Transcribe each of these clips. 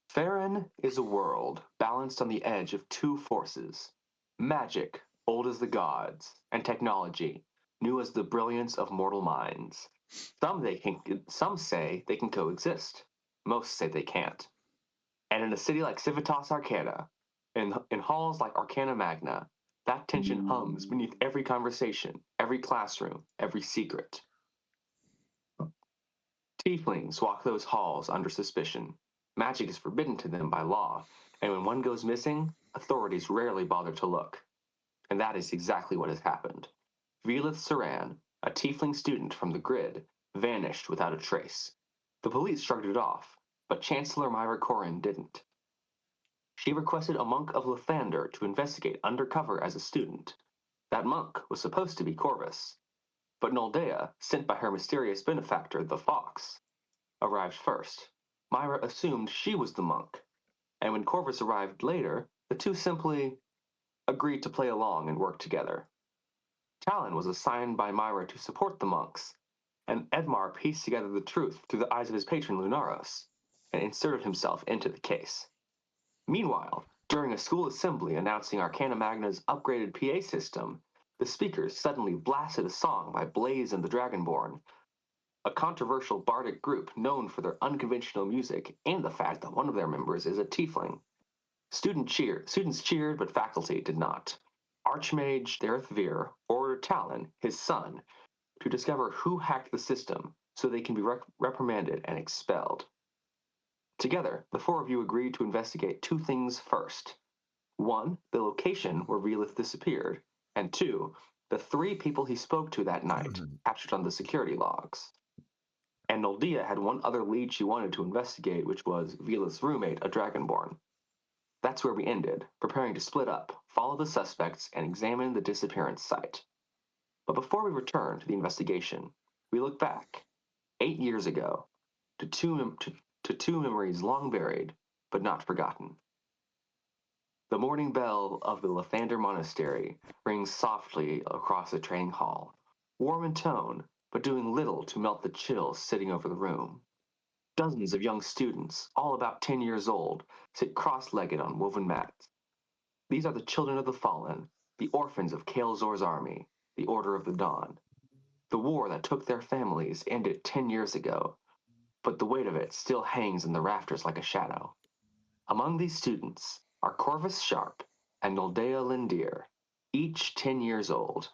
Ferrin is a world balanced on the edge of two forces: magic, old as the gods, and technology, new as the brilliance of mortal minds. Some say they can coexist. Most say they can't. And in a city like Civitas Arcana, in halls like Arcana Magna, that tension hums beneath every conversation, every classroom, every secret. Tieflings walk those halls under suspicion. Magic is forbidden to them by law, and when one goes missing, authorities rarely bother to look. And that is exactly what has happened. Velith Saran, a tiefling student from the grid, vanished without a trace. The police shrugged it off, but Chancellor Myra Corrin didn't. She requested a monk of Lathander to investigate undercover as a student. That monk was supposed to be Corvus, but Noldea, sent by her mysterious benefactor, the Fox, arrived first. Myra assumed she was the monk, and when Corvus arrived later, the two simply agreed to play along and work together. Talon was assigned by Myra to support the monks, and Edmar pieced together the truth through the eyes of his patron Lunaros, and inserted himself into the case. Meanwhile, during a school assembly announcing Arcana Magna's upgraded PA system, the speakers suddenly blasted a song by Blaze and the Dragonborn, a controversial bardic group known for their unconventional music and the fact that one of their members is a tiefling. Students cheered, but faculty did not. Archmage Dareth Veer ordered Talon, his son, to discover who hacked the system so they can be reprimanded and expelled. Together, the four of you agreed to investigate two things first. One, the location where Velith disappeared, and two, the three people he spoke to that night, captured on the security logs. And Noldea had one other lead she wanted to investigate, which was Velith's roommate, a Dragonborn. That's where we ended, preparing to split up, follow the suspects, and examine the disappearance site. But before we return to the investigation, we look back, 8 years ago, to two memories long buried, but not forgotten. The morning bell of the Lathander Monastery rings softly across the training hall, warm in tone, but doing little to melt the chills sitting over the room. Dozens of young students, all about 10 years old, sit cross-legged on woven mats. These are the children of the fallen, the orphans of Kael'Zor's army, the Order of the Dawn. The war that took their families ended 10 years ago, but the weight of it still hangs in the rafters like a shadow. Among these students are Corvus Sharp and Noldea Lindir, each 10 years old.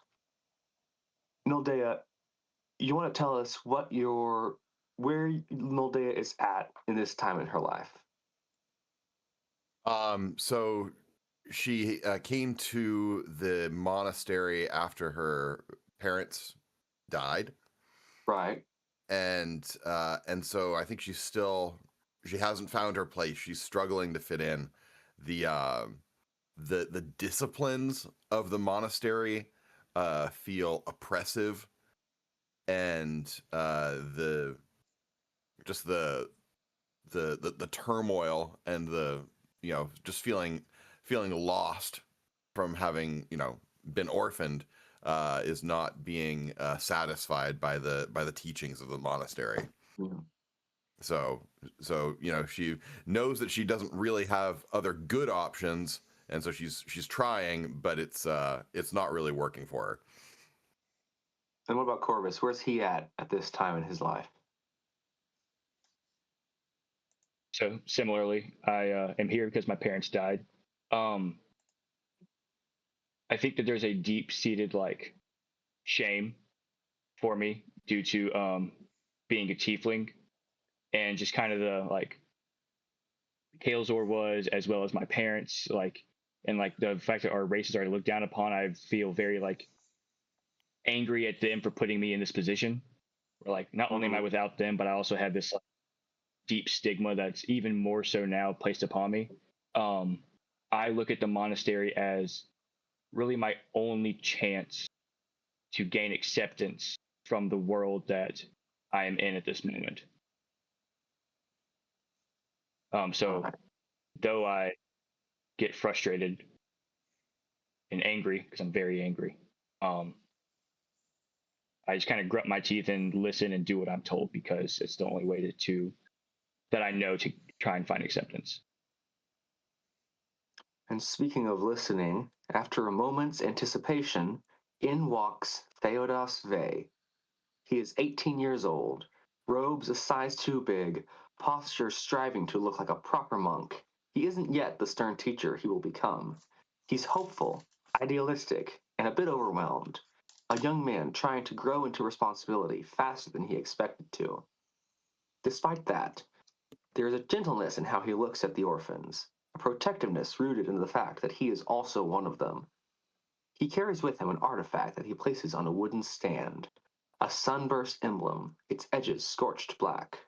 Noldea, you want to tell us where Noldea is at in this time in her life? So she came to the monastery after her parents died, Right. and so I think she hasn't found her place. She's struggling to fit in. The disciplines of the monastery feel oppressive, and the just the turmoil and the just feeling lost from having been orphaned is not being satisfied by the teachings of the monastery. Yeah. So she knows that she doesn't really have other good options, and so she's trying, but it's not really working for her. And what about Corvus? Where's he at this time in his life? So similarly, I am here because my parents died. I think that there's a deep-seated shame for me due to being a tiefling and just kind of the Kael'Zor was, as well as my parents, and the fact that our races are looked down upon. I feel very angry at them for putting me in this position. Where not only am I without them, but I also have this deep stigma that's even more so now placed upon me. I look at the monastery as really my only chance to gain acceptance from the world that I am in at this moment. So though I get frustrated and angry, because I'm very angry, I just kind of grit my teeth and listen and do what I'm told, because it's the only way that I know to try and find acceptance. And speaking of listening, after a moment's anticipation, in walks Theodos Vey. He is 18 years old, robes a size too big, posture striving to look like a proper monk. He isn't yet the stern teacher he will become. He's hopeful, idealistic, and a bit overwhelmed. A young man trying to grow into responsibility faster than he expected to. Despite that, there is a gentleness in how he looks at the orphans, a protectiveness rooted in the fact that he is also one of them. He carries with him an artifact that he places on a wooden stand, a sunburst emblem, its edges scorched black,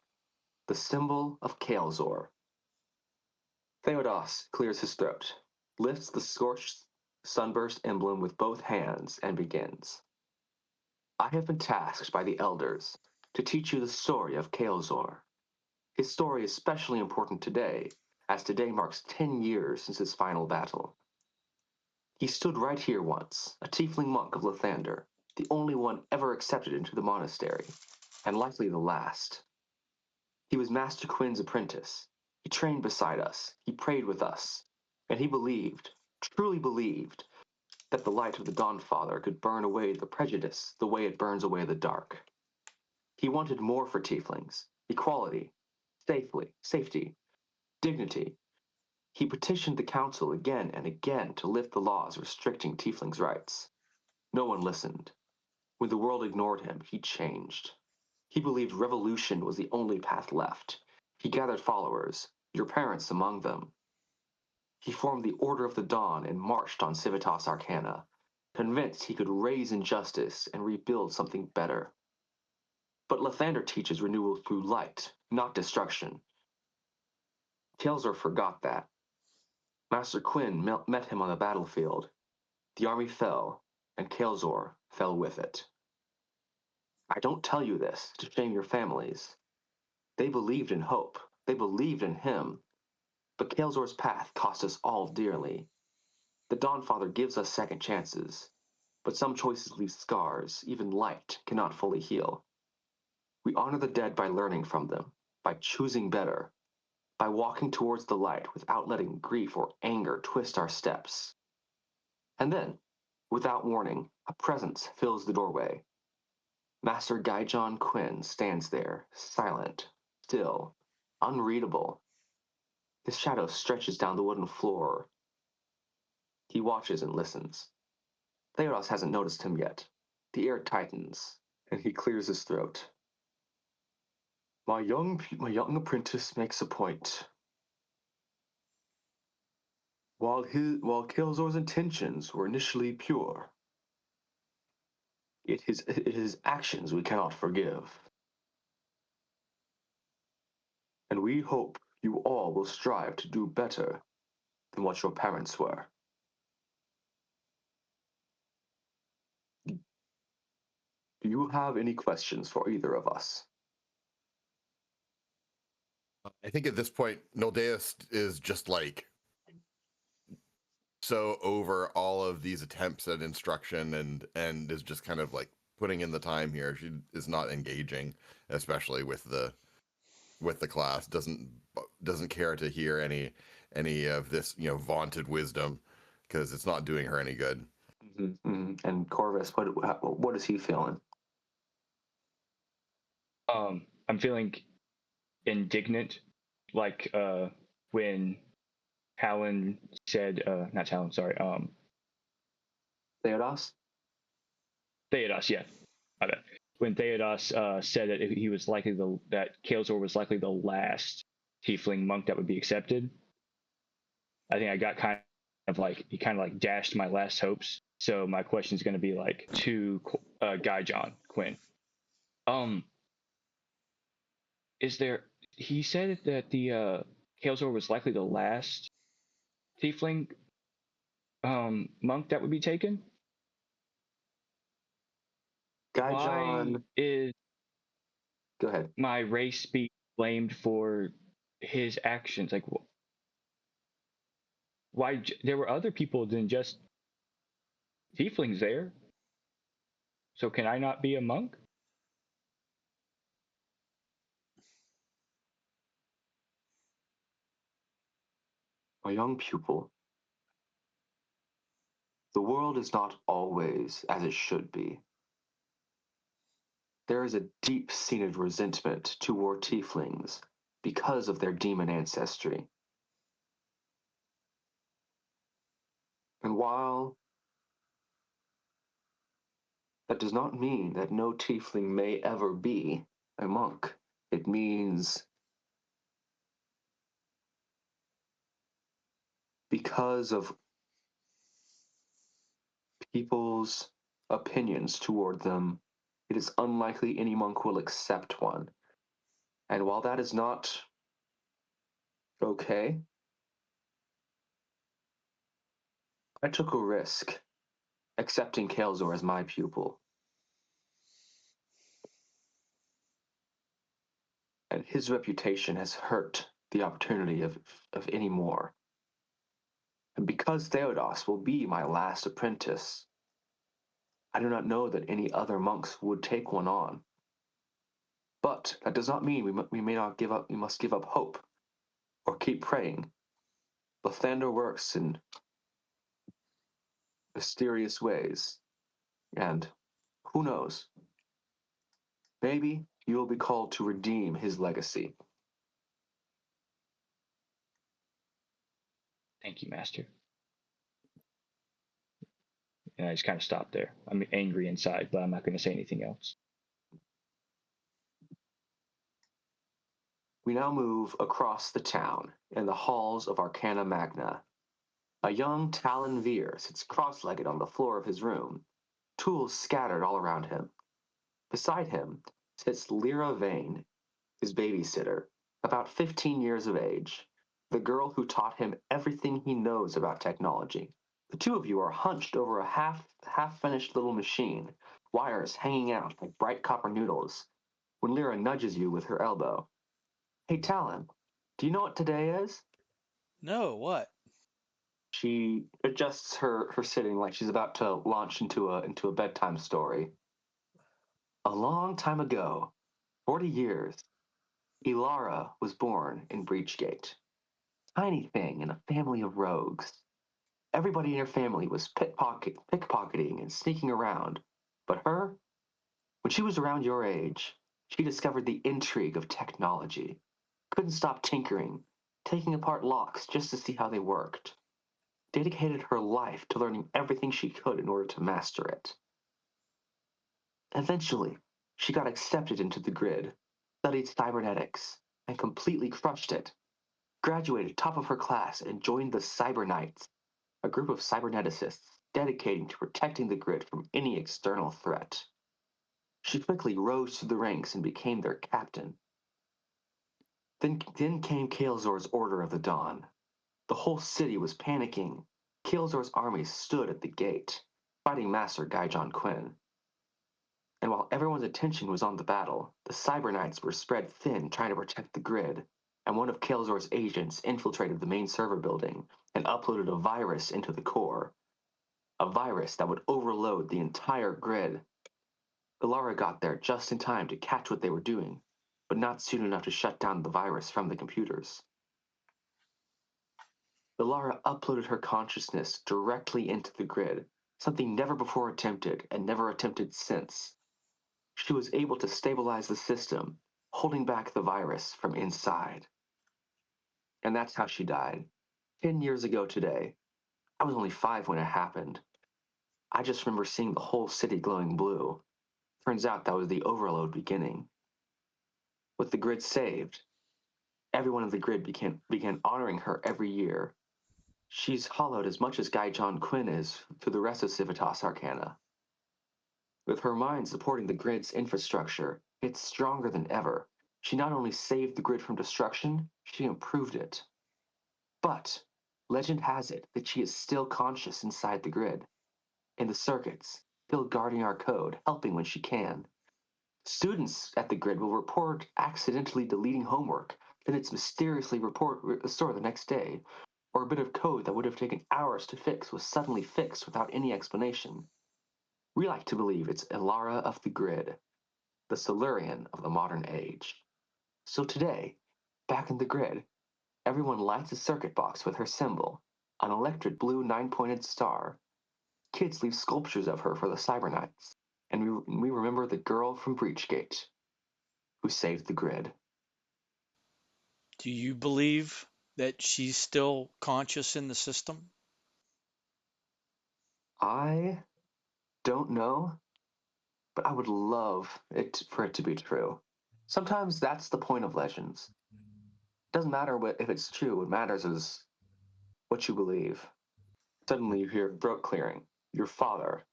the symbol of Kael'Zor. Theodos clears his throat, lifts the scorched sunburst emblem with both hands, and begins. I have been tasked by the elders to teach you the story of Kael'Zor. His story is especially important today, as today marks 10 years since his final battle. He stood right here once, a tiefling monk of Lathander, the only one ever accepted into the monastery, and likely the last. He was Master Quinn's apprentice. He trained beside us, he prayed with us, and he believed, truly believed, that the light of the Dawnfather could burn away the prejudice the way it burns away the dark. He wanted more for tieflings, equality, safety, dignity. He petitioned the council again and again to lift the laws restricting tieflings' rights. No one listened. When the world ignored him, he changed. He believed revolution was the only path left. He gathered followers, your parents among them. He formed the Order of the Dawn and marched on Civitas Arcana, convinced he could raise injustice and rebuild something better. But Lathander teaches renewal through light, not destruction. Kael'Zor forgot that. Master Quinn met him on the battlefield. The army fell, and Kael'Zor fell with it. I don't tell you this to shame your families. They believed in hope. They believed in him. But Kael'Zor's path cost us all dearly. The Dawnfather gives us second chances, but some choices leave scars even light cannot fully heal. We honor the dead by learning from them, by choosing better, by walking towards the light without letting grief or anger twist our steps. And then, without warning, a presence fills the doorway. Master Gaijon Quinn stands there, silent, still, unreadable. His shadow stretches down the wooden floor. He watches and listens. Theodos hasn't noticed him yet. The air tightens, and he clears his throat. My young apprentice makes a point. While Kael'Zor's intentions were initially pure, it is his actions we cannot forgive. And we hope you all will strive to do better than what your parents were. Do you have any questions for either of us? I think at this point, Noldeus is just like so over all of these attempts at instruction and is just kind of like putting in the time here. She is not engaging, especially with the class. Doesn't care to hear any of this, vaunted wisdom, because it's not doing her any good. Mm-hmm, mm-hmm. And Corvus, what is he feeling? I'm feeling indignant, like when Talon said, not Talon, sorry, Theodos? Theodos, yeah, my bad. When Theodos said that he was likely that Kael'Zor was likely the last tiefling monk that would be accepted, I think I got he kind of like dashed my last hopes. So my question is going to be like to Gaijon Quinn. He said that the Kael'Zor was likely the last tiefling monk that would be taken. Gaijon. Why is Go ahead. my race be blamed for his actions? Like, why? There were other people than just tieflings there. So can I not be a monk? My young pupil, the world is not always as it should be. There is a deep-seated resentment toward tieflings because of their demon ancestry. And while that does not mean that no tiefling may ever be a monk, it means because of people's opinions toward them, it is unlikely any monk will accept one. And while that is not okay, I took a risk accepting Kael'zor as my pupil. And his reputation has hurt the opportunity of any more. And because Theodos will be my last apprentice, I do not know that any other monks would take one on. But that does not mean we may not give up, we must give up hope or keep praying. Lathander works in mysterious ways, and who knows, maybe you will be called to redeem his legacy. Thank you, Master. And I just kind of stopped there. I'm angry inside, but I'm not going to say anything else. We now move across the town in the halls of Arcana Magna. A young Talon Veer sits cross-legged on the floor of his room, tools scattered all around him. Beside him sits Lyra Vane, his babysitter, about 15 years of age, the girl who taught him everything he knows about technology. The two of you are hunched over a half-finished little machine, wires hanging out like bright copper noodles, when Lyra nudges you with her elbow. Hey, Talon, do you know what today is? No, what? She adjusts her sitting like she's about to launch into a bedtime story. A long time ago, 40 years, Ilara was born in Breachgate. Tiny thing in a family of rogues. Everybody in her family was pickpocketing and sneaking around. But her, when she was around your age, she discovered the intrigue of technology. Couldn't stop tinkering, taking apart locks just to see how they worked. Dedicated her life to learning everything she could in order to master it. Eventually, she got accepted into the grid, studied cybernetics, and completely crushed it. Graduated top of her class and joined the Cyber Knights, a group of cyberneticists dedicating to protecting the grid from any external threat. She quickly rose through the ranks and became their captain. Then came Kael'zor's Order of the Dawn. The whole city was panicking. Kael'zor's army stood at the gate, fighting Master Gaijon Quinn. And while everyone's attention was on the battle, the Cyber Knights were spread thin trying to protect the grid, and one of Kael'zor's agents infiltrated the main server building and uploaded a virus into the core. A virus that would overload the entire grid. Ilara got there just in time to catch what they were doing, but not soon enough to shut down the virus from the computers. Ilara uploaded her consciousness directly into the grid, something never before attempted and never attempted since. She was able to stabilize the system, holding back the virus from inside. And that's how she died. 10 years ago today. I was only 5 when it happened. I just remember seeing the whole city glowing blue. Turns out that was the overload beginning. With the grid saved, everyone in the grid began honoring her every year. She's hollowed as much as Gaijon Quinn is to the rest of Civitas Arcana. With her mind supporting the grid's infrastructure, it's stronger than ever. She not only saved the grid from destruction, she improved it. But legend has it that she is still conscious inside the grid, in the circuits, still guarding our code, helping when she can. Students at the grid will report accidentally deleting homework, then it's mysteriously restored the next day, or a bit of code that would have taken hours to fix was suddenly fixed without any explanation. We like to believe it's Ilara of the grid, the Silurian of the modern age. So today, back in the grid, Everyone lights a circuit box with her symbol, an electric blue 9-pointed star. Kids leave sculptures of her for the Cyberknights, and we remember the girl from Breachgate, who saved the grid. Do you believe that she's still conscious in the system? I don't know, but I would love it for it to be true. Sometimes that's the point of legends. It doesn't matter if it's true. What matters is what you believe. Suddenly you hear throat clearing. Your father,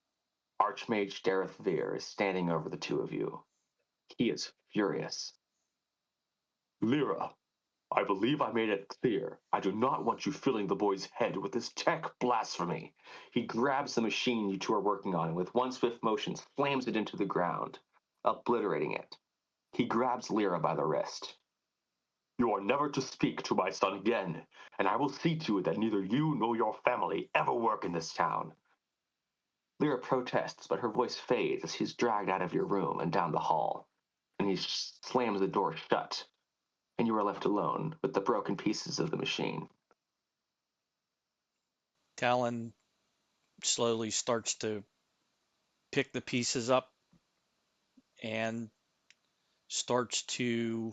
Archmage Dareth Veer, is standing over the two of you. He is furious. Lyra, I believe I made it clear. I do not want you filling the boy's head with this tech blasphemy. He grabs the machine you two are working on and with one swift motion slams it into the ground, obliterating it. He grabs Lyra by the wrist. You are never to speak to my son again, and I will see to it that neither you nor your family ever work in this town. Lyra protests, but her voice fades as he's dragged out of your room and down the hall, and he slams the door shut, and you are left alone with the broken pieces of the machine. Talon slowly starts to pick the pieces up and starts to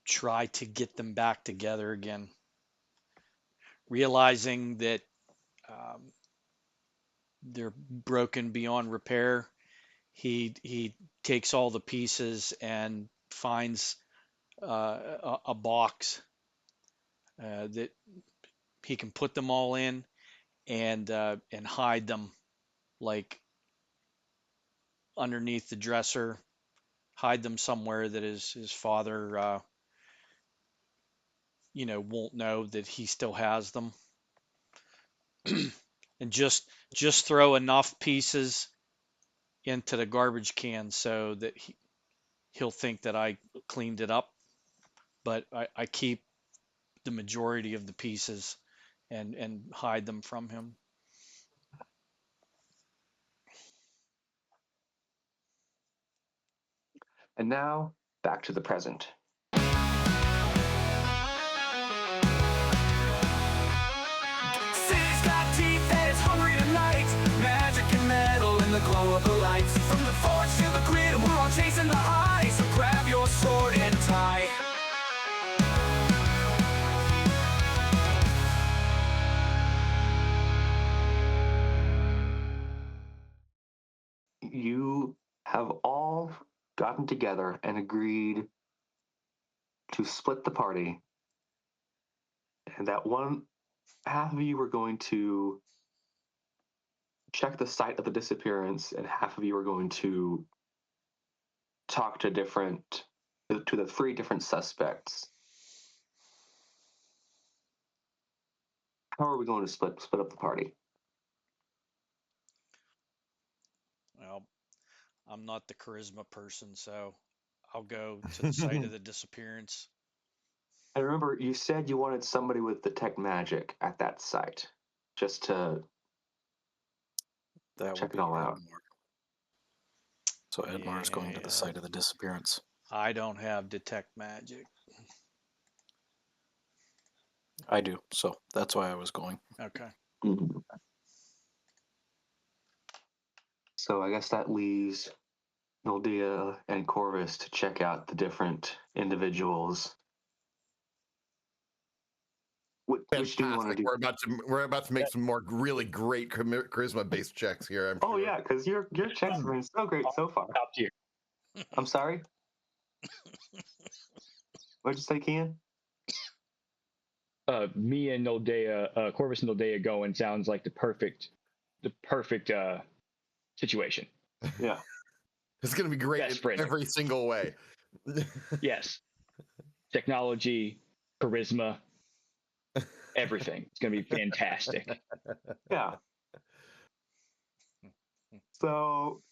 try to get them back together again, realizing that they're broken beyond repair. He takes all the pieces and finds a box that he can put them all in and hide them, like underneath the dresser, hide them somewhere that his father won't know that he still has them. And just throw enough pieces into the garbage can so that he'll think that I cleaned it up, but I keep the majority of the pieces and hide them from him. And now, back to the present. City's got teeth and it's hungry tonight. Magic and metal in the glow of the lights. From the forge to the grid, we're all chasing the high. So grab your sword and tie. You have all gotten together and agreed to split the party, and that one half of you were going to check the site of the disappearance, and half of you are going to talk to the 3 different suspects. How are we going to split up the party? Well, I'm not the charisma person, so I'll go to the site of the disappearance. And remember, you said you wanted somebody with detect magic at that site, just to That check would it be all out. Edmar. So Edmar's going to the Yeah. site of the disappearance. I don't have detect magic. I do, so that's why I was going. Okay. Mhm. So I guess that leaves Noldia and Corvus to check out the different individuals. Which do you want to do? We're about to make some more really great charisma based checks here. I'm Oh sure. yeah, because your checks have been so great so far. Top tier. I'm sorry. What'd you say, Kian? Me and Noldea, Corvus and Noldea going sounds like the perfect situation. Yeah. It's gonna be great Best in friend. every single way. Yes. Technology, charisma, everything. It's gonna be fantastic. Yeah. So,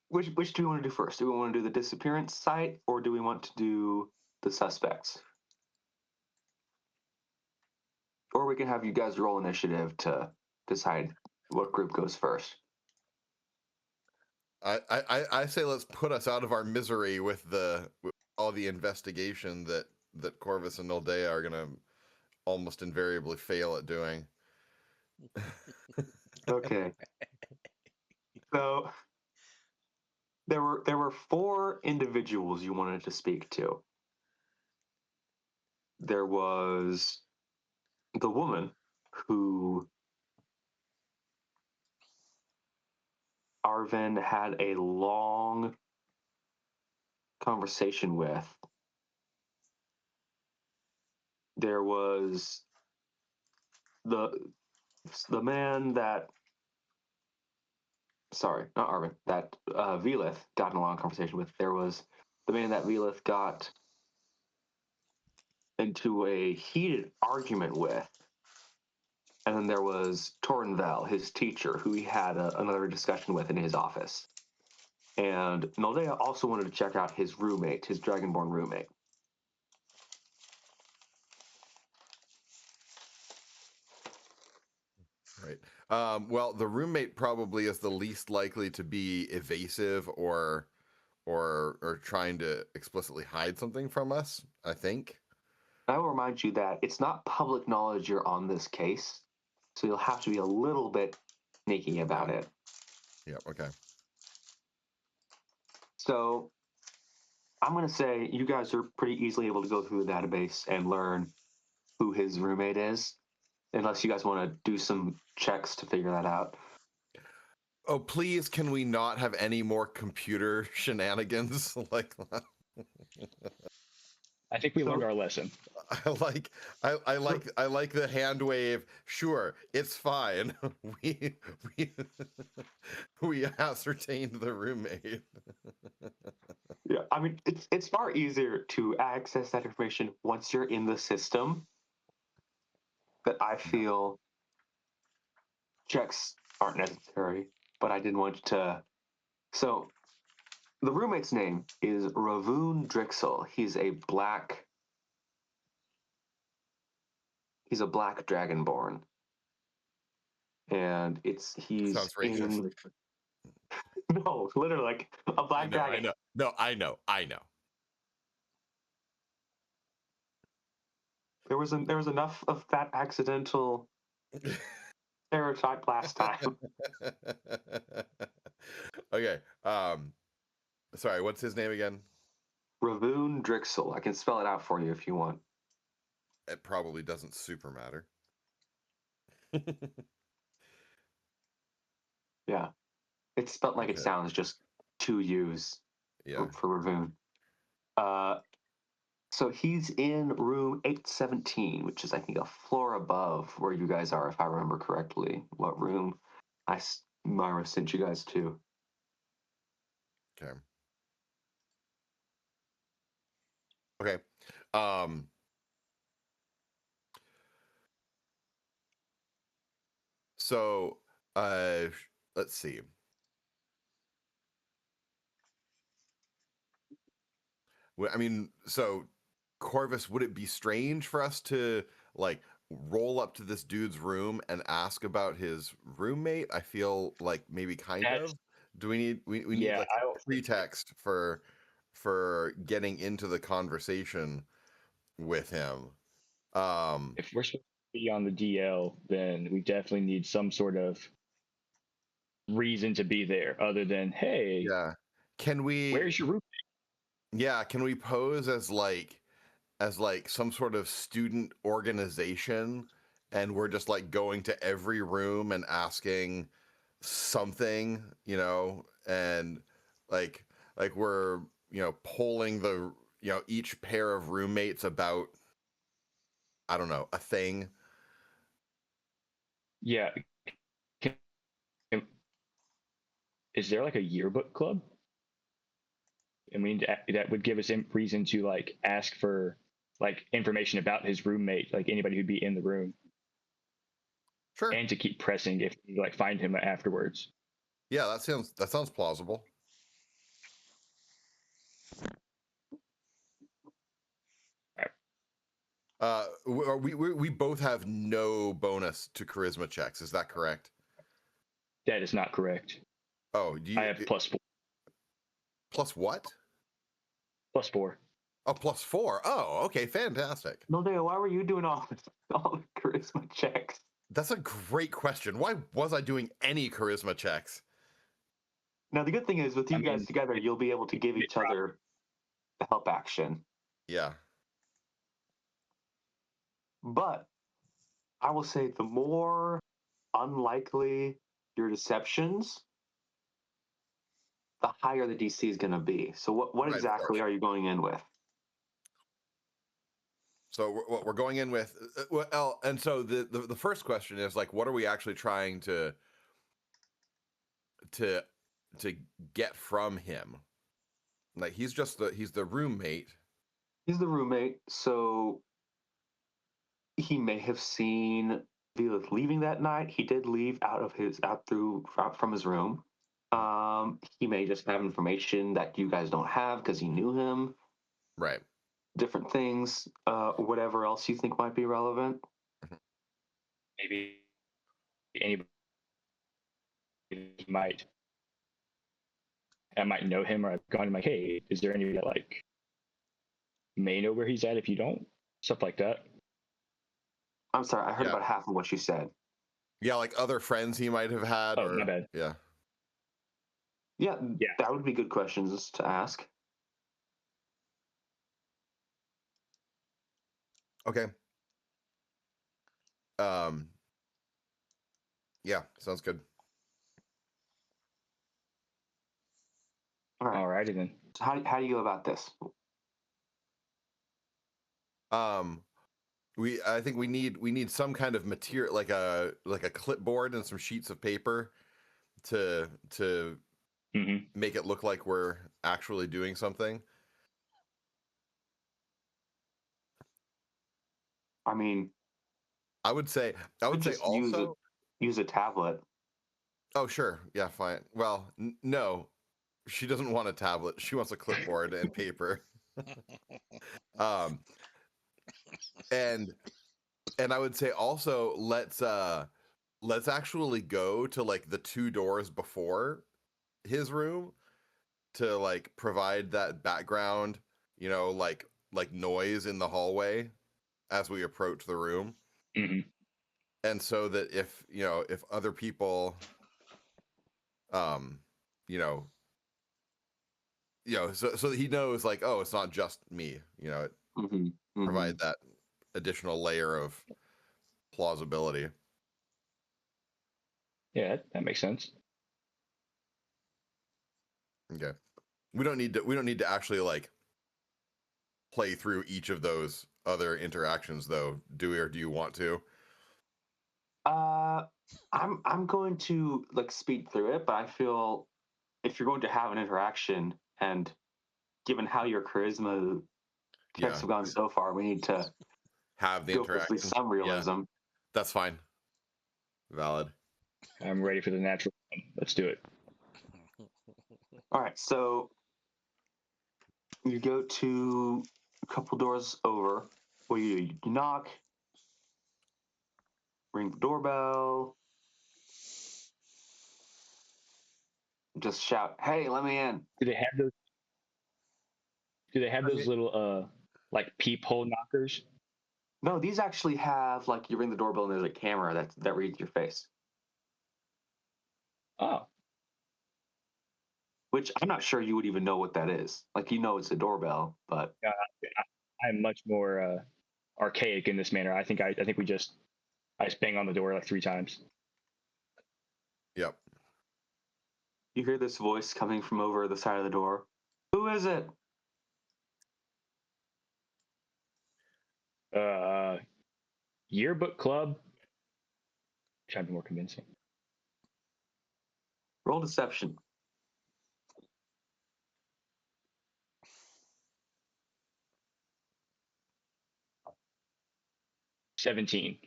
which do we want to do first? Do we want to do the disappearance site, or do we want to do the suspects? Or we can have you guys roll initiative to decide what group goes first. I say let's put us out of our misery with all the investigation that Corvus and Nildea are gonna almost invariably fail at doing. Okay. So there were 4 individuals you wanted to speak to. There was the woman who Arvin had a long conversation with. There was the man that, sorry, not Arvin, that Velith got in a long conversation with. There was the man that Velith got into a heated argument with. And then there was Torrenvel, his teacher, who he had another discussion with in his office. And Naldea also wanted to check out his roommate, his Dragonborn roommate. Right. Well, the roommate probably is the least likely to be evasive or trying to explicitly hide something from us, I think. I will remind you that it's not public knowledge you're on this case, so you'll have to be a little bit sneaky about it. Yeah, okay. So I'm going to say you guys are pretty easily able to go through the database and learn who his roommate is, unless you guys want to do some checks to figure that out. Oh, please, can we not have any more computer shenanigans like that? I think we learned our lesson. I like the hand wave. Sure, it's fine. We ascertained the roommate. Yeah, I mean, it's far easier to access that information once you're in the system. But I feel checks aren't necessary. But I didn't want to. So the roommate's name is Ravoon Drixel. He's a black dragonborn. And he's Sounds racist. in no, literally like a black dragon. I know. No, I know. There was enough of that accidental stereotype last time. Okay. Sorry, what's his name again? Ravoon Drixel. I can spell it out for you if you want. It probably doesn't super matter. Yeah. It's spelled like Okay. it sounds, just 2 U's Yeah. for Ravoon. So he's in room 817, which is, I think, a floor above where you guys are, if I remember correctly. What room Myra sent you guys to. Okay. Okay. So, let's see. I mean, so Corvus, would it be strange for us to like roll up to this dude's room and ask about his roommate? I feel like maybe kind of. Do we need we need Yeah, like a pretext for getting into the conversation with him? If we're supposed to be on the DL, then we definitely need some sort of reason to be there other than, hey, Yeah. Can we where's your roommate? Yeah, can we pose as like some sort of student organization, and we're just like going to every room and asking something, and like we're, polling the, each pair of roommates about, I don't know, a thing. Yeah. Is there like a yearbook club? I mean, that would give us reason to like ask for like information about his roommate, like anybody who'd be in the room, Sure. and to keep pressing if we like find him afterwards. Yeah, that sounds plausible. We both have no bonus to charisma checks. Is that correct? That is not correct. Oh, I have +4. Plus what? +4. Oh, +4. Oh, okay, fantastic. No, Dale, why were you doing all the charisma checks? That's a great question. Why was I doing any charisma checks? Now, the good thing is, with you guys together, you'll be able to give each other the help action. Yeah. But I will say the more unlikely your deceptions, the higher the DC is going to be. So what Right, of exactly course. are you going in with? So what we're going in with, well, and so the first question is like, what are we actually trying to get from him? Like he's the roommate. He's the roommate, so he may have seen Velith leaving that night. He did leave out from his room. He may just have information that you guys don't have because he knew him. Right. Different things. Whatever else you think might be relevant. Maybe anybody might. I might know him, or I've gone to like, hey, is there anybody that like may know where he's at if you don't? Stuff like that. I'm sorry, I heard Yeah. about half of what you said. Yeah, like other friends he might have had. Oh, my bad. Yeah. Yeah, Yeah. that would be good questions to ask. Okay. Yeah, sounds good. All right. Alrighty then. So how do you go about this? I think we need some kind of material, like a clipboard and some sheets of paper to Mm-hmm. make it look like we're actually doing something. I mean, I would say just also use a tablet. Oh, sure. Yeah, fine. Well, no. She doesn't want a tablet. She wants a clipboard and paper. um and I would say also let's actually go to like the 2 doors before his room to like provide that background, like noise in the hallway as we approach the room. Mm-hmm. And so that if other people you know so that he knows like, oh, it's not just me, provide that additional layer of plausibility. Yeah, that makes sense. Okay. We don't need to actually like play through each of those other interactions though, do we, or do you want to? I'm going to like speed through it, but I feel if you're going to have an interaction, and given how your charisma checks have gone so far, we need to have the go for at interaction. least some realism. Yeah, that's fine. Valid. I'm ready for the natural one. Let's do it. All right, so you go to a couple doors over. What do? You knock, ring the doorbell, just shout, "Hey, let me in!" Do they have those? Do they have those little like peephole knockers? No, these actually have like you ring the doorbell and there's a camera that reads your face. Oh, Which I'm not sure you would even know what that is. Like it's a doorbell, but yeah, I'm much more archaic in this manner. I think I just bang on the door like 3 times. Yep. You hear this voice coming from over the side of the door. Who is it? Yearbook club. Trying to be more convincing. Roll deception. $17.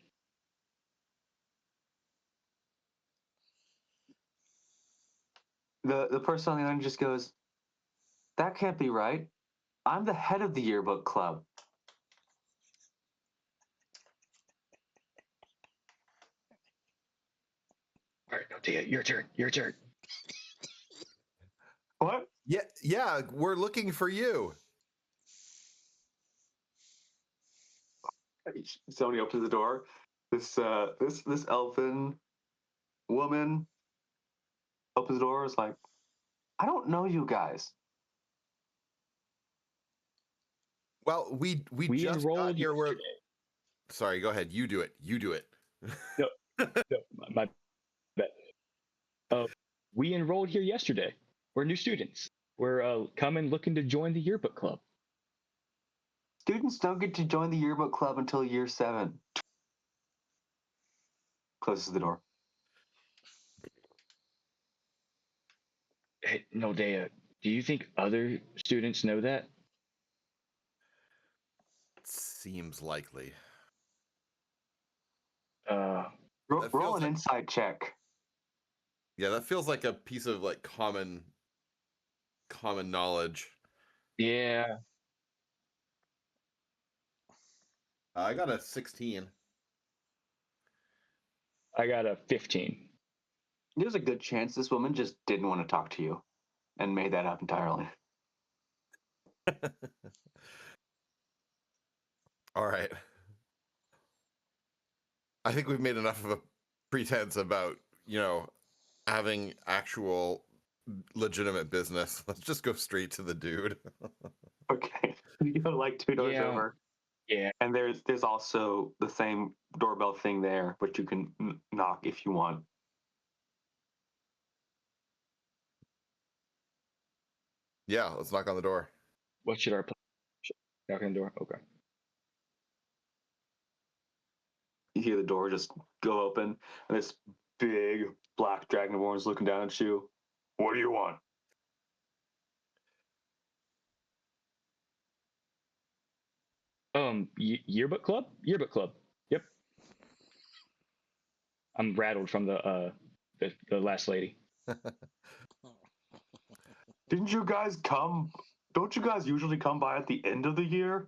The person on the other end just goes, "That can't be right. I'm the head of the yearbook club." All right, Dea, your turn. Your turn. What? Yeah, we're looking for you. somebody opens the door. This elfin woman opens the door. Is like, I don't know you guys. Well, we We just got enrolled here. We're yesterday. sorry. Go ahead. You do it. You do it. No, my bad. We enrolled here yesterday. We're new students. We're coming looking to join the yearbook club. Students don't get to join the yearbook club until year 7. Closes the door. Hey, Nodea, do you think other students know that? Seems likely. Roll That feels an like- insight check. Yeah, that feels like a piece of like common knowledge. Yeah. I got a 16. I got a 15. There's a good chance this woman just didn't want to talk to you and made that up entirely. All right. I think we've made enough of a pretense about, having actual legitimate business. Let's just go straight to the dude. Okay. You go like 2 doors Yeah. over. Yeah. And there's also the same doorbell thing there, but you can knock if you want. Yeah, let's knock on the door. What should our plan? Knock on the door? Okay. You hear the door just go open, and this big black dragonborn is looking down at you. What do you want? Yearbook club? Yearbook club. Yep. I'm rattled from the last lady. Didn't you guys come? Don't you guys usually come by at the end of the year?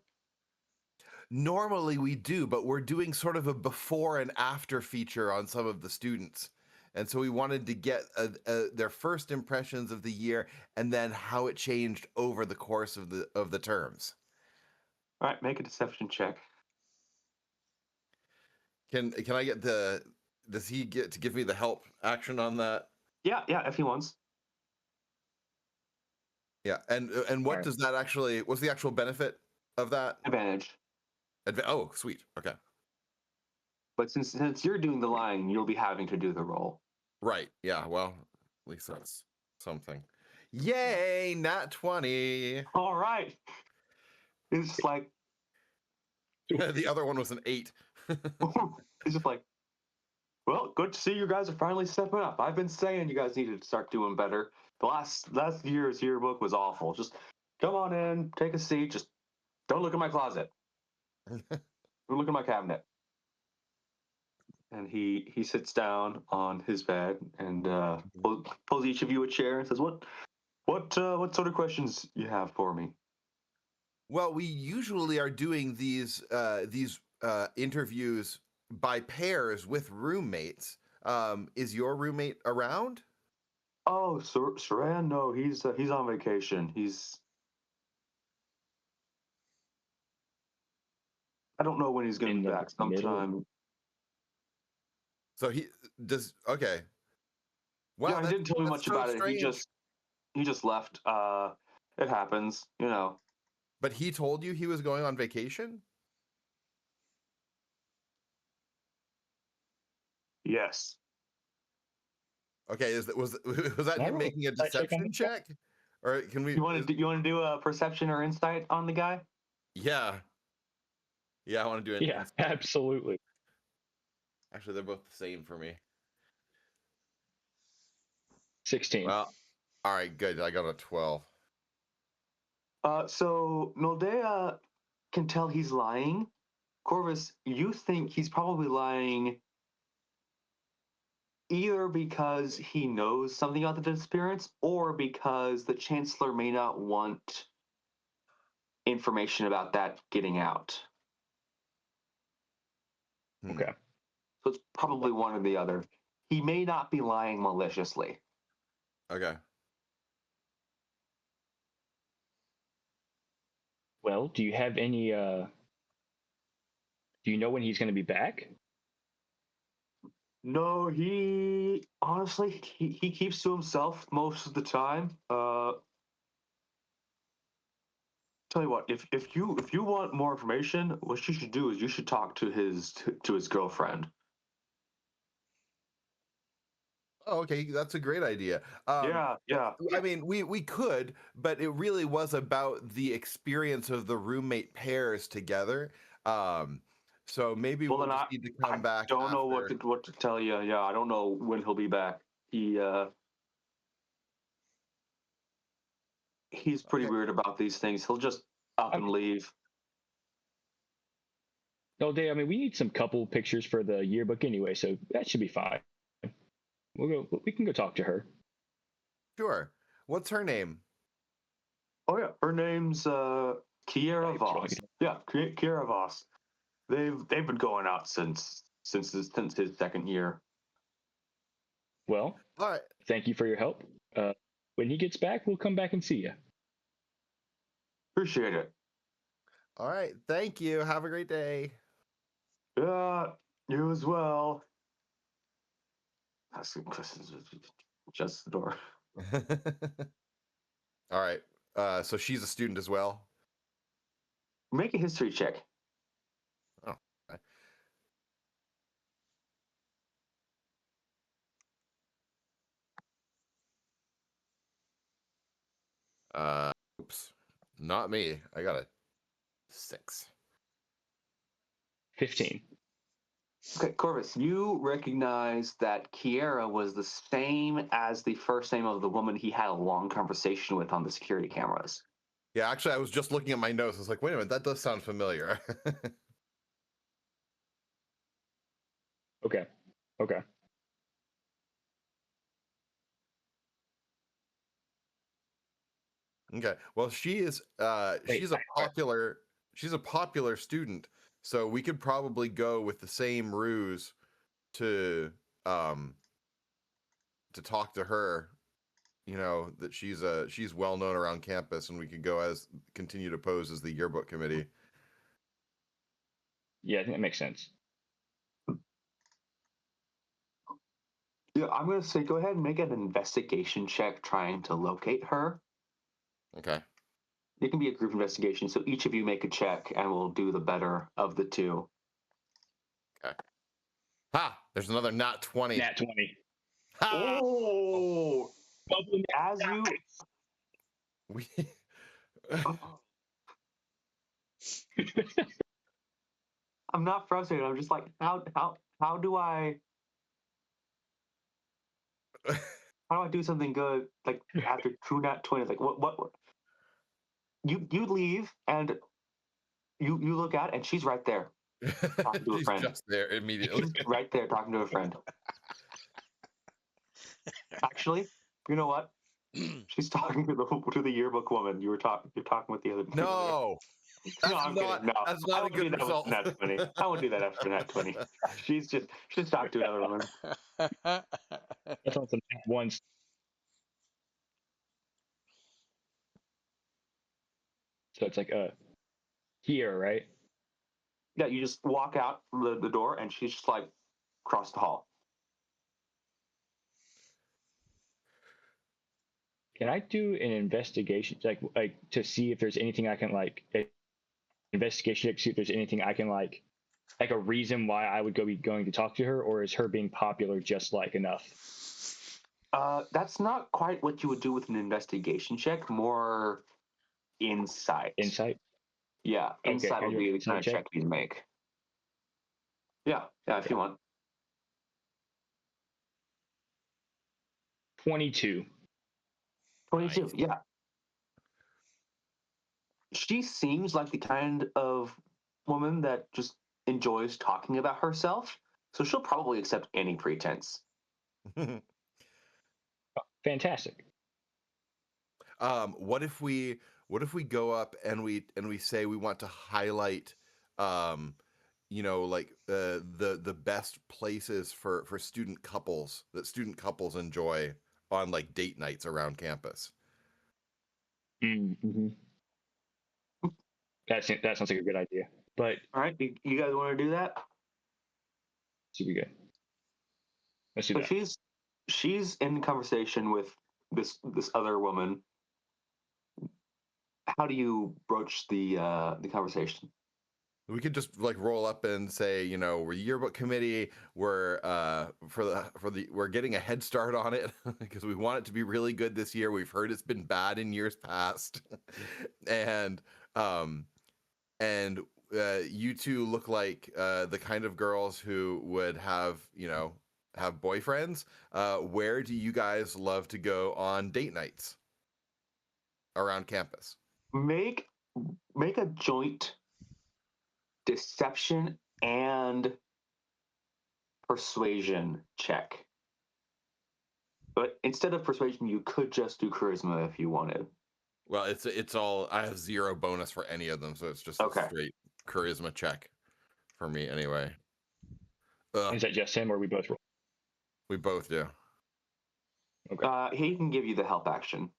Normally we do, but we're doing sort of a before and after feature on some of the students. And so we wanted to get their first impressions of the year and then how it changed over the course of the terms. All right, make a deception check. Can I get does he get to give me the help action on that? Yeah, if he wants. Yeah. And what Alright. does that actually, what's the actual benefit of that? Advantage. Oh, sweet. Okay. But since you're doing the lying, you'll be having to do the roll. Right. Yeah. Well, at least that's something. Yay, nat 20. All right. It's just like The other one was an 8. it's just like, well, good to see you guys are finally stepping up. I've been saying you guys needed to start doing better. The last year's yearbook was awful. Just come on in, take a seat. Just don't look at my closet. Don't look at my cabinet. And he sits down on his bed and pulls each of you a chair and says, "What sort of questions you have for me?" Well, we usually are doing these interviews by pairs with roommates. Is your roommate around? Oh, Saran? No, he's on vacation. I don't know when he's going to In be the back. middle? Sometime. So he does. Okay. Wow, Yeah, he didn't tell me that's much so about it. strange. He just left. It happens, you know. But he told you he was going on vacation? Yes. Okay, was that him Oh, making a I check on deception him. check? Or can we You want to do a perception or insight on the guy? Yeah. Yeah, I want to do it. Yeah, absolutely. Actually, they're both the same for me. 16. Well, all right, good. I got a 12. So Noldea can tell he's lying. Corvus, you think he's probably lying either because he knows something about the disappearance or because the Chancellor may not want information about that getting out. Okay. So it's probably one or the other. He may not be lying maliciously. Okay. Well, do you have any Do you know when he's going to be back? No, he honestly he keeps to himself most of the time. Tell you what, if you want more information, what you should do is you should talk to his girlfriend. Oh, okay, that's a great idea. Yeah. I mean, we could, but it really was about the experience of the roommate pairs together. So maybe Well, we'll then just need to come I back don't know after. what to tell you. Yeah, I don't know when he'll be back. He's pretty Okay. weird about these things. He'll just up and leave. No, Dave. I mean, we need some couple pictures for the yearbook anyway, so that should be fine. We can go talk to her. Sure. What's her name? Oh yeah, her name's Kiera Right, Voss. sure. Yeah, Kiera Voss. They've been going out since his second year. Well, All right. thank you for your help. When he gets back, we'll come back and see you. Appreciate it. All right. Thank you. Have a great day. Yeah, you as well. That's just the door. All right. So she's a student as well. Make a history check. Oh. Okay. Oops. Not me. I got a 6. 15. Okay, Corvus, you recognize that Kiera was the same as the first name of the woman he had a long conversation with on the security cameras. Yeah, actually, I was just looking at my notes. I was like, wait a minute, that does sound familiar. Okay. Okay. Okay. Well, she's Wait, she's a popular student, so we could probably go with the same ruse to talk to her. You know, that she's well known around campus, and we could continue to pose as the yearbook committee. Yeah, I think that makes sense. Yeah, I'm gonna say go ahead and make an investigation check trying to locate her. Okay. It can be a group investigation, so each of you make a check and we'll do the better of the two. Okay. Ha! There's another nat 20. Nat 20. Ha! Oh, as you We I'm not frustrated. I'm just like, how do I do something good like after true nat 20? Like what you leave and you look out and she's right there talking to a She's friend. just there immediately. She's right there talking to a friend. Actually, you know what? She's talking to the yearbook woman. You're talking with the other. No, No, I'm kidding. No, that's I not a won't do good that with result. nat 20. I won't do that after nat 20. She's talking to another woman. That's on some Nat ones. So it's like here, right? Yeah, you just walk out the door and she's just like across the hall. Can I do an investigation, like to see if there's anything I can investigation check, see if there's anything I can like a reason why I would be going to talk to her, or is her being popular just like enough? That's not quite what you would do with an investigation check. More insight. Insight. Yeah, Okay, insight can I would do be an the kind of insight check? check you'd make. Yeah, if you want. 22. 22. Nice. Yeah. She seems like the kind of woman that just enjoys talking about herself, so she'll probably accept any pretense. Fantastic. What if we go up and we say we want to highlight like the best places for student couples that student couples enjoy on like date nights around campus. Mm-hmm. That sounds like a good idea. But All right, you guys want to do that? should be good. Let's do So that. she's in conversation with this other woman. How do you broach the conversation? We could just like roll up and say, you know, we're yearbook committee. We're we're getting a head start on it because we want it to be really good this year. We've heard it's been bad in years past, and you two look like the kind of girls who would have, you know, have boyfriends. Where do you guys love to go on date nights around campus? Make a joint deception and persuasion check. But instead of persuasion, you could just do charisma if you wanted. Well, it's all, I have 0 bonus for any of them, so it's just Okay. a straight charisma check for me anyway. Is that just him, or we both roll? We both do. Okay. He can give you the help action.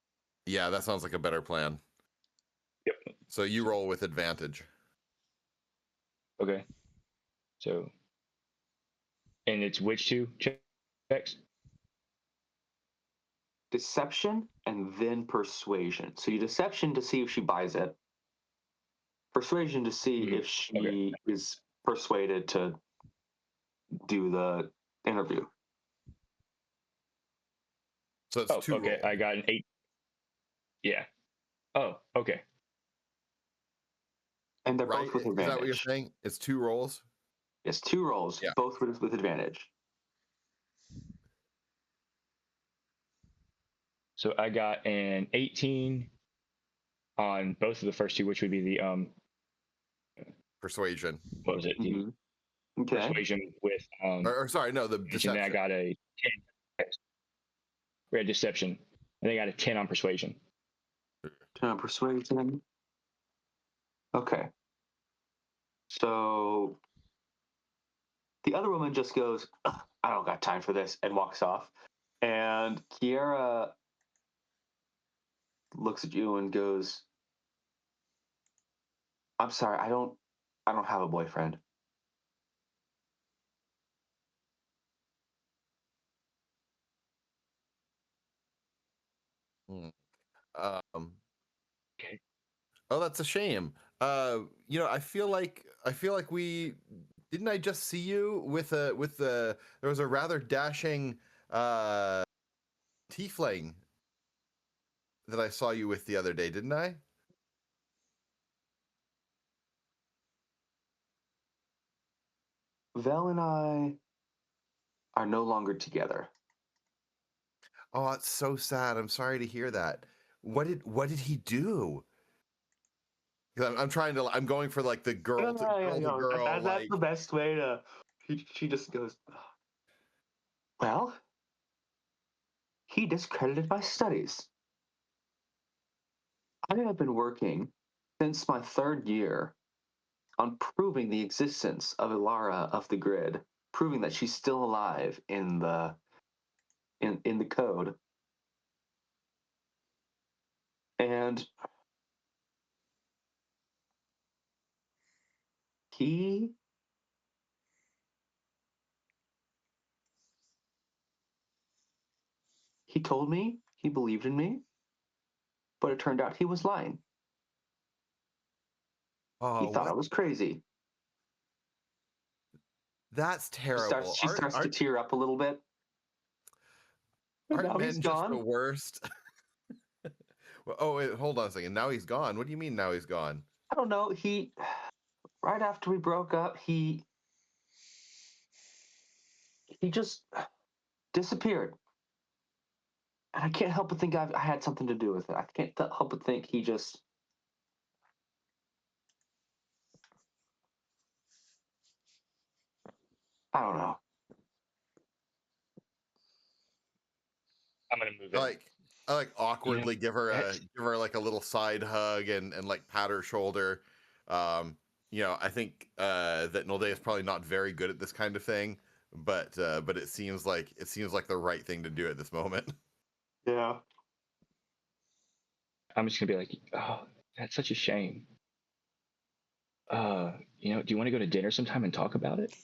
Yeah, that sounds like a better plan. Yep. So you roll with advantage. Okay. So, and it's which two checks? Deception and then persuasion. So you deception to see if she buys it. Persuasion to see if she is persuaded to do the interview. So it's 2 okay. rolls. I got an 8. Yeah. Oh, okay. And they're Right? both with Is advantage. that what you're saying? It's 2 rolls? It's 2 rolls, Yeah. both with advantage. So I got an 18 on both of the first two, which would be the Persuasion. what was it? The Mm-hmm. Okay. persuasion with Or sorry, no, the and deception. then I got a 10. We had deception. And I got a 10 on persuasion. Persuasion. Okay. So the other woman just goes, I don't got time for this, and walks off. And Kiera looks at you and goes, I'm sorry, I don't have a boyfriend. Okay. Oh, that's a shame. You know, I feel like we didn't. I just see you with there was a rather dashing tiefling that I saw you with the other day, didn't I? Vel and I are no longer together. Oh, it's so sad. I'm sorry to hear that. What did he do? 'Cause I'm going for like the girl to girl. That's Like, the best way to. She just goes, well, he discredited my studies. I have been working since my 3rd year on proving the existence of Ilara of the grid, proving that she's still alive in the code. And he told me he believed in me, but it turned out he was lying. oh, He thought I was crazy. That's terrible. She starts to tear up a little bit. Aren't Now men he's just gone. the worst? Well, oh, wait, hold on a second. Now he's gone. What do you mean now he's gone? I don't know. Right after we broke up, he just disappeared. And I can't help but think I had something to do with it. I can't help but think he just. I don't know. I'm gonna move in. I like awkwardly give her like a little side hug and like pat her shoulder. You know, I think that Nolde is probably not very good at this kind of thing, but it seems like the right thing to do at this moment. Yeah. I'm just gonna be like, oh, that's such a shame. Do you want to go to dinner sometime and talk about it?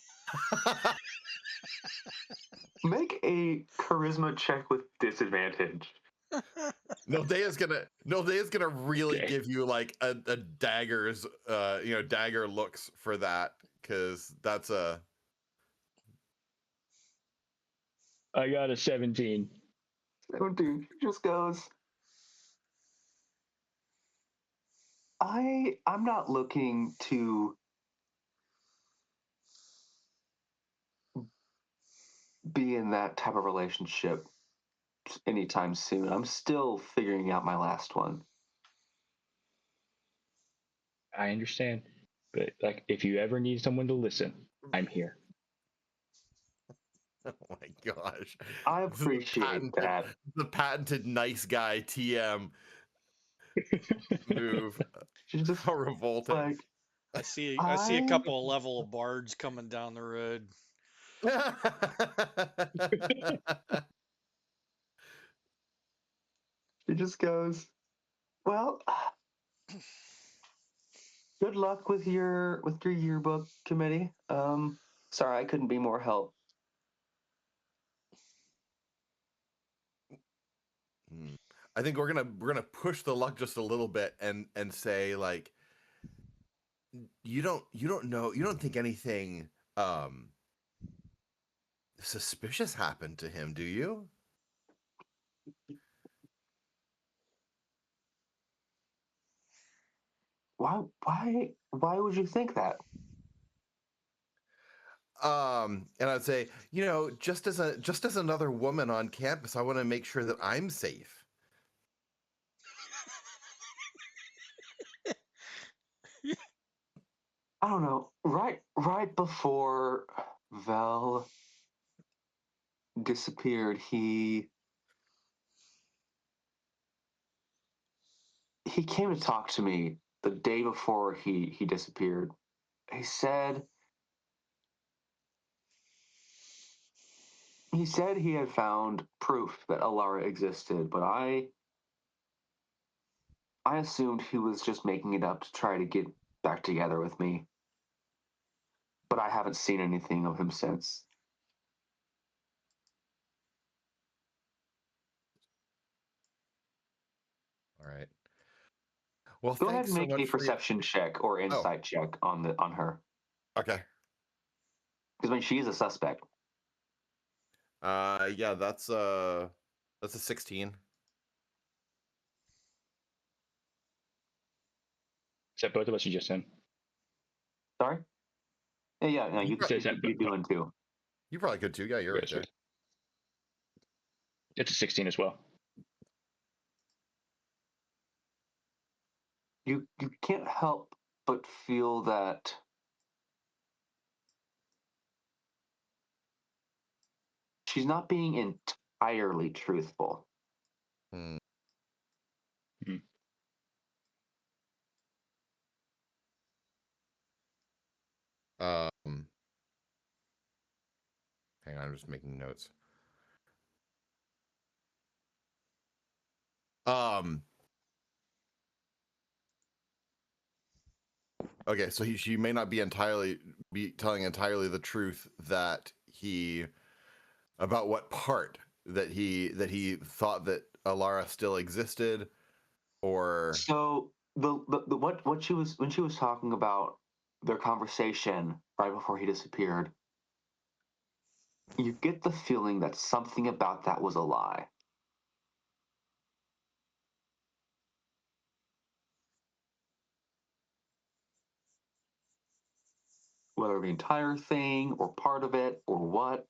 Make a charisma check with disadvantage. Nodea's gonna really Okay. give you like a dagger's dagger looks for that, because that's a I got a 17. So dude just goes, I'm not looking to be in that type of relationship anytime soon. I'm still figuring out my last one. I understand, but like, if you ever need someone to listen, I'm here. oh my gosh. I This is appreciate that. the patented nice guy TM move. She's just How revolting. like, I see a couple of level of bards coming down the road. she just goes, well, good luck with your yearbook committee. Sorry I couldn't be more help. I think we're gonna push the luck just a little bit and say, like, you don't think anything suspicious happened to him, do you? Why would you think that? And I'd say, just as another woman on campus, I want to make sure that I'm safe. I don't know. Right before Vel disappeared, he came to talk to me the day before he disappeared. He said he had found proof that Alara existed, but I assumed he was just making it up to try to get back together with me. But I haven't seen anything of him since. All right. Well, Go ahead thanks and so make much a for perception check or insight check on her, Okay. because she is a suspect. Yeah, that's a 16. Is that both of us or just him? Sorry. Yeah. No, you Says that you're doing too. You probably could too. Yeah, you're right there. It's a 16 as well. You can't help but feel that she's not being entirely truthful. Hmm. Hang on, I'm just making notes. Okay, so she may not be telling entirely the truth that about what part that he thought that Alara still existed, or So the what she was when she was talking about their conversation right before he disappeared, you get the feeling that something about that was a lie. Whether the entire thing or part of it or what.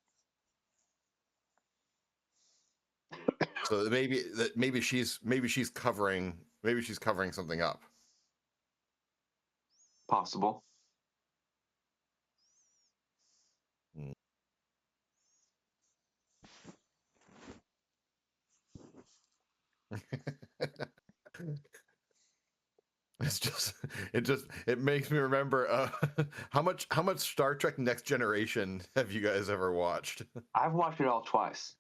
so maybe she's covering something up. Possible. It makes me remember how much Star Trek Next Generation have you guys ever watched? I've watched it all twice.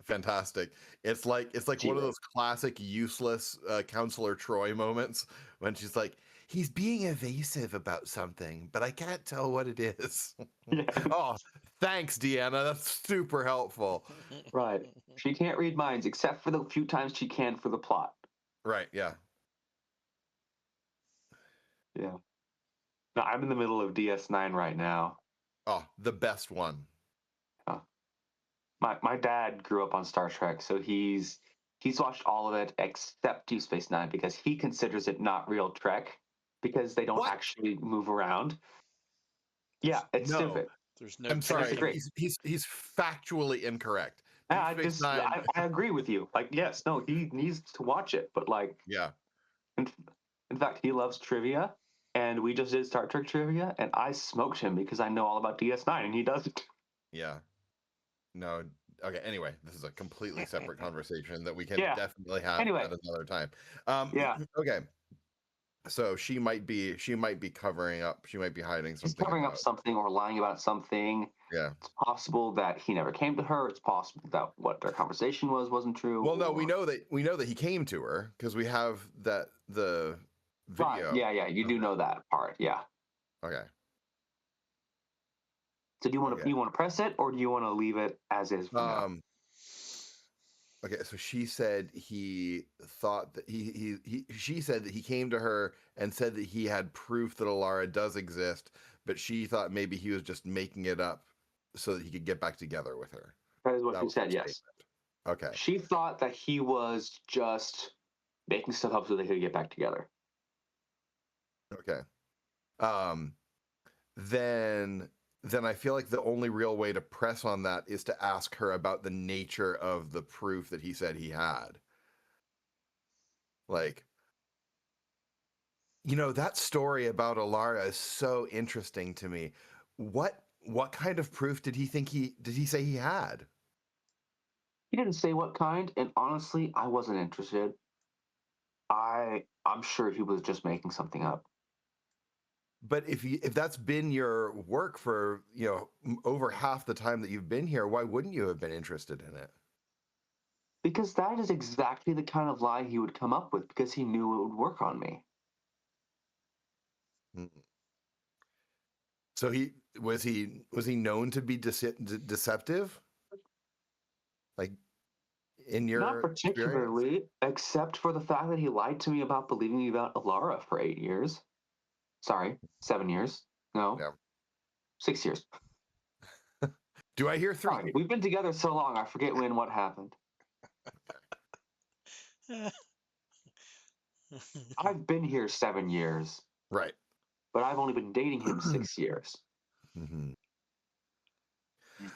Fantastic. It's like one of those classic useless Counselor Troy moments when she's like, he's being evasive about something, but I can't tell what it is. Yeah. Oh, thanks, Deanna. That's super helpful. Right. She can't read minds except for the few times she can for the plot. Right, yeah. Yeah. No, I'm in the middle of DS9 right now. Oh, the best one. My dad grew up on Star Trek, so he's watched all of it except Deep Space Nine because he considers it not real Trek because they don't What? actually move around. Yeah, it's No. stupid. There's no I'm sorry. disagree. He's factually incorrect. Deep Space Nine. I agree with you. Like, yes, no, he needs to watch it, but like, Yeah. in fact, he loves trivia, and we just did Star Trek trivia, and I smoked him because I know all about DS9, and he doesn't. Yeah. No. Okay. Anyway, this is a completely separate conversation that we can Yeah. definitely have Anyway. at another time. Yeah. Okay. So she might be covering up. She might be hiding something. He's covering up about- something or lying about something. Yeah. It's possible that he never came to her. It's possible that what their conversation wasn't true. Well, no, we or- know that he came to her because we have the video. Right. Yeah, you do know that part. Yeah. Okay. So do you want to Okay. you want to press it or do you want to leave it as is for now? Okay, so she said he thought that she said that he came to her and said that he had proof that Alara does exist, but she thought maybe he was just making it up so that he could get back together with her. That is what That she was said. the Yes. statement. Okay. She thought that he was just making stuff up so they could get back together. Okay. Then I feel like the only real way to press on that is to ask her about the nature of the proof that he said he had. Like, that story about Alara is so interesting to me. What kind of proof did he say he had? He didn't say what kind, and honestly, I wasn't interested. I'm sure he was just making something up. But if that's been your work for, over half the time that you've been here, why wouldn't you have been interested in it? Because that is exactly the kind of lie he would come up with because he knew it would work on me. So was he known to be deceptive? Like in your Not experience? particularly, except for the fact that he lied to me about believing me about Alara for 8 years. Sorry, 7 years. No. Yeah. 6 years. Do I hear 3? Sorry, we've been together so long, I forget when what happened. I've been here 7 years, Right. but I've only been dating him 6 years. Mm-hmm.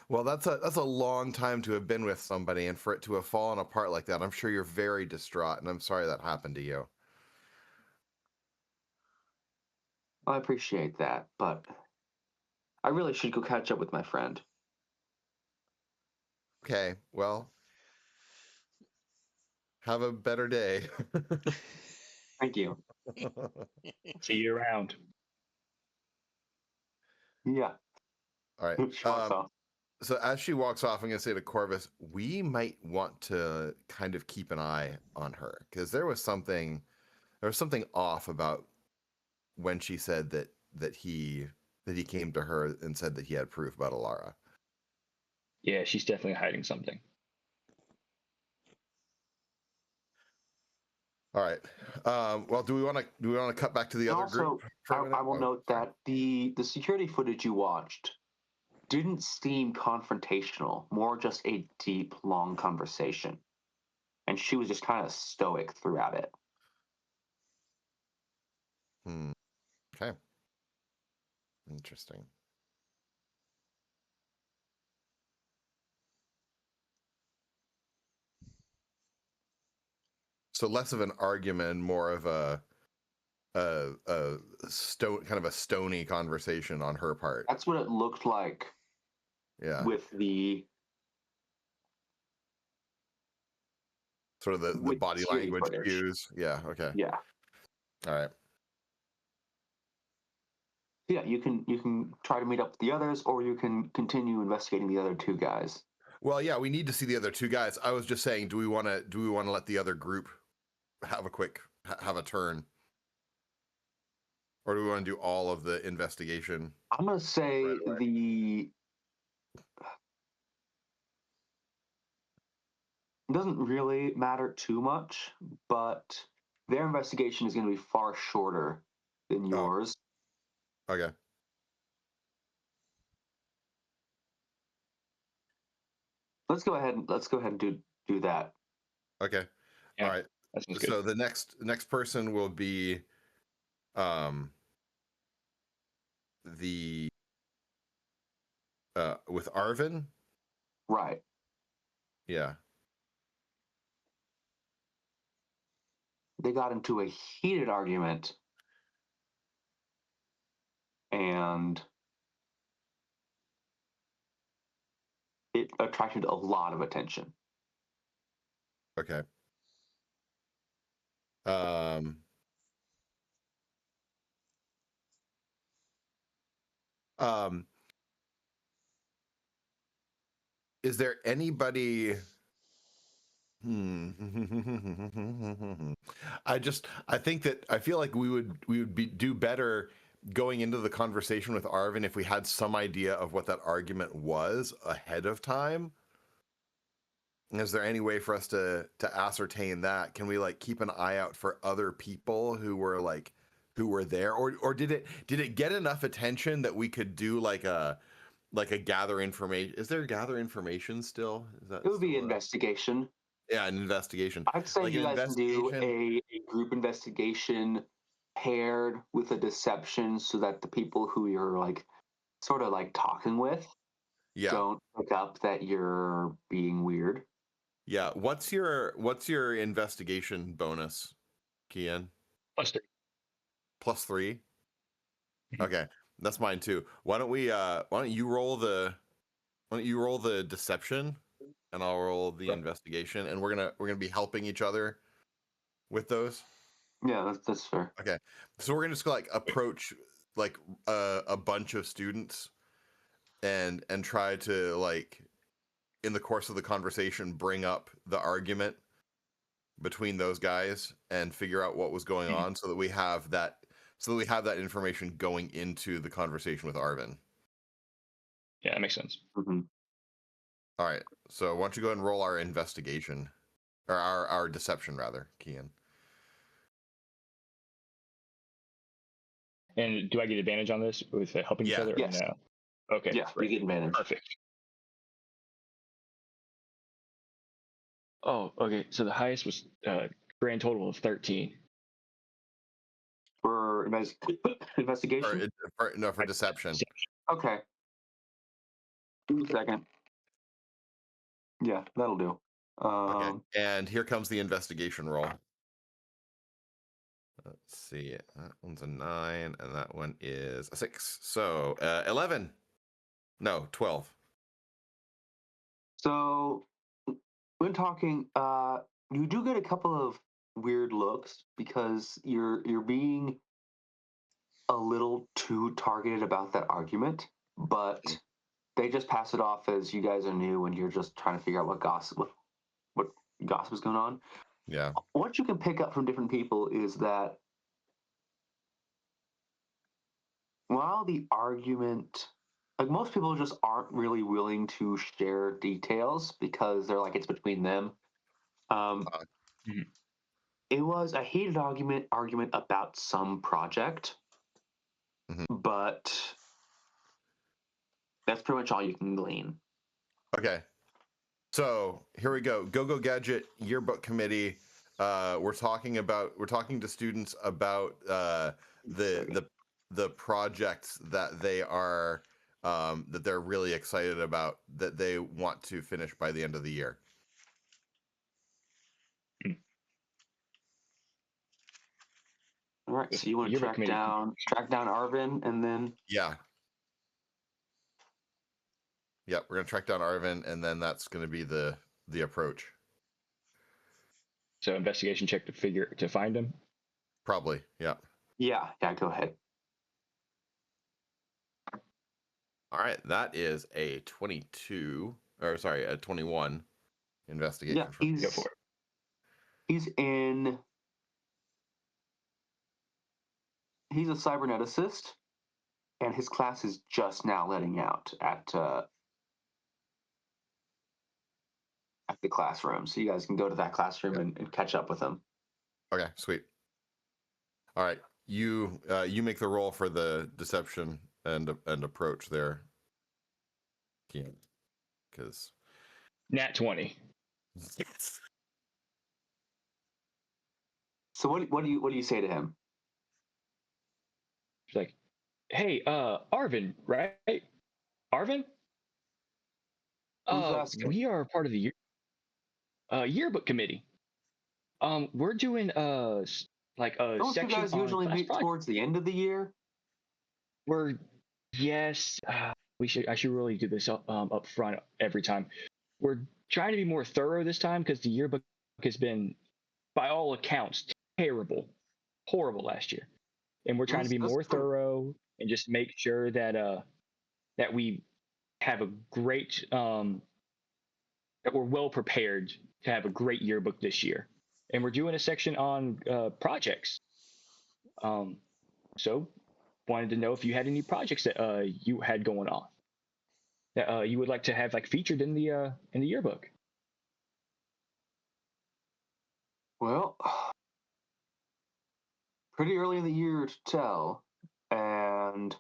Well, that's a long time to have been with somebody, and for it to have fallen apart like that, I'm sure you're very distraught, and I'm sorry that happened to you. I appreciate that, but I really should go catch up with my friend. Okay, well, have a better day. Thank you. See you around. Yeah. All right. She walks off. So as she walks off, I'm going to say to Corvus, we might want to kind of keep an eye on her because there was something off about when she said that he came to her and said that he had proof about Alara. Yeah, she's definitely hiding something. All right. Well, do we want to cut back to the other Also, group? For a minute? I will note that the security footage you watched didn't seem confrontational, more just a deep, long conversation. And she was just kind of stoic throughout it. Okay. Interesting. So less of an argument, more of a stony conversation on her part. That's what it looked like. Yeah. With the sort of the with body security language footage. cues. Yeah. Okay. Yeah. All right. Yeah, you can try to meet up with the others, or you can continue investigating the other two guys. Well, yeah, we need to see the other two guys. I was just saying, do we want to let the other group have a turn? Or do we want to do all of the investigation? I'm gonna say Right away. it doesn't really matter too much, but their investigation is going to be far shorter than yours. Okay. Let's go ahead and do that. Okay. Yeah, All right. that sounds good. So the next person will be the with Arvin. Right. Yeah. They got into a heated argument, and it attracted a lot of attention. Okay. Is there anybody? I think that I feel like we would do better going into the conversation with Arvin if we had some idea of what that argument was ahead of time. Is there any way for us to ascertain that? Can we like keep an eye out for other people who were there, or did it get enough attention that we could do like a gather information? Is there gather information still? Is that It would be still investigation. yeah, an investigation. I'd say Like you an guys can do investigation. a group investigation paired with a deception, so that the people who you're like sort of like talking with Yeah, don't pick up that you're being weird. yeah. What's your investigation bonus, Kian? +3. +3. Mhm. Okay, that's mine too. Why don't you roll the deception, and I'll roll the Sure. investigation, and we're gonna be helping each other with those. Yeah, that's fair. Okay, so we're gonna just like approach like a bunch of students and try to like in the course of the conversation bring up the argument between those guys and figure out what was going on so that we have that information going into the conversation with Arvin. Yeah, that makes sense. Mm-hmm. All right, so why don't you go ahead and roll our investigation or our deception rather, Kian. And do I get advantage on this with helping each Yeah. other? Or Yes. no? Okay. Yeah, great. you get advantage. Perfect. Oh, okay. So the highest was grand total of 13. For investigation? For deception. Okay. Give me a second. Yeah, that'll do. Okay, and here comes the investigation roll. Let's see. That one's a 9, and that one is a 6. So 11. No, 12. So when talking, you do get a couple of weird looks because you're being a little too targeted about that argument, but they just pass it off as you guys are new and you're just trying to figure out what gossip is going on. Yeah. What you can pick up from different people is that while the argument, like most people just aren't really willing to share details because they're like it's between them. Mhm. It was a heated argument about some project, but that's pretty much all you can glean. Okay. So here we go. Go Gadget Yearbook Committee. We're talking to students about the projects that they are that they're really excited about that they want to finish by the end of the year. All right, so you want to track down Arvin, and then Yeah. Yep, we're gonna track down Arvin, and then that's gonna be the approach. So investigation check to find him. Probably. Yeah. yeah, go ahead. All right, that is a 22, or sorry, a 21 investigation. Yeah, Go for it. He's in he's a cyberneticist, and his class is just now letting out at the classroom. So you guys can go to that classroom and catch up with him. Okay, sweet. All right, you make the roll for the deception and approach there, because Nat 20. yes. So what do you say to him? It's like, hey, Arvin, right? Arvin? Who's asking? We are part of the yearbook committee. We're doing like a Don't you section guys on usually class meet project. towards the end of the year? Yes, I should really do this up front every time. We're trying to be more thorough this time because the yearbook has been, by all accounts, horrible last year, and we're trying to be That's more true. thorough and just make sure that that we have a great that we're well prepared to have a great yearbook this year. And we're doing a section on projects. So wanted to know if you had any projects that you had going on that you would like to have like featured in the yearbook. Well, pretty early in the year to tell, and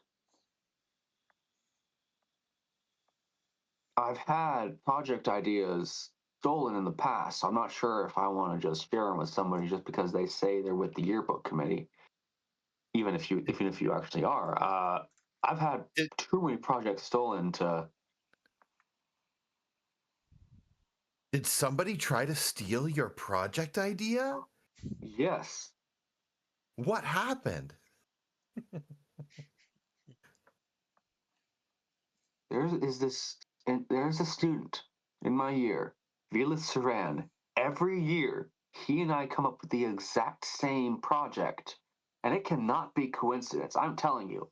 I've had project ideas stolen in the past. So I'm not sure if I want to just share them with somebody just because they say they're with the yearbook committee, even if you actually are. I've had too many projects stolen to. Did somebody try to steal your project idea? Yes. What happened? There's a student in my year, Vilas Ferrin. Every year, he and I come up with the exact same project, and it cannot be coincidence. I'm telling you.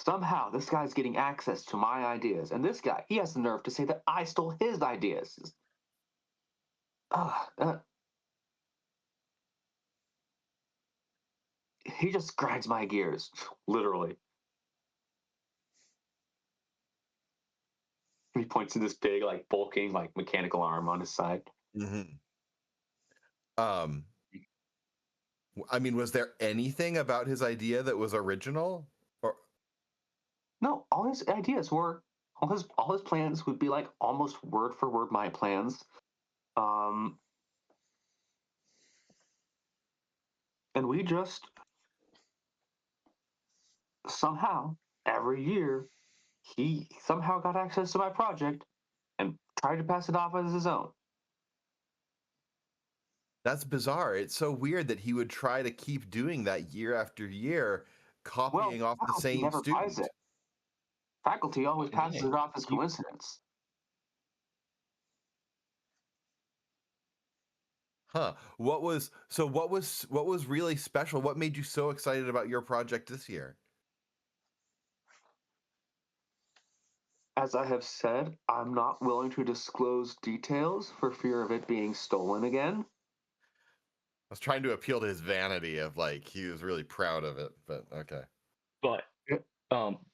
Somehow, this guy's getting access to my ideas, and this guy, he has the nerve to say that I stole his ideas. He just grinds my gears, literally. He points to this big, like bulking, like mechanical arm on his side. Mm-hmm. I mean, was there anything about his idea that was original? Or No, all his ideas were all his plans would be like almost word for word my plans. And we just somehow every year he somehow got access to my project and tried to pass it off as his own. that's bizarre. It's so weird that he would try to keep doing that year after year, copying off the Faculty same never buys student. it. Faculty always passes Yeah, it off as coincidence. Huh. What was really special? What made you so excited about your project this year? As I have said, I'm not willing to disclose details for fear of it being stolen again. I was trying to appeal to his vanity of like he was really proud of it, but okay. But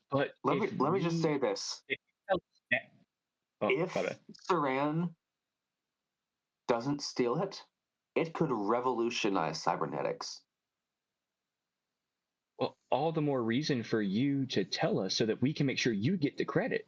but Let me just say this. If Saran doesn't steal it, it could revolutionize cybernetics. well, all the more reason for you to tell us so that we can make sure you get the credit.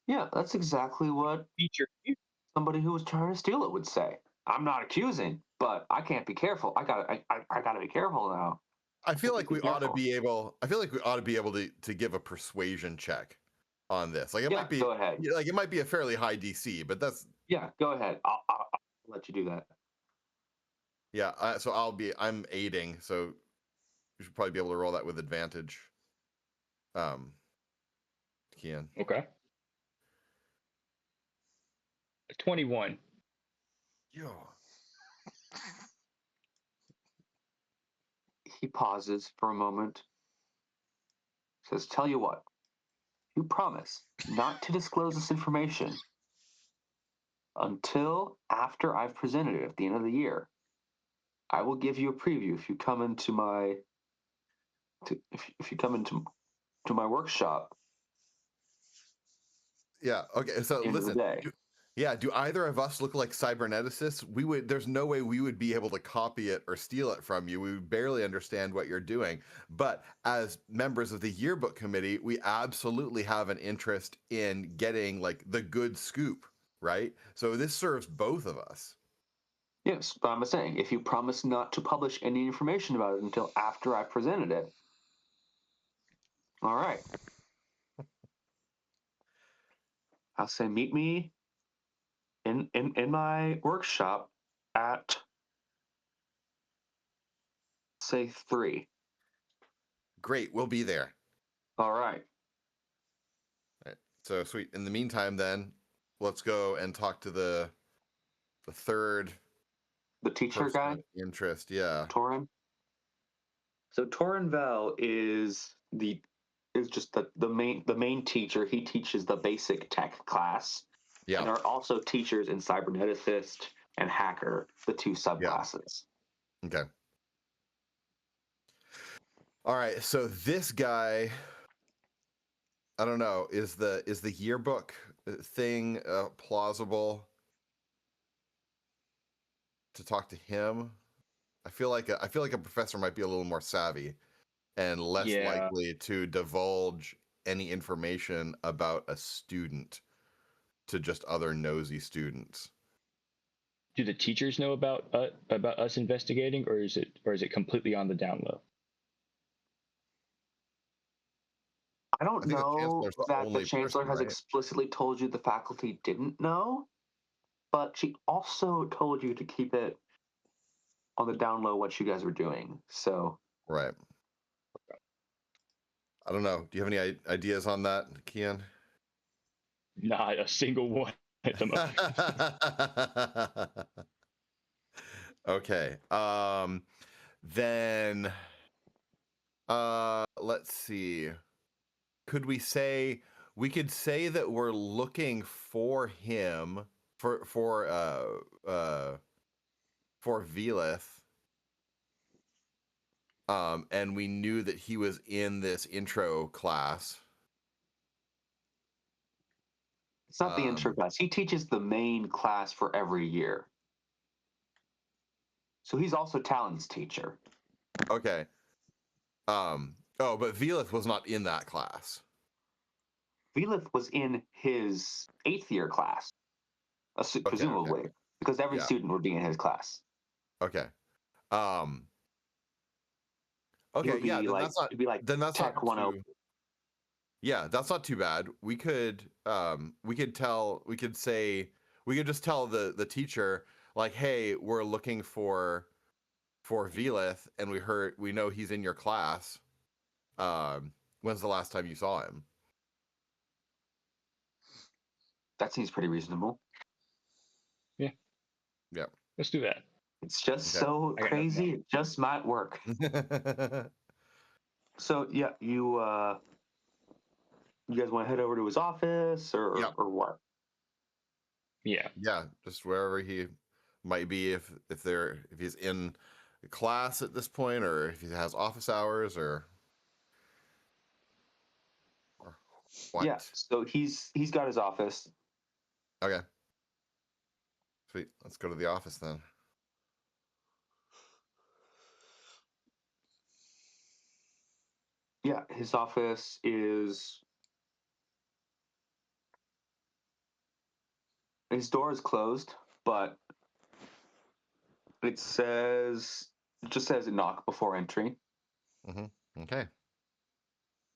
Yeah, that's exactly what Feature you. somebody who was trying to steal it would say. I'm not accusing, but I can't be careful. I gotta be careful now. I feel like we ought to be able. I feel like we ought to be able to give a persuasion check on this. Like it might be. Go ahead. Like it might be a fairly high DC, but that's. Yeah, go ahead. I'll let you do that. Yeah. So I'm aiding. So you should probably be able to roll that with advantage. Kian. Okay. 21. Yo. He pauses for a moment. Says, "Tell you what. You promise not to disclose this information until after I've presented it at the end of the year. I will give you a preview if you come into my if you come into my workshop Yeah. Okay. So at the end of the listen. day. Do either of us look like cyberneticists? There's no way we would be able to copy it or steal it from you. We would barely understand what you're doing. But as members of the yearbook committee, we absolutely have an interest in getting like the good scoop, right? So this serves both of us. Yes, but I'm saying if you promise not to publish any information about it until after I presented it, all right. I'll say meet me in my workshop at say 3. Great, we'll be there. All right. All right. So sweet. In the meantime, then let's go and talk to the third The teacher person guy, of interest. Yeah. Torin. So Torin Vel is just the main teacher. He teaches the basic tech class. Yeah. And there are also teachers in cyberneticist and hacker, the 2 subclasses. Okay. All right. So this guy, I don't know, is the yearbook thing plausible to talk to him? I feel like a professor might be a little more savvy and less likely to divulge any information about a student to just other nosy students. Do the teachers know about us investigating, or is it completely on the down low? I don't think the know chancellor's the that the only chancellor person, has right? explicitly told you the faculty didn't know, but she also told you to keep it on the down low what you guys were doing. So Right. I don't know. Do you have any ideas on that, Kian? Not a single one at the moment. Okay. Then let's see. We could say that we're looking for him for Velith. And we knew that he was in this intro class. it's not the intro class. He teaches the main class for every year. So he's also Talon's teacher. Okay. But Velith was not in that class. Velith was in his 8th year class, presumably, because every student would be in his class. Okay. It would be it'd be like Tech 101. Yeah, that's not too bad. We could just tell the teacher, like, hey, we're looking for Velith, and we know he's in your class. When's the last time you saw him? That seems pretty reasonable. Yeah. Yeah. Let's do that. It's just so crazy. It just might work. So yeah, you guys want to head over to his office or what? Yeah. Yeah, just wherever he might be, if he's in class at this point, or if he has office hours, or what. Yeah, so he's got his office. Okay. Sweet. Let's go to the office then. Yeah, his office is. His door is closed, but it just says knock before entry. Mm-hmm. Okay.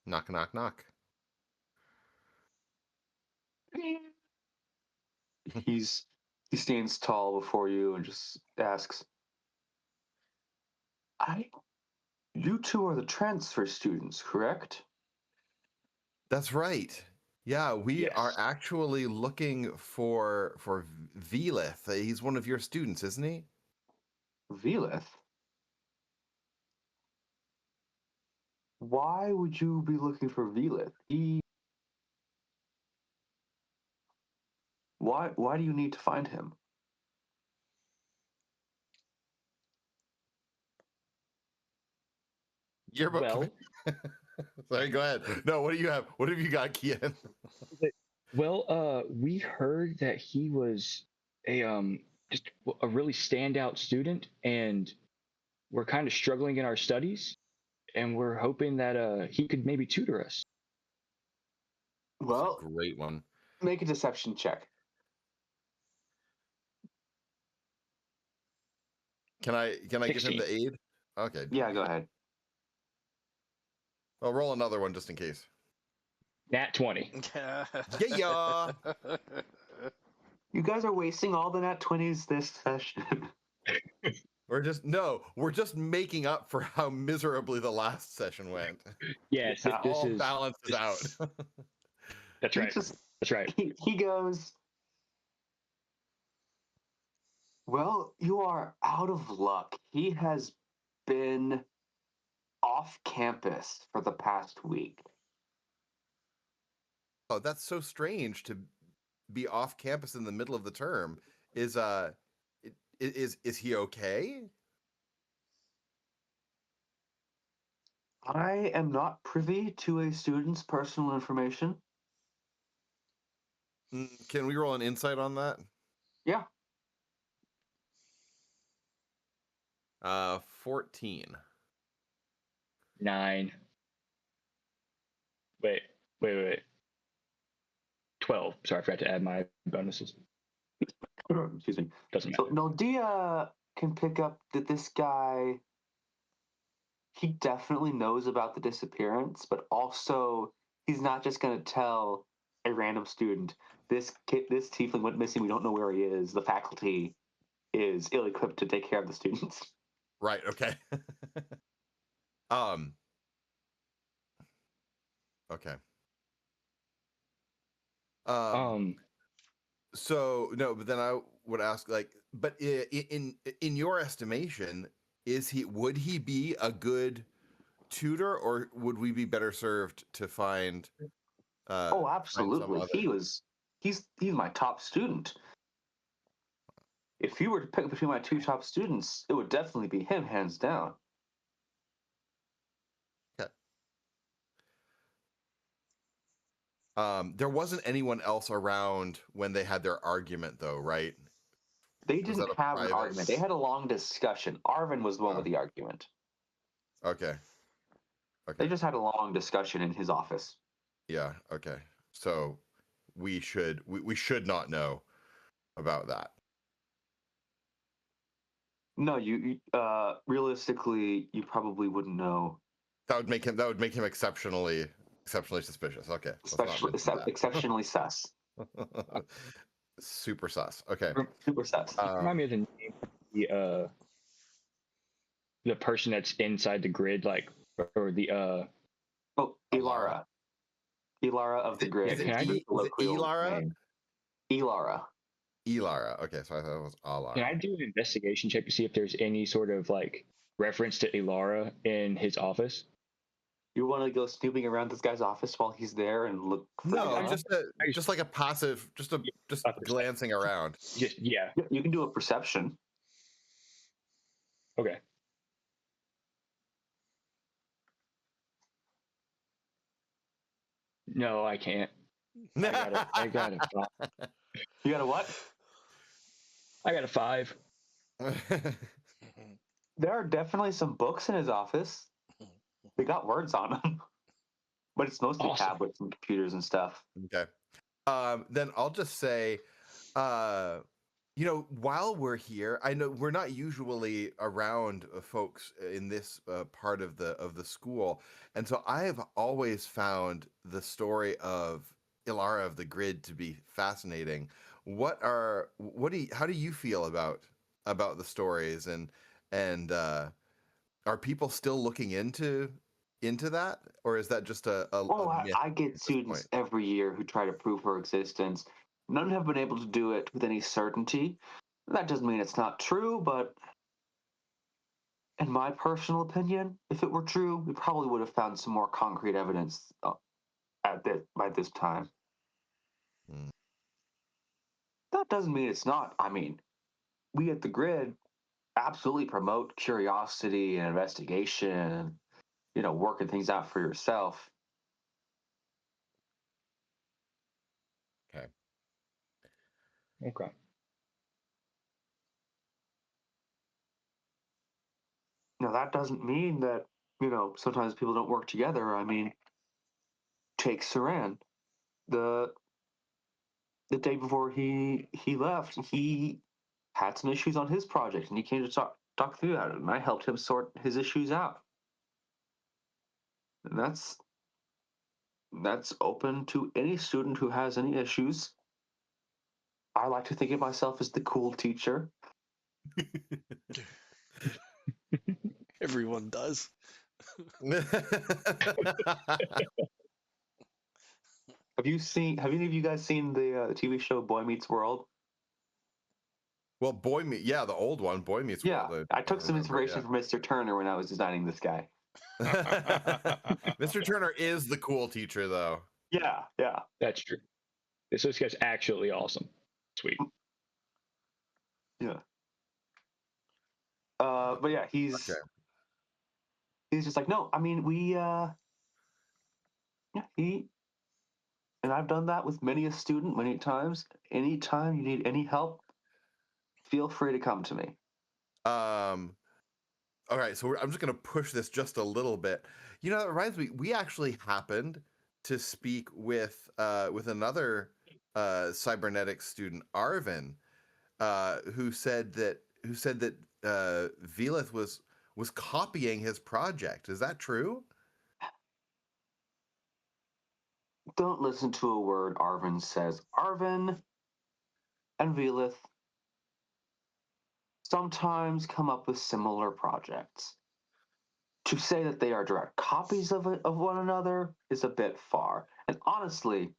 Knock, knock, knock. He stands tall before you and just asks, you 2 are the transfer students, correct? That's right. Yeah, we are actually looking for Velith. He's one of your students, isn't he? Velith? Why would you be looking for Velith? Why do you need to find him? Yearbook. Well, Sorry, go ahead. No, what do you have? What have you got, Kian? Well, we heard that he was just a really standout student, and we're kind of struggling in our studies, and we're hoping that he could maybe tutor us. That's Well, a great one. make a deception check. Can I give him 16. the aid? Okay. Yeah, go ahead. I'll roll another one just in case. Nat 20. Yeah. You guys are wasting all the nat 20s this session. We're just making up for how miserably the last session went. Yes, Yeah, this All is balances out. that's He right. just- That's right. he goes, well, you are out of luck. He has been off campus for the past week. Oh, that's so strange to be off campus in the middle of the term. Is he okay? I am not privy to a student's personal information. Can we roll an insight on that? Yeah. 14. 9. Wait. 12. Sorry, I forgot to add my bonuses. Excuse me. Doesn't So matter. Naldia can pick up that this guy, he definitely knows about the disappearance, but also he's not just going to tell a random student, this tiefling went missing, we don't know where he is. The faculty is ill-equipped to take care of the students. Right. Okay. Okay. So no, but then I would ask, like, but in your estimation, would he be a good tutor, or would we be better served to find? Oh, find some absolutely. other... He's my top student. If you were to pick between my two top students, it would definitely be him, hands down. Okay. There wasn't anyone else around when they had their argument, though, right? They Was didn't that a have an private? argument. They had a long discussion. Arvin was the one with the argument. Okay. They just had a long discussion in his office. Yeah. Okay. So we should not know about that. No, you realistically, you probably wouldn't know. That would make him exceptionally suspicious. Okay. Exceptionally sus. Super sus. Okay. Super sus. Remind me of the name, the person that's inside the grid, like, or the Oh, Ilara. Ilara of the grid. Is it Ilara? Ilara. Elara. Okay, so I thought it was Alara. Can I do an investigation check to see if there's any sort of like reference to Ilara in his office? You want to go snooping around this guy's office while he's there and look? No, just like a passive, just glancing around. Yeah. You can do a perception. Okay. No, I can't. I got it. You got a what? I got a 5. There are definitely some books in his office. They got words on them, but it's mostly Awesome. tablets and computers and stuff. Okay. Then I'll just say, while we're here, I know we're not usually around folks in this part of the school, and so I have always found the story of Ilara of the Grid to be fascinating. How do you feel about the stories, and are people still looking into that, or is that just a myth I get students every year who try to prove her existence. None have been able to do it with any certainty. That doesn't mean it's not true, but in my personal opinion, if it were true, we probably would have found some more concrete evidence by this time. That doesn't mean it's not. I mean, we at the Grid absolutely promote curiosity and investigation. working things out for yourself. Okay. Okay. Now, that doesn't mean that, sometimes people don't work together. I mean, take Saran. The day before he left, he had some issues on his project, and he came to talk through that, and I helped him sort his issues out. And that's open to any student who has any issues. I like to think of myself as the cool teacher. Everyone does. Have any of you guys seen the TV show Boy Meets World? Well, the old one, Boy Meets Yeah, World. I took some inspiration from Mr. Turner when I was designing this guy. Mr. Turner is the cool teacher, though. Yeah. That's true. This guy's actually awesome. Sweet. Yeah. But yeah, he's just like, no, I mean, and I've done that with many a student many times. Anytime you need any help, feel free to come to me. All right, so I'm just going to push this just a little bit. It reminds me, we actually happened to speak with another cybernetics student, Arvin, who said that Velith was copying his project. Is that true? Don't listen to a word Arvin says. Arvin and Velith sometimes come up with similar projects. To say that they are direct copies of one another is a bit far. And honestly,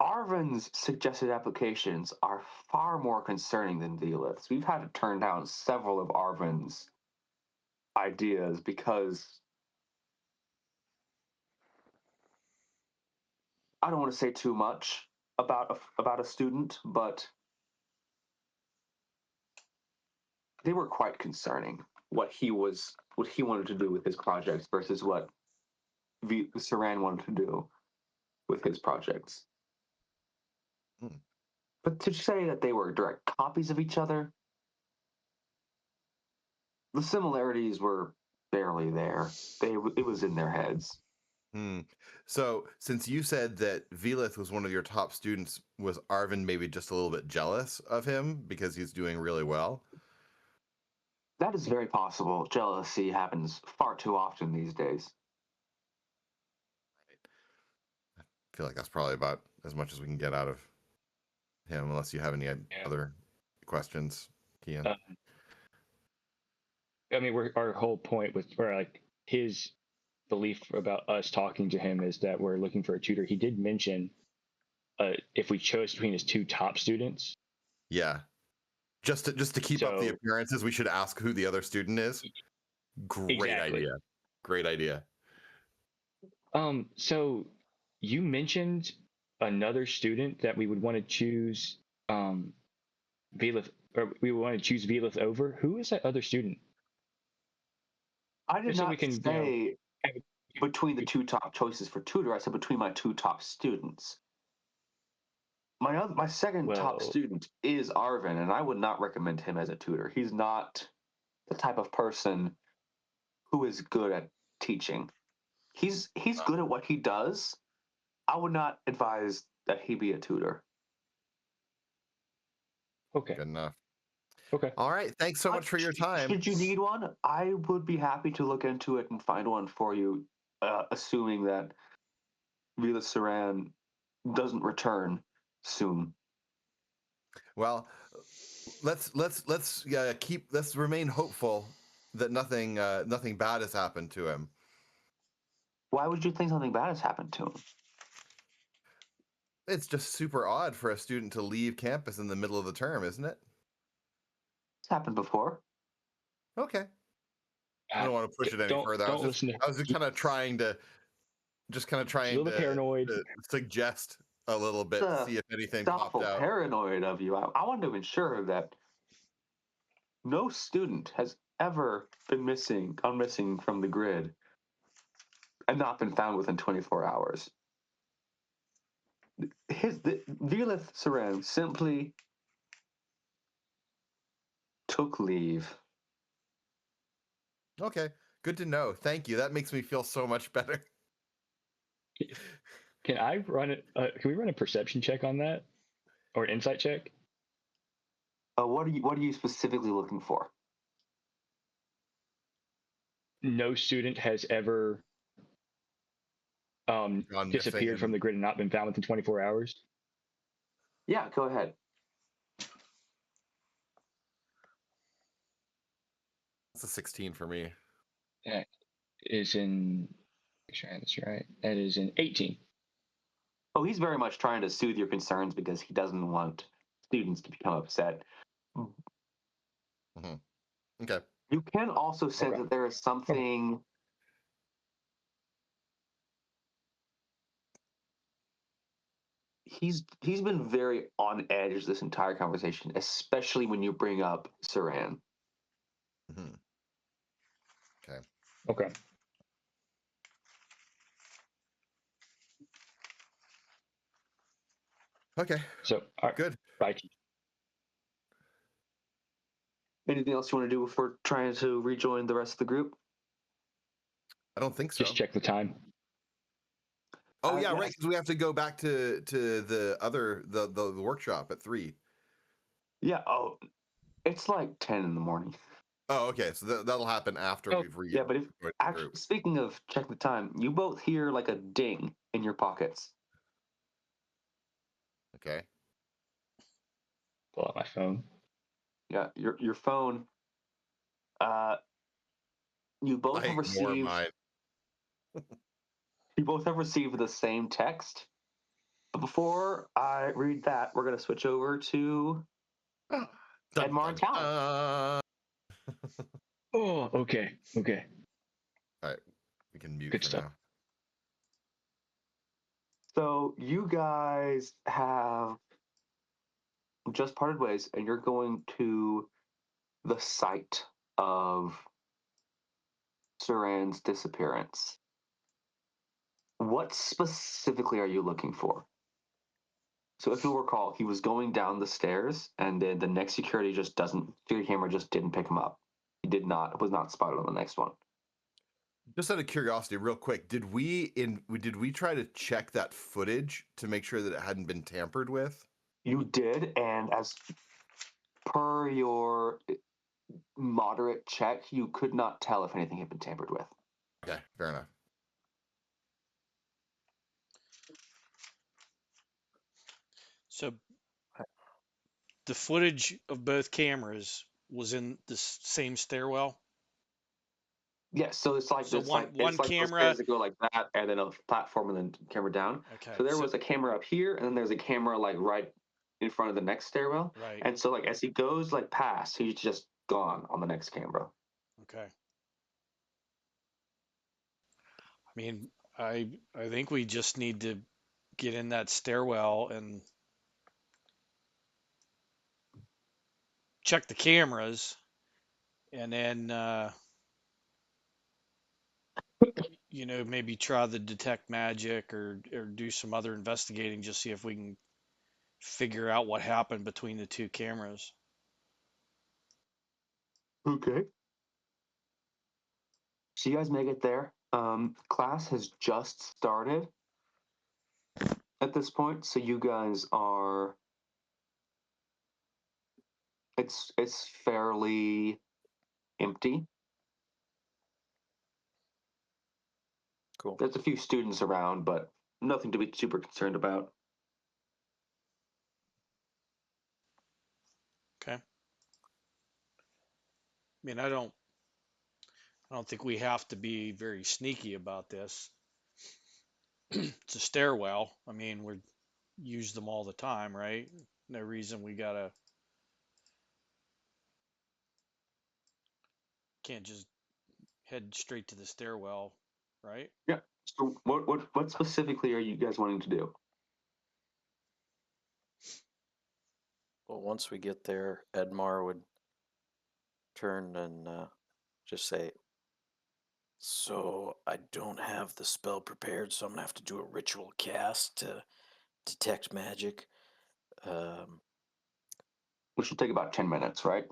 Arvin's suggested applications are far more concerning than Velith's. We've had to turn down several of Arvin's ideas because I don't want to say too much about a student, but they were quite concerning. What he wanted to do with his projects versus what Saran wanted to do with his projects. But to say that they were direct copies of each other, the similarities were barely there. It was in their heads. So, since you said that Velith was one of your top students, was Arvin maybe just a little bit jealous of him because he's doing really well? That is very possible. Jealousy happens far too often these days. I feel like that's probably about as much as we can get out of him, unless you have any other questions, Kian. I mean, our whole point with his belief about us talking to him is that we're looking for a tutor. He did mention if we chose between his two top students. Yeah. Just to keep up the appearances, we should ask who the other student is. Great idea. Great idea. So you mentioned another student that we would want to choose Velith, or we would want to choose Velith over. Who is that other student? I did not say between the two top choices for tutor. I said between my two top students. My second top student is Arvin, and I would not recommend him as a tutor. He's not the type of person who is good at teaching. He's good at what he does. I would not advise that he be a tutor. Okay. Good enough. Okay. All right. Thanks so much for your time. Should you need one, I would be happy to look into it and find one for you, assuming that Velith Saran doesn't return soon. Well, let's remain hopeful that nothing bad has happened to him. Why would you think something bad has happened to him? It's just super odd for a student to leave campus in the middle of the term, isn't it? It's happened before. Okay. I don't want to push it any further. I was just kind of trying to paranoid. To suggest a little bit, see if anything popped awful out. Paranoid of you. I want to ensure that no student has ever been gone missing from the grid and not been found within 24 hours. Velith Saran simply took leave. Okay, good to know. Thank you. That makes me feel so much better. Can I run it? Can we run a perception check on that, or an insight check? What are you specifically looking for? No student has ever Gone missing disappeared from and- the grid and not been found within 24 hours. Yeah, go ahead. That's a 16 for me. That is in. Make sure I have this right. That is an 18. Oh, he's very much trying to soothe your concerns because he doesn't want students to become upset. Okay. You can also say Okay. that there is something. He's been very on edge this entire conversation, especially when you bring up Saran. Mhm. Okay. Okay. Okay. So, all right. Good. Right. Anything else you want to do before trying to rejoin the rest of the group? I don't think so. Just check the time. Oh yeah, yes. right. Because we have to go back to the other the workshop at 3. Yeah. Oh, it's like 10 in the morning. Oh, okay. So that'll happen after Oh, we've Yeah, but if joined the actually group. speaking of check the time, you both hear like a ding in your pockets. Okay. Pull out my phone. Yeah, your phone. You both I have ignore received. mine. You both have received the same text. But before I read that, we're gonna switch over to Edmar and Talon. Oh, okay. Okay. All right. We can mute Good for stuff. now. So you guys have just parted ways, and you're going to the site of Saran's disappearance. What specifically are you looking for? So if you'll recall, he was going down the stairs, and then the next security camera just didn't pick him up. He was not spotted on the next one. Just out of curiosity, real quick, did we try to check that footage to make sure that it hadn't been tampered with? You did, and as per your moderate check, you could not tell if anything had been tampered with. Okay, fair enough. So the footage of both cameras was in the same stairwell. Yes, so it's like So one those camera. stairs that go like that, and then a platform, and then camera down. Okay. So there was a camera up here, and then there's a camera like right in front of the next stairwell. Right. And so like as he goes like past, he's just gone on the next camera. Okay. I mean, I think we just need to get in that stairwell and check the cameras, and then maybe try the detect magic or do some other investigating, just see if we can figure out what happened between the two cameras. Okay. So you guys make it there. Class has just started at this point, so you guys are. It's fairly empty. Cool. There's a few students around, but nothing to be super concerned about. Okay. I mean, I don't think we have to be very sneaky about this. It's a stairwell. I mean, we use them all the time, right? No reason we can't just head straight to the stairwell, right? Yeah. So what specifically are you guys wanting to do? Well, once we get there, Edmar would turn and just say, so I don't have the spell prepared, so I'm gonna have to do a ritual cast to detect magic. Which will take about 10 minutes, right?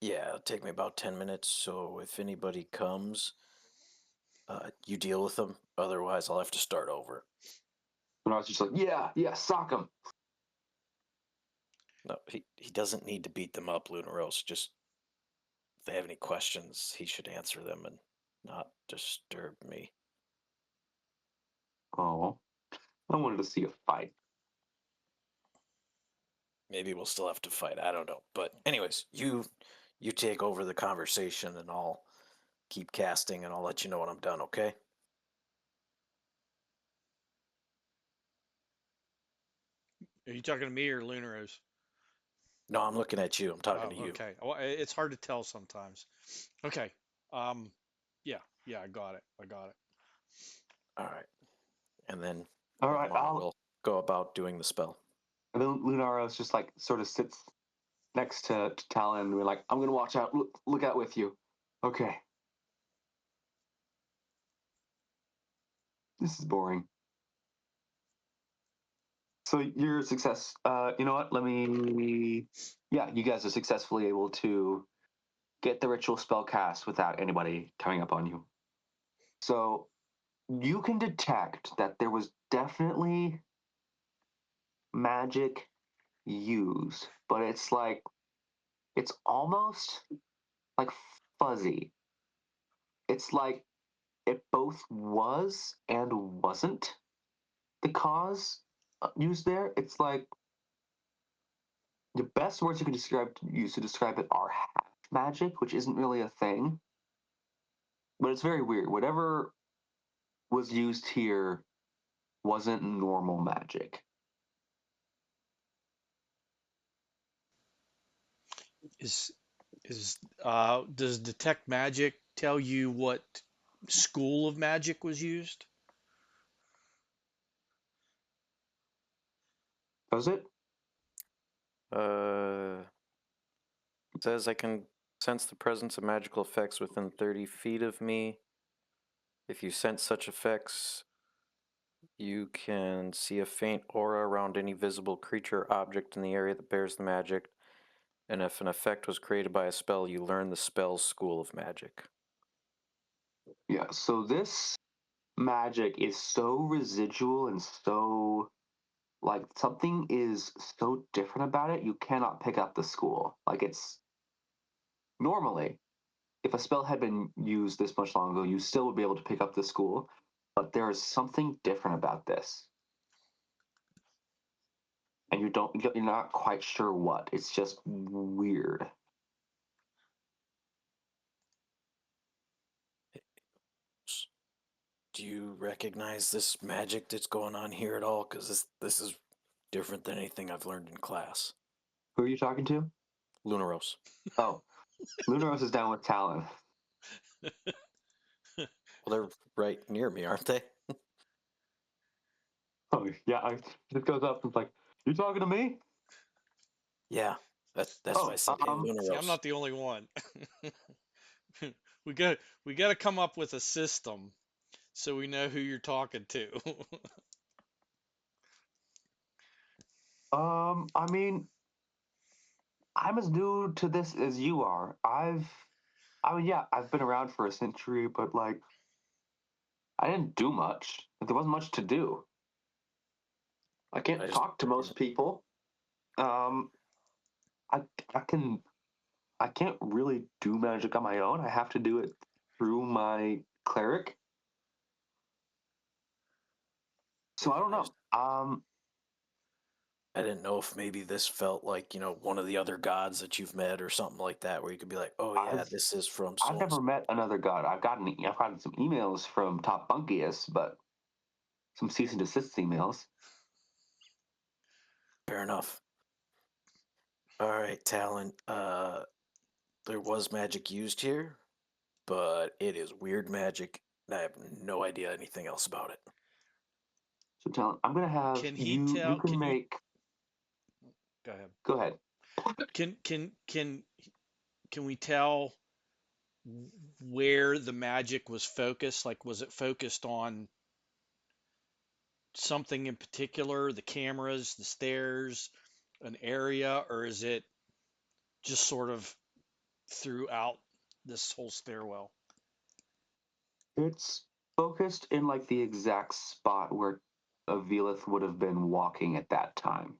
Yeah, it'll take me about 10 minutes, so if anybody comes, you deal with them. Otherwise, I'll have to start over. And I was just like, yeah, sock him. No, he doesn't need to beat them up, Lunaros. Just if they have any questions, he should answer them and not disturb me. Oh, I wanted to see a fight. Maybe we'll still have to fight. I don't know. But anyways, you take over the conversation, and I'll keep casting, and I'll let you know when I'm done. Okay? Are you talking to me or Lunaros? No, I'm looking at you. I'm talking to you. Okay. Well, it's hard to tell sometimes. Okay. Yeah, I got it. All right. And then All right, we'll go about doing the spell. And then Lunaros just like sort of sits next to Talon and we're like, I'm gonna watch out, look out with you. Okay. This is boring. So you're a success. You know what? Yeah, you guys are successfully able to get the ritual spell cast without anybody coming up on you. So you can detect that there was definitely magic used, but it's almost like fuzzy. It's like it both was and wasn't the cause used there. It's like the best words you can use to describe it are half magic, which isn't really a thing, but it's very weird. Whatever was used here wasn't normal magic. Does detect magic tell you what school of magic was used? Does it? It says I can sense the presence of magical effects within 30 feet of me. If you sense such effects, you can see a faint aura around any visible creature or object in the area that bears the magic. And if an effect was created by a spell, you learn the spell's school of magic. Yeah, so this magic is so residual and so like something is so different about it, you cannot pick up the school. Like it's normally, if a spell had been used this much long ago, you still would be able to pick up the school, but there is something different about this. And you're not quite sure what. It's just weird. Do you recognize this magic that's going on here at all? Because this is different than anything I've learned in class. Who are you talking to? Lunaros. Oh, Lunaros is down with Talon. Well, they're right near me, aren't they? Oh, yeah, I just goes up and is like, you talking to me? Yeah, that's why I said, hey, Lunaros. See, I'm not the only one. we got to come up with a system so we know who you're talking to. I mean, I'm as new to this as you are. I've been around for a century, but like, I didn't do much. There wasn't much to do. I can't talk to most people. I can't really do magic on my own. I have to do it through my cleric. So I don't know. I didn't know if maybe this felt like, one of the other gods that you've met or something like that, where you could be like, oh yeah, this is from so. I've never met another god. I've gotten some emails from Top Bunkius, but some cease and desist emails. Fair enough. All right, Talon. There was magic used here, but it is weird magic, and I have no idea anything else about it. So Talon, I'm gonna have Can he you. tell? You can make. Go ahead. Go ahead. Can we tell where the magic was focused? Like, was it focused on something in particular, the cameras, the stairs, an area, or is it just sort of throughout this whole stairwell? It's focused in like the exact spot where Avilith would have been walking at that time.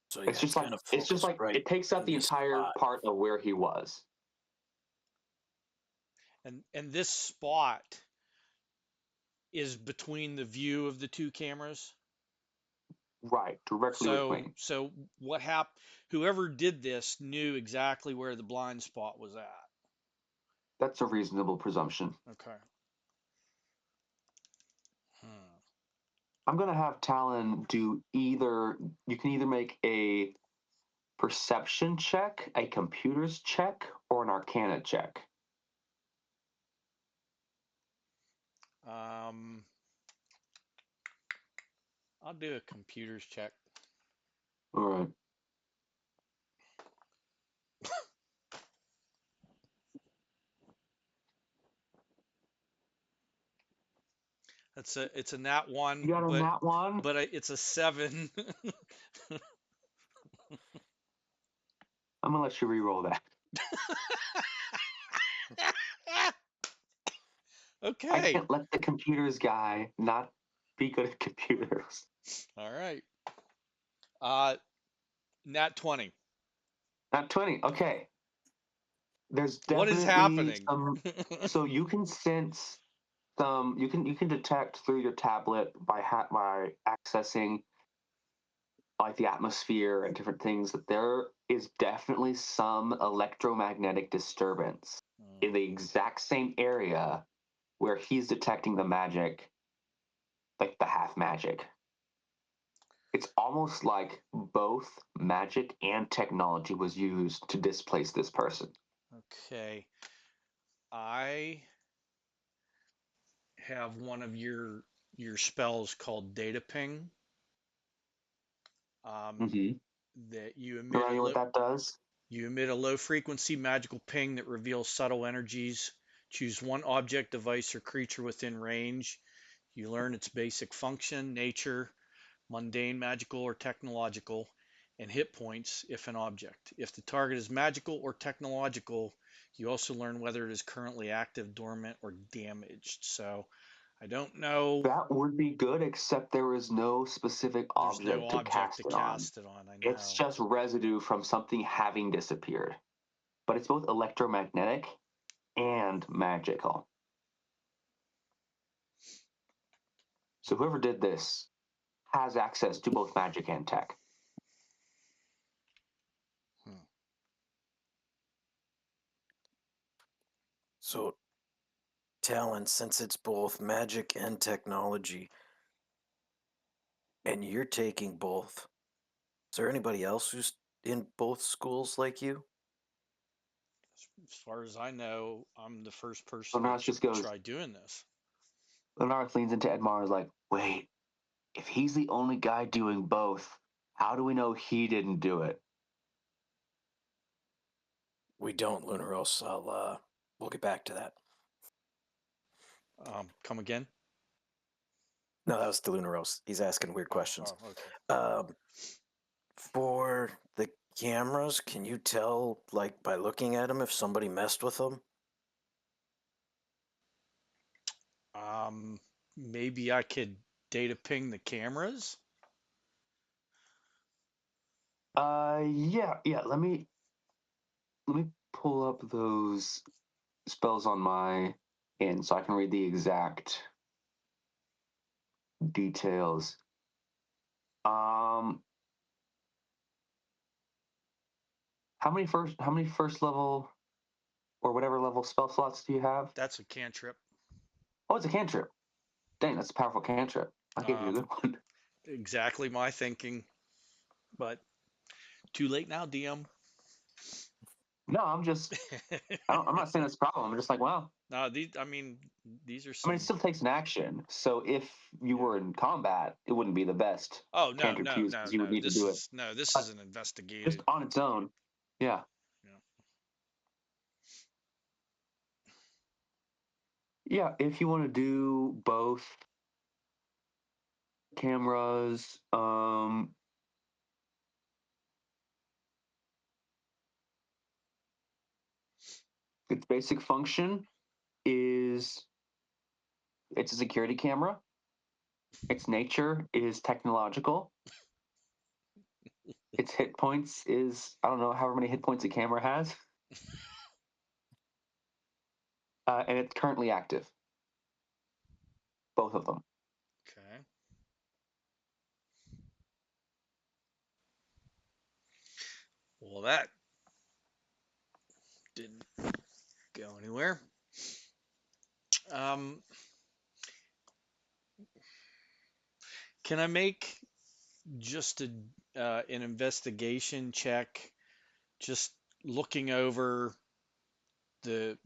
So yeah, It's just kind of focused right it takes up in the this entire spot. part of where he was. And this spot is between the view of the two cameras. Right, directly between. So what happened? Whoever did this knew exactly where the blind spot was at. That's a reasonable presumption. Okay. I'm gonna have Talon do either. You can either make a perception check, a computer's check, or an arcana check. I'll do a computer's check. All right. It's a nat one. You got a nat one? But it's a 7. I'm gonna let you re-roll that. Okay. I can't let the computers guy not be good at computers. All right. Nat 20. Nat 20. Okay. There's What definitely is happening? So you can sense some. You can detect through your tablet by accessing like the atmosphere and different things that there is definitely some electromagnetic disturbance in the exact same area where he's detecting the magic, like the half magic. It's almost like both magic and technology was used to displace this person. Okay. I have one of your spells called Data Ping. That you emit. Remind me what that does? You emit a low frequency magical ping that reveals subtle energies. Choose one object, device, or creature within range. You learn its basic function, nature, mundane, magical, or technological, and hit points if an object. If the target is magical or technological, you also learn whether it is currently active, dormant, or damaged. So I don't know. That would be good, except there is no specific There's no object to cast it on. I know. It's just residue from something having disappeared. But it's both electromagnetic and magical. So whoever did this has access to both magic and tech. So, Talon, since it's both magic and technology, and you're taking both, is there anybody else who's in both schools like you? As far as I know, I'm the first person Lenarth just to goes, try doing this. Lenarth leans into Edmar and is like, wait, if he's the only guy doing both, how do we know he didn't do it? We don't, Lunaros. We'll get back to that. Come again? No, that was the Lunaros. He's asking weird questions. Okay. For the cameras, can you tell, like, by looking at them if somebody messed with them? Maybe I could data ping the cameras. Yeah. Let me pull up those spells on my end so I can read the exact details. How many first level or whatever level spell slots do you have? That's a cantrip. Oh, it's a cantrip. Dang, that's a powerful cantrip. I'll give you a good one. Exactly my thinking, but too late now, DM. No, I'm not saying that's a problem. I'm just like, wow. No, these are some. I mean, it still takes an action. So if you were in combat, it wouldn't be the best. Oh no, cantrip to use because you would need to do it. No, this is an investigative. Just on its own. Yeah. Yeah, if you want to do both cameras, its basic function is it's a security camera. Its nature is technological. Its hit points is, I don't know, however many hit points a camera has. And it's currently active. Both of them. Okay. Well, that didn't go anywhere. Um, can I make just an investigation check, just looking over the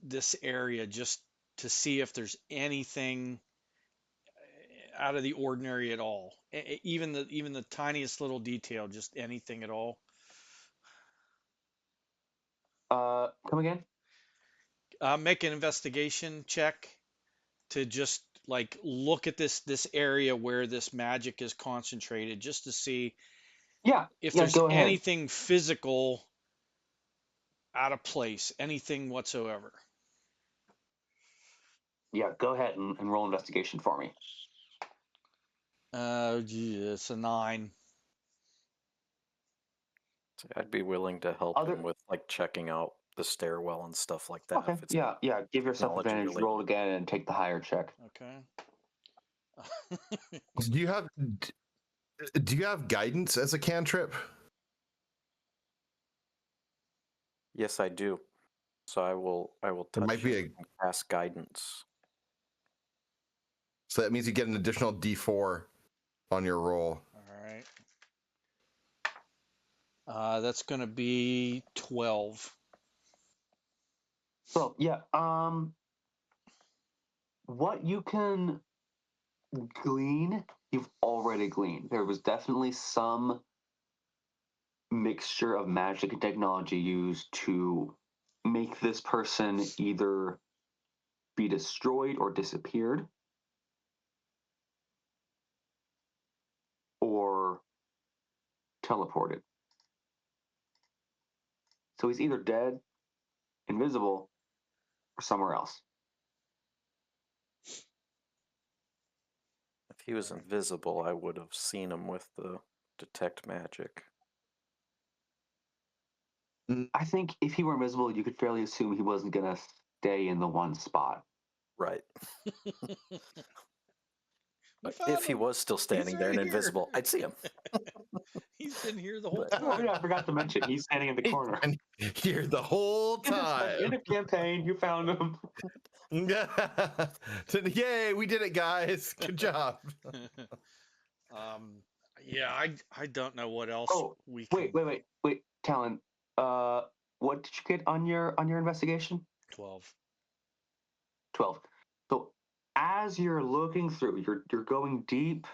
this area, just to see if there's anything out of the ordinary at all, even the tiniest little detail, just anything at all. Come again? Make an investigation check to just like look at this area where this magic is concentrated, just to see Yeah, if yeah, there's go ahead. anything physical out of place, anything whatsoever. Yeah, go ahead and roll investigation for me. It's a 9. I'd be willing to help Other him with like checking out the stairwell and stuff like that. Okay, If it's yeah, yeah. Give yourself technology advantage, related. roll again, and take the higher check. Okay. Do you have guidance as a cantrip? Yes, I do. So I will There touch might be him and cast guidance. So that means you get an additional D4 on your roll. All right. That's going to be 12. So yeah, what you can glean, you've already gleaned. There was definitely some mixture of magic and technology used to make this person either be destroyed or disappeared, or teleported. So he's either dead, invisible, or somewhere else. If he was invisible, I would have seen him with the detect magic. I think if he were invisible, you could fairly assume he wasn't going to stay in the one spot. Right. But found if he him. was still standing there right and here. invisible, I'd see him. He's been here the whole But- Oh time. yeah, I forgot to mention he's standing in the corner. And here the whole End time. of campaign, you found him. Yay, we did it, guys. Good job. Yeah, I don't know what else Oh, we can. wait, Talon. What did you get on your investigation? 12. 12. So as you're looking through, you're going deep,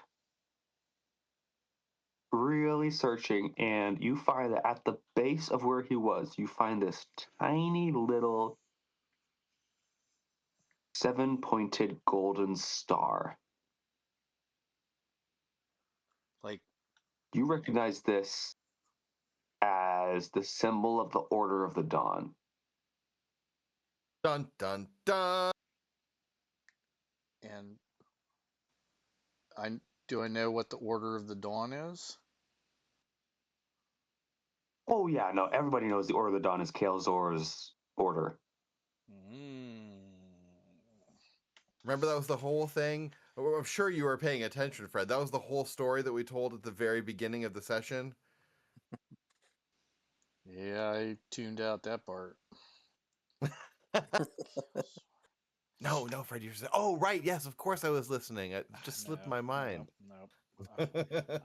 really searching, and you find that at the base of where he was, you find this tiny little 7-pointed golden star. Like, You recognize this as the symbol of the Order of the Dawn. Dun dun dun. and do I know what the Order of the Dawn is? Oh yeah, no, everybody knows the Order of the Dawn is Kael'Zor's order. Remember that was the whole thing? I'm sure you were paying attention, Fred. That was the whole story that we told at the very beginning of the session. Yeah, I tuned out that part. No, Fred, you're saying, oh, right. Yes, of course I was listening. It just slipped my mind. Nope.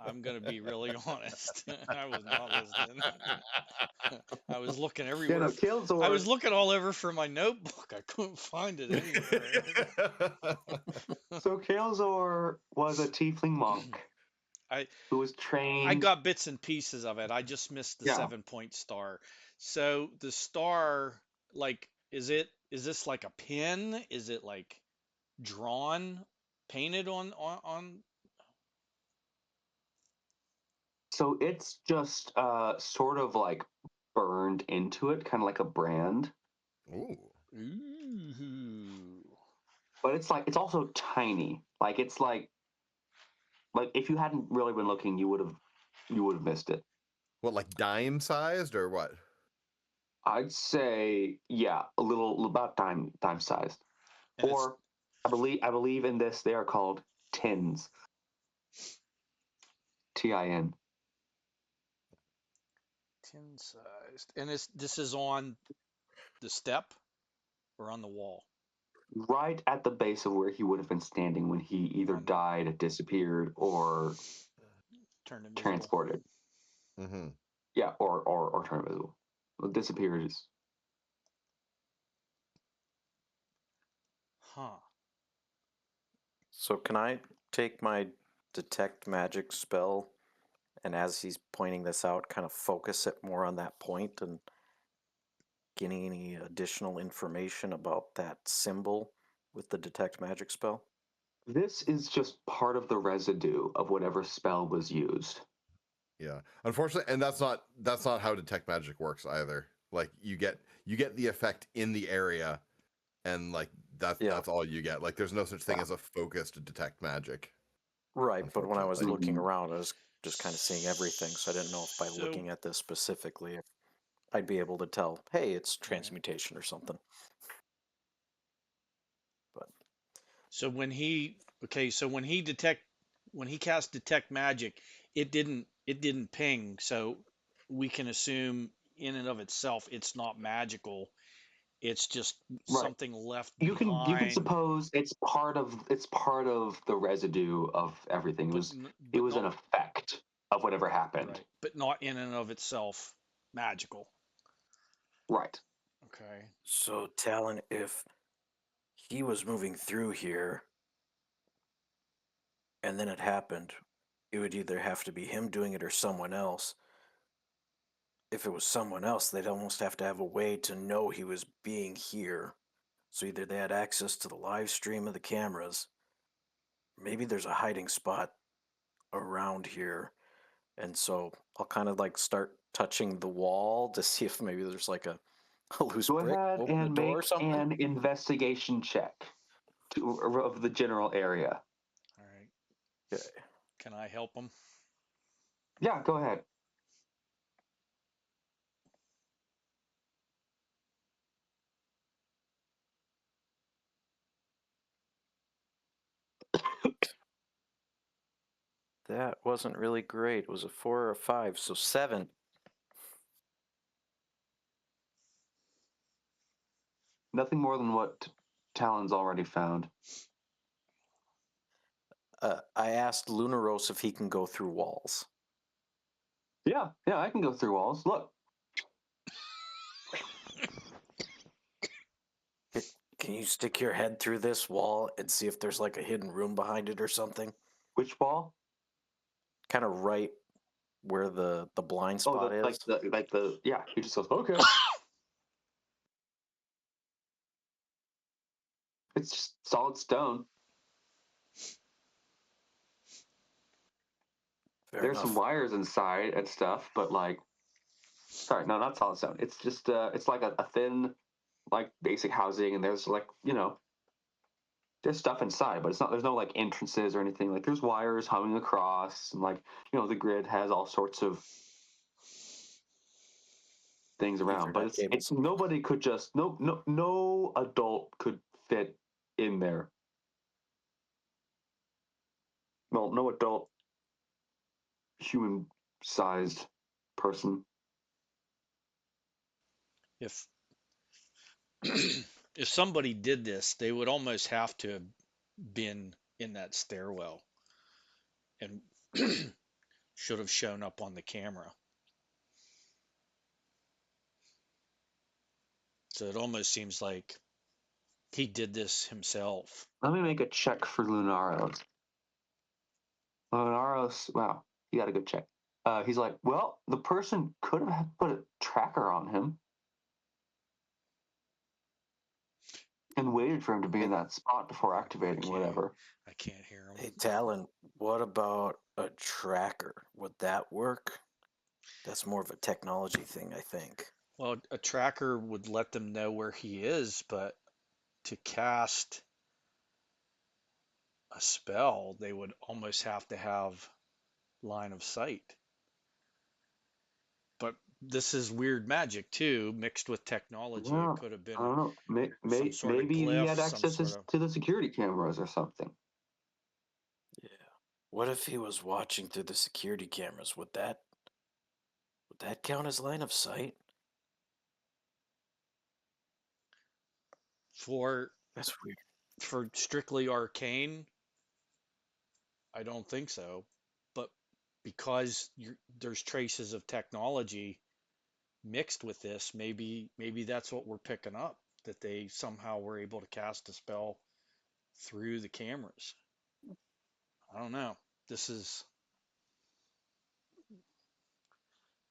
I'm going to be really honest. I was not listening. I was looking everywhere. Yeah, no, Kael'Zor. I was looking all over for my notebook. I couldn't find it anywhere. So Kael'Zor was a tiefling monk who was trained. I got bits and pieces of it. I just missed the 7-point star. So the star, like, is it is this like a pin? Is it like drawn, painted on? So it's just sort of like burned into it, kind of like a brand. Ooh. Ooh. But it's also tiny. Like it's like if you hadn't really been looking, you would have missed it. What, like dime sized or what? I'd say yeah, a little about dime sized. And it's Or I believe in this they are called tins. TIN. tin sized. And this is on the step or on the wall? Right at the base of where he would have been standing when he either On died, disappeared, or turned invisible. transported. Mm-hmm. Yeah, or turn invisible. Well, disappeared is Huh. So can I take my detect magic spell and as he's pointing this out, kind of focus it more on that point and getting any additional information about that symbol with the detect magic spell? this is just part of the residue of whatever spell was used. Yeah. Unfortunately, and that's not how detect magic works either. Like you get the effect in the area, and like that's all you get. Like there's no such thing as a focused detect magic. Right, but when I was Unfortunately. looking around, I was just kind of seeing everything, so I didn't know if by looking at this specifically, if I'd be able to tell, hey, it's transmutation or something. But So when he cast detect magic, it didn't ping. So we can assume in and of itself it's not magical. It's just Right. something left You can behind. suppose it's part of the residue of everything. It was an effect of whatever happened. Right, but not in and of itself magical. Right. Okay. So, Talon, if he was moving through here and then it happened, it would either have to be him doing it or someone else. If it was someone else, they'd almost have to have a way to know he was being here. So either they had access to the live stream of the cameras, maybe there's a hiding spot around here. And so I'll kind of like start touching the wall to see if maybe there's like a loose Go brick ahead open the and door or make something. an investigation check of the general area. All right. Okay. Can I help him? Yeah, go ahead. that wasn't really great. It was a 4 or a 5, so 7. Nothing more than what Talon's already found. I asked Lunaros if he can go through walls. Yeah, I can go through walls. Look. Can you stick your head through this wall and see if there's like a hidden room behind it or something? Which wall? Kind of right where the blind spot is. Yeah, he just goes, okay. It's just solid stone. There's some wires inside and stuff, but sorry, no, not solid stone. It's just it's like a thin, like basic housing, and there's there's stuff inside, but it's not. There's no like entrances or anything. Like there's wires hung across, and the grid has all sorts of things around. But it's nobody could just no adult could fit in there. No adult human-sized person. If if somebody did this, they would almost have to have been in that stairwell and should have shown up on the camera. So it almost seems like he did this himself. Let me make a check for Lunaros. Lunaros, wow, he got a good check. He's like, well, the person could have put a tracker on him. and waited for him to be in that spot before activating whatever. I can't hear him. Hey, Talon, what about a tracker? Would that work? That's more of a technology thing, I think. Well, a tracker would let them know where he is, but to cast a spell, they would almost have to have line of sight. But this is weird magic too, mixed with technology. Well, It could have I been don't know. some sort of Maybe he glyph, had some access sort of. to the security cameras or something. Yeah. What if he was watching through the security cameras? Would that count as line of sight? For That's weird. for strictly arcane, I don't think so. But because there's traces of technology mixed with this, maybe that's what we're picking up, that they somehow were able to cast a spell through the cameras. I don't know. This is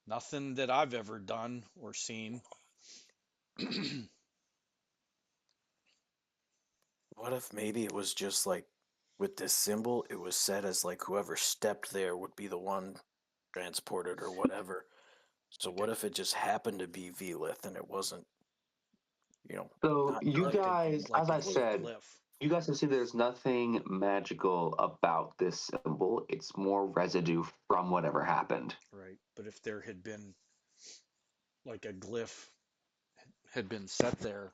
nothing that I've ever done or seen. What if maybe it was just like with this symbol, it was set as like whoever stepped there would be the one transported or whatever. So what if it just happened to be Velith and it wasn't, So not you like a guys, like as a I said, glyph. you guys can see there's nothing magical about this symbol. It's more residue from whatever happened. Right. But if there had been like a glyph had been set there,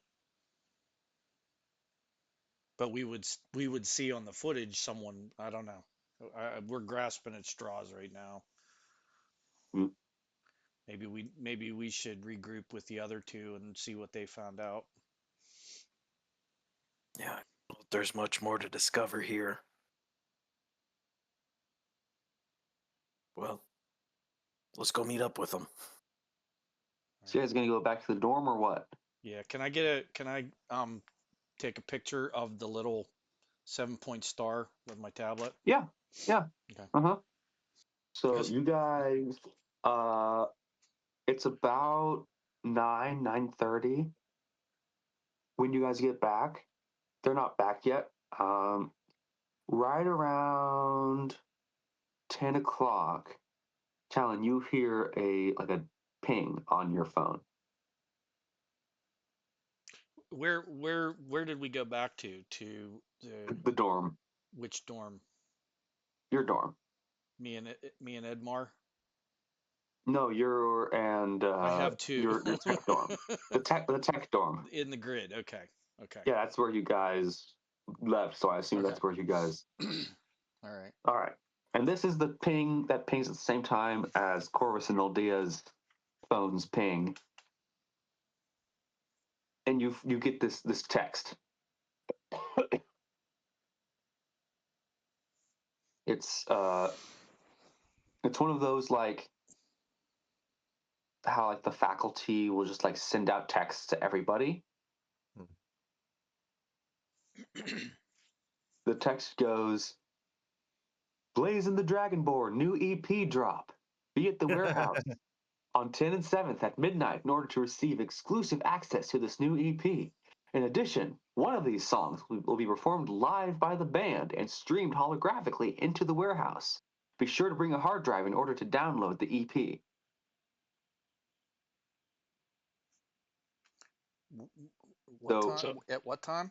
but we would see on the footage someone, I don't know. We're grasping at straws right now. Mm. Maybe we should regroup with the other two and see what they found out. Yeah, there's much more to discover here. Well, let's go meet up with them. So you guys gonna go back to the dorm or what? Yeah, can I take a picture of the little 7-point star with my tablet? Yeah. Okay. So Yes. you guys, it's about 9:30 when you guys get back. They're not back yet. Right around 10 o'clock, Talon, you hear a ping on your phone. Where did we go back to? To The dorm, which dorm? your dorm. Me and Edmar. No, you're and I have two. your tech dorm. The tech dorm. In the grid. Okay. Okay. Yeah, that's where you guys left. So I assume Okay. that's where you guys. All right. All right. And this is the ping that pings at the same time as Corvus and Oldea's phones ping. And you get this text. It's one of those like how like the faculty will just like send out texts to everybody. The text goes, Blazing the Dragonborn, new EP drop. Be at the warehouse on 10 and 7th at midnight in order to receive exclusive access to this new EP. In addition, one of these songs will be performed live by the band and streamed holographically into the warehouse. Be sure to bring a hard drive in order to download the EP. What So- time? At what time?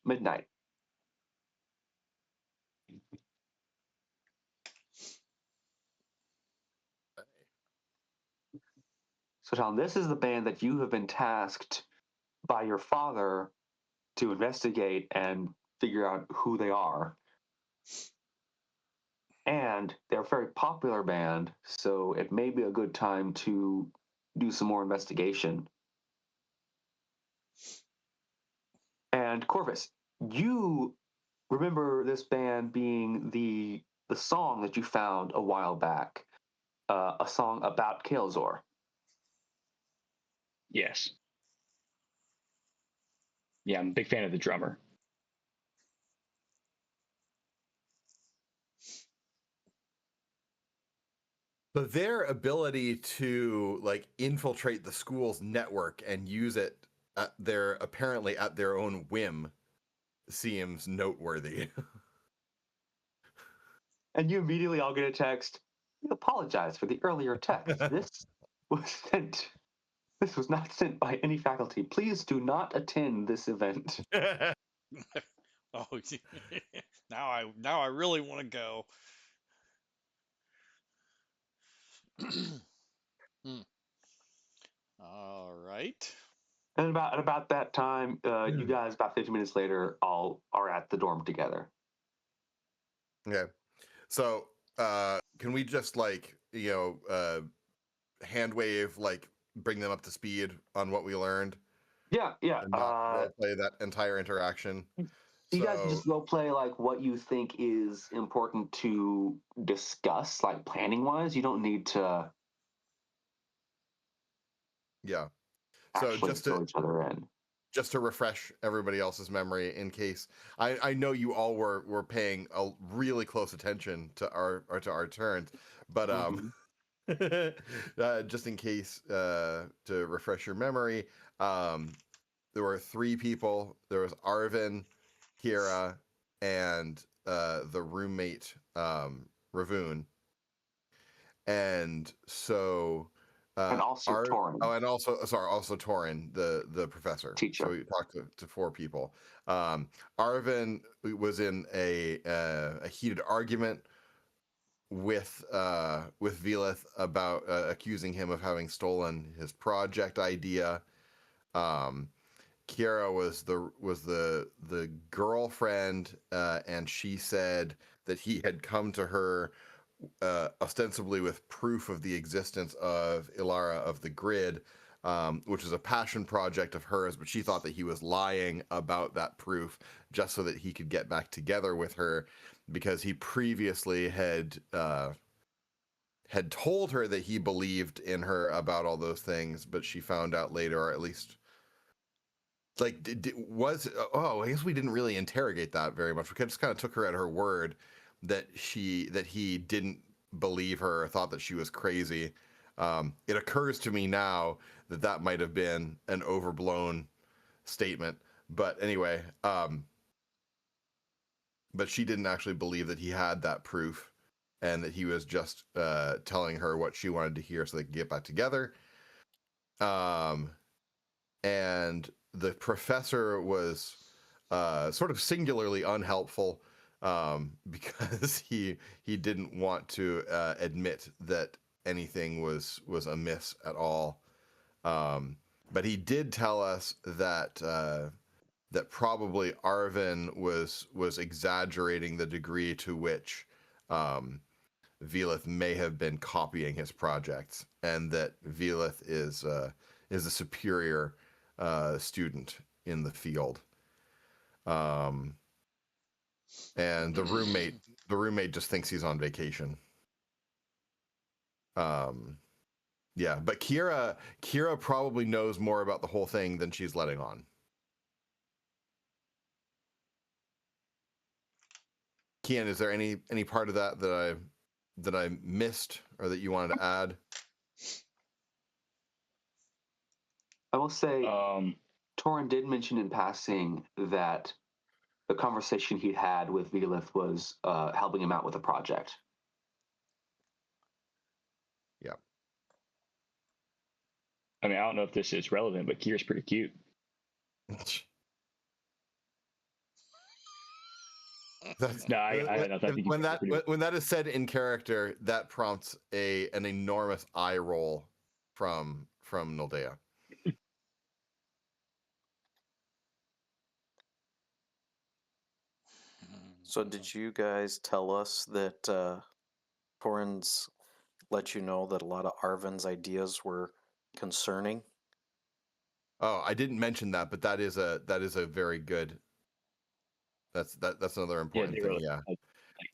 Midnight. So, Tom, this is the band that you have been tasked by your father to investigate and figure out who they are. And they're a very popular band, so it may be a good time to do some more investigation. And Corvus, you remember this band being the song that you found a while back, a song about Kael'zor. Yes. Yeah, I'm a big fan of the drummer. But their ability to like infiltrate the school's network and use it their apparently at their own whim seems noteworthy. And you immediately all get a text. We apologize for the earlier text. This was not sent by any faculty. Please do not attend this event. Oh, now I really want to go. All right. And about that time, you guys about 15 minutes later all are at the dorm together. Okay. So can we just hand wave, bring them up to speed on what we learned Yeah. and not role play that entire interaction? You guys can just role play like what you think is important to discuss, like planning wise. You don't need to Yeah. So actually fill each other in. Just to refresh everybody else's memory, in case I know you all were paying a really close attention to our turns, but just in case, to refresh your memory, there were 3 people. There was Arvin, Kira, and the roommate, Ravoon. And so and also Torin. Oh, and also Torin, the professor. Teacher. So we talked to 4 people. Arvin was in a heated argument with Velith about accusing him of having stolen his project idea. Kiara was the girlfriend, and she said that he had come to her ostensibly with proof of the existence of Ilara of the Grid, which is a passion project of hers, but she thought that he was lying about that proof just so that he could get back together with her, because he previously had told her that he believed in her about all those things, but she found out later, or at least I guess we didn't really interrogate that very much. We just kind of took her at her word that he didn't believe her or thought that she was crazy. It occurs to me now that might have been an overblown statement, but anyway, but she didn't actually believe that he had that proof, and that he was just telling her what she wanted to hear so they could get back together. And the professor was sort of singularly unhelpful, because he didn't want to admit that anything was amiss at all. But he did tell us that that probably Arvin was exaggerating the degree to which Velith may have been copying his projects, and that Velith is a superior student in the field. And the roommate just thinks he's on vacation. Yeah, but Kira probably knows more about the whole thing than she's letting on. Kian, is there any part of that I missed, or that you wanted to add? I will say, Torin did mention in passing that the conversation he had with Velith was helping him out with a project. Yeah. I mean, I don't know if this is relevant, but Kira's pretty cute. No, I had nothing. When that is said in character, that prompts an enormous eye roll from Noldea. So did you guys tell us that Torin's let you know that a lot of Arvin's ideas were concerning? Oh, I didn't mention that, but that is a very good. That's another important thing. Yeah,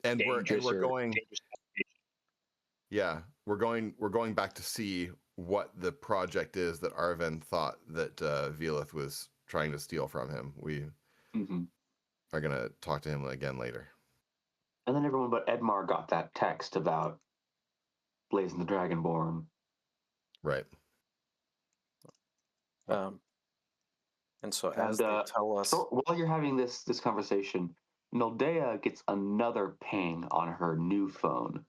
and we're going. Yeah, we're going back to see what the project is that Arvin thought that Velith was trying to steal from him. We are going to talk to him again later. And then everyone but Edmar got that text about Blazing the Dragonborn. Right. And so And as they tell us, while you're having this conversation, Noldea gets another ping on her new phone.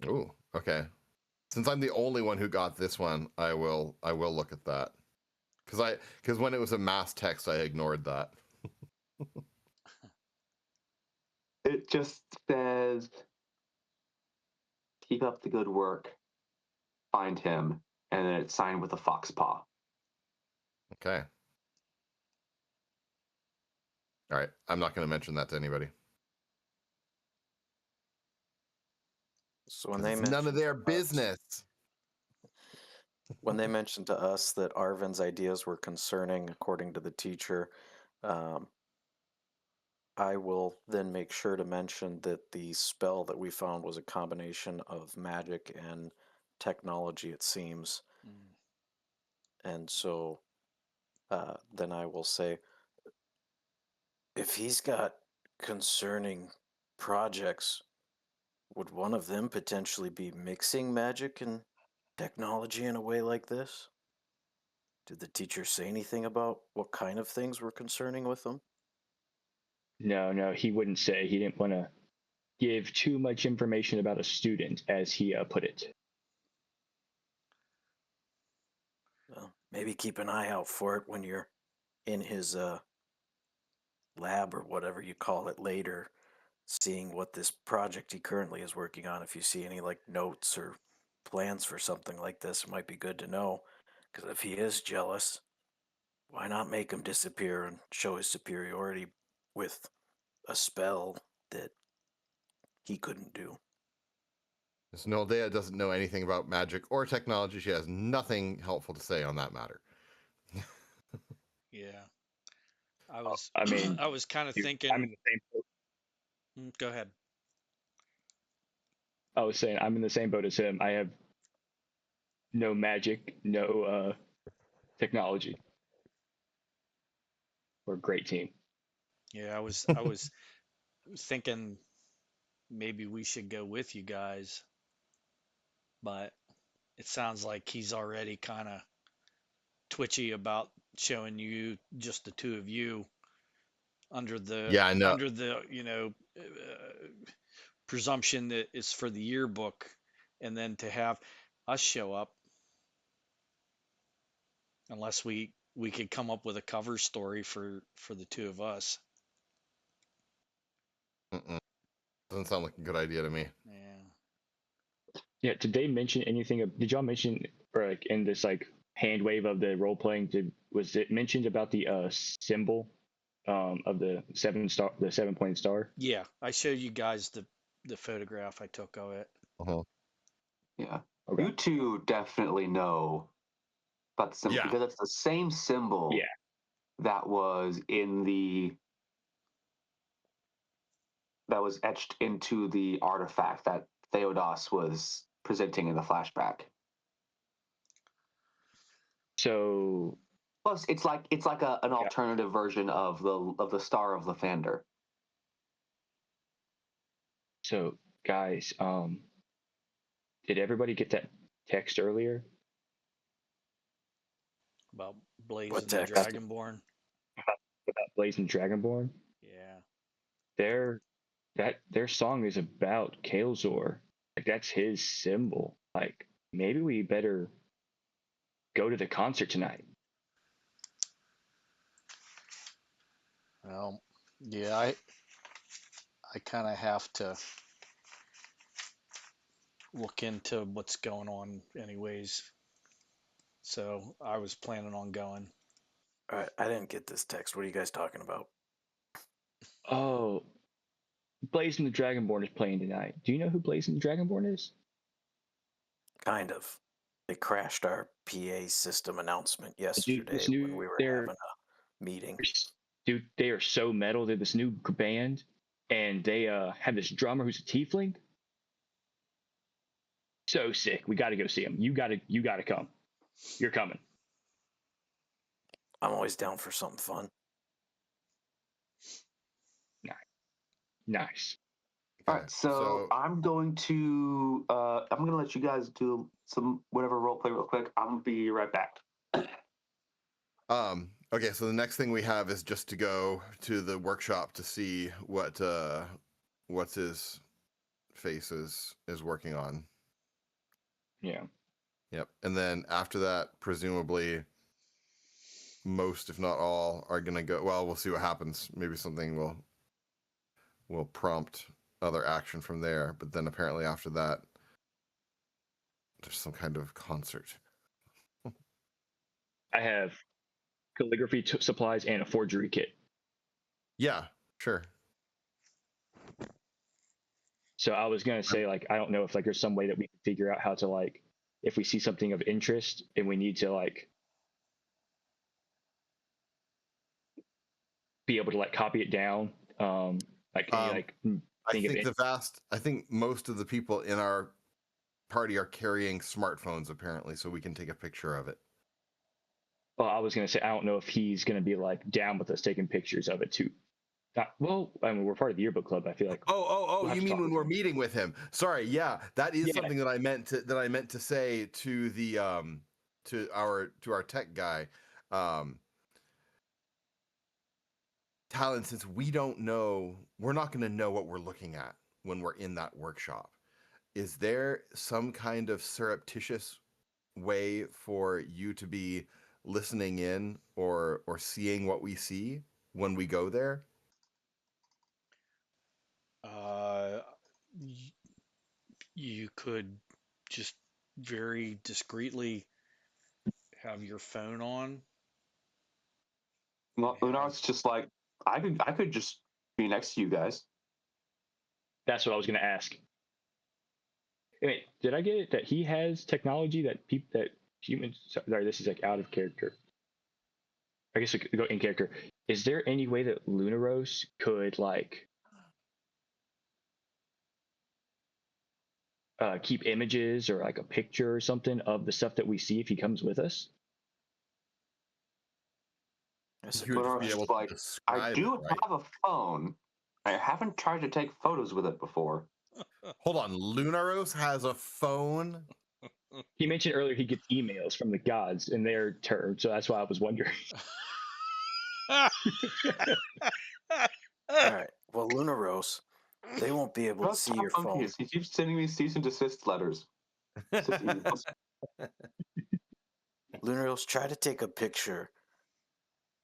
Ooh, okay. Since I'm the only one who got this one, I will look at that. Because when it was a mass text, I ignored that. It just says, "Keep up the good work. Find him," and then it's signed with a fox paw. Okay. All right. I'm not going to mention that to anybody. so when 'Cause they it's none of mentioned their to us- business. when they mentioned to us that Arvin's ideas were concerning, according to the teacher, I will then make sure to mention that the spell that we found was a combination of magic and technology, it seems. Mm. And so then I will say, if he's got concerning projects, would one of them potentially be mixing magic and technology in a way like this? Did the teacher say anything about what kind of things were concerning with them? No, he wouldn't say. He didn't want to give too much information about a student, as he put it. Well, maybe keep an eye out for it when you're in his lab or whatever you call it later, seeing what this project he currently is working on. If you see any like notes or plans for something like this, it might be good to know. Because if he is jealous, why not make him disappear and show his superiority with a spell that he couldn't do? Miss Noldea doesn't know anything about magic or technology. She has nothing helpful to say on that matter. Yeah. I was I mean, I was kind of dude, thinking. I'm in the same boat. Go ahead. I was saying I'm in the same boat as him. I have no magic, no technology. We're a great team. Yeah, I was thinking maybe we should go with you guys, but it sounds like he's already kind of twitchy about showing you just the two of you under the Yeah, I know. presumption that it's for the yearbook, and then to have us show up unless we could come up with a cover story for the two of us. Mm-mm. Doesn't sound like a good idea to me. Yeah. Yeah. Did they mention anything? Did y'all mention, or like in this like hand wave of the role playing? Was it mentioned about the symbol of the 7-point star? Yeah, I showed you guys the photograph I took of it. Uh-huh. Yeah. Okay. You two definitely know about the symbol Yeah. because it's the same symbol Yeah. that was that was etched into the artifact that Theodos was presenting in the flashback. So Plus, it's like an alternative version of the Star of Lathander. So guys, did everybody get that text earlier? About Blaze What and the text? Dragonborn. About Blaze and Dragonborn? Yeah. Their song is about Kael'Zor. Like that's his symbol. Like maybe we better go to the concert tonight. Well, yeah, I kind of have to look into what's going on anyways. So I was planning on going. All right, I didn't get this text. What are you guys talking about? Oh, Blaze and the Dragonborn is playing tonight. Do you know who Blaze and the Dragonborn is? Kind of. They crashed our PA system announcement Dude, yesterday this when new we were they're having a meeting. dude, they are so metal. They're this new band, and they have this drummer who's a tiefling. So sick. We got to go see him. You got to come. You're coming. I'm always down for something fun. Nice. All right, so I'm going to let you guys do some whatever role play real quick. I'm gonna be right back. Okay, so the next thing we have is just to go to the workshop to see what's his face is working on. Yeah. Yep. And then after that, presumably most, if not all, are gonna go. Well, we'll see what happens. Maybe something will prompt other action from there. But then apparently after that, there's some kind of concert. I have calligraphy supplies and a forgery kit. Yeah, sure. So I was gonna say, like, I don't know if like there's some way that we can figure out how to, like, if we see something of interest and we need to like be able to like copy it down. Like any like I think most of the people in our party are carrying smartphones apparently, so we can take a picture of it. Well, I was gonna say I don't know if he's gonna be like down with us taking pictures of it too. Well, I mean, we're part of the yearbook club. I feel like. You mean when we're meeting with him? Sorry, yeah, that is something that I meant to say to the to our tech guy. Talon, since we don't know, we're not going to know what we're looking at when we're in that workshop. Is there some kind of surreptitious way for you to be listening in or seeing what we see when we go there? You could just very discreetly have your phone on. Well, it's just like I could just be next to you guys. That's what I was gonna ask. Wait, did I get it that he has technology that humans? Sorry, this is like out of character. I guess we could go in character. Is there any way that Lunaros could like keep images or like a picture or something of the stuff that we see if he comes with us? You would be able to describe I do it, right? have a phone. I haven't tried to take photos with it before. Hold on, Lunaros has a phone? He mentioned earlier he gets emails from the gods in their turn, so that's why I was wondering. All right. Well, Lunaros, they won't be able to see your phone. He keeps sending me cease and desist letters. Lunaros, try to take a picture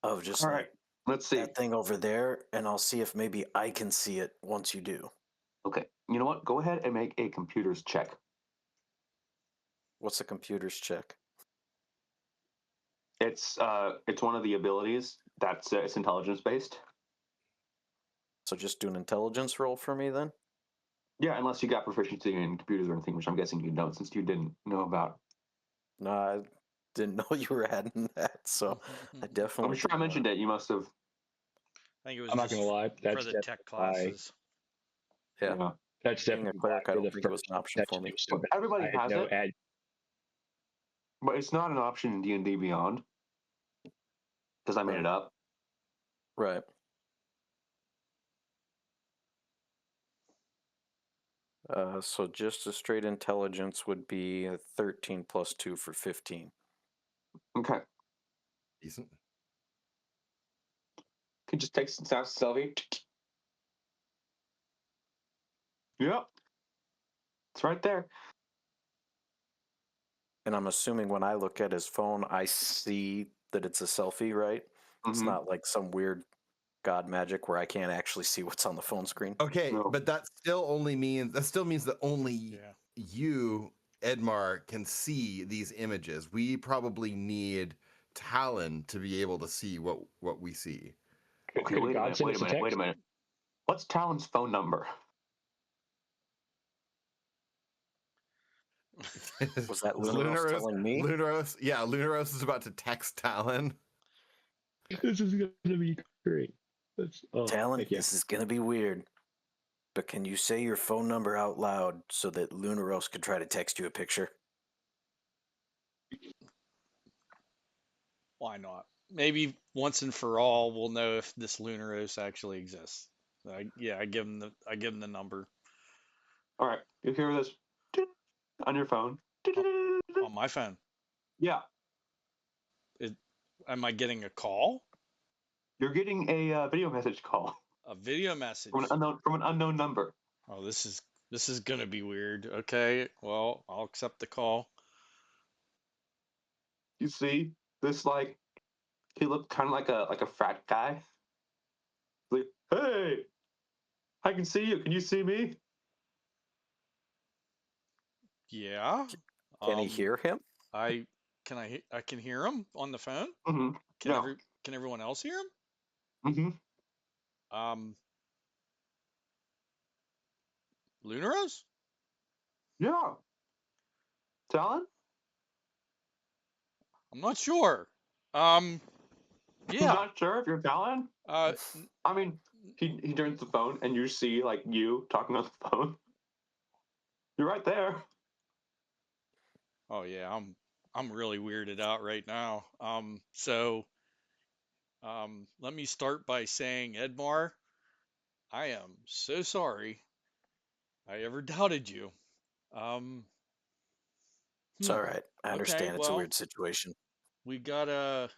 of just All right. Let's see that thing over there, and I'll see if maybe I can see it once you do. Okay. You know what? Go ahead and make a computer's check. What's a computer's check? It's one of the abilities that's it's intelligence based. So just do an intelligence roll for me then? Yeah, unless you got proficiency in computers or anything, which I'm guessing you don't, since you didn't know about. No, I didn't know you were adding that, so I definitely. I'm sure I mentioned it. You must have. I think it was. I'm not gonna lie. That's for the tech classes. Yeah. That's Being definitely a cleric, I for don't the think it was first an option for me. So Everybody has it, but it's not an option in D&D Beyond because I made it up. Right. So just a straight intelligence would be a 13 plus 2 for 15. Okay. Decent. Can just take some sounds, Sylvie. Yep. It's right there. And I'm assuming when I look at his phone, I see that it's a selfie, right? It's not like some weird god magic where I can't actually see what's on the phone screen. Okay, but that still means that only you, Edmar, can see these images. We probably need Talon to be able to see what we see. Okay, wait a minute. What's Talon's phone number? Was that Lunaros telling me? Lunaros is about to text Talon. This is gonna be great. Talon, this is gonna be weird. But can you say your phone number out loud so that Lunaros could try to text you a picture? Why not? Maybe once and for all, we'll know if this Lunaros actually exists. I give him the number. All right, you hear this on your phone? On my phone. Yeah. Am I getting a call? You're getting a video message call A video message? from an unknown number. Oh, this is gonna be weird. Okay, well, I'll accept the call. You see this like he looked kind of like a frat guy. Like, hey, I can see you. Can you see me? Yeah. Can he hear him? I can hear him on the phone. Mm-hmm. Can everyone else hear him? Mm-hmm. Lunaros? Yeah. Talon? I'm not sure. I'm Yeah. not sure if you're Talon. Uh, I mean, he turns the phone and you see like you talking on the phone. You're right there. oh yeah, I'm really weirded out right now. So let me start by saying, Edmar, I am so sorry I ever doubted you. It's all right. I Okay, understand. It's a well, weird situation. we got a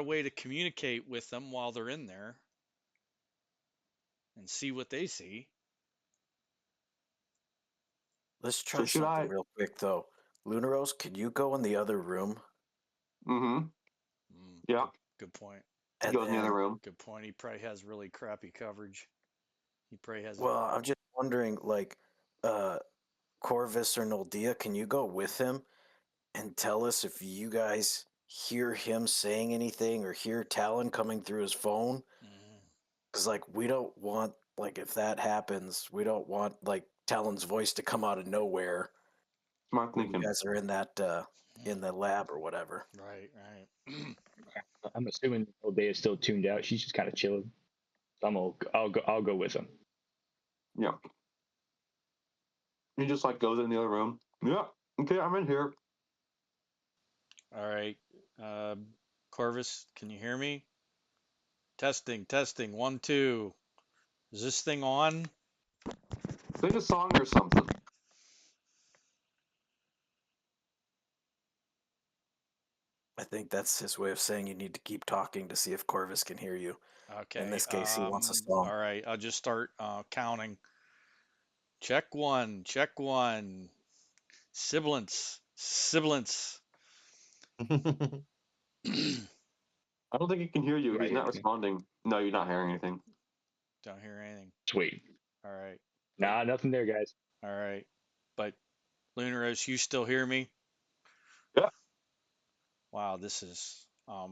way to communicate with them while they're in there and see what they see. Let's try should something I- real quick, though. Lunaros, can you go in the other room? Mm-hmm. Yeah. Good point. And Go in the other room. Good point. He probably has really crappy coverage. He probably has. Well, I'm just wondering, like, Corvus or Noldia, can you go with him and tell us if you guys hear him saying anything or hear Talon coming through his phone? Because, like, we don't want, like, if that happens, we don't want, like, Talon's voice to come out of nowhere Smart when you thinking. guys are in that, in the lab or whatever. Right. I'm assuming Odea is still tuned out. She's just kind of chilling. I'll go with him. Yeah. He just like goes in the other room. Yeah. Okay, I'm in here. All right. Corvus, can you hear me? Testing. 1, 2. Is this thing on? Sing a song or something. I think that's his way of saying you need to keep talking to see if Corvus can hear you. Okay. In this case, he wants a song. All right. I'll just start counting. Check 1. Sibilance. I don't think he can hear you. Yeah, He's I not hear you. responding. No, you're not hearing anything. Don't hear anything. Sweet. All right. Nah, nothing there, guys. All right. But Lunaros, you still hear me? Yeah. Wow, this is I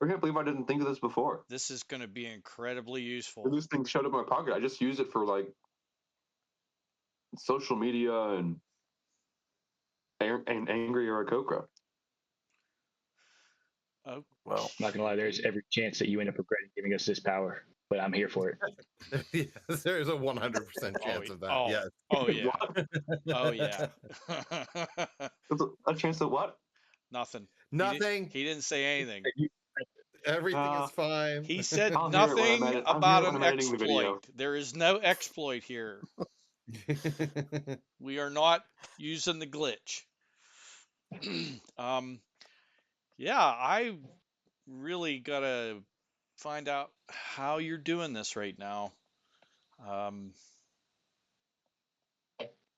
can't believe I didn't think of this before. this is going to be incredibly useful. This thing showed up in my pocket. I just used it for like social media and angry or a Kokra. Oh, Well, Not gonna lie, there's every chance that you end up regretting giving us this power, but I'm here for it. Yes, there's a 100% chance of that. Yes. Oh yeah. Oh yeah. There's a chance of what? Nothing. Nothing. He didn't say anything. Everything is fine. He said I'll hear it when I'm nothing edit- I'll about hear it an when I'm editing the video. exploit. There is no exploit here. We are not using the glitch. Yeah, I really gotta find out how you're doing this right now.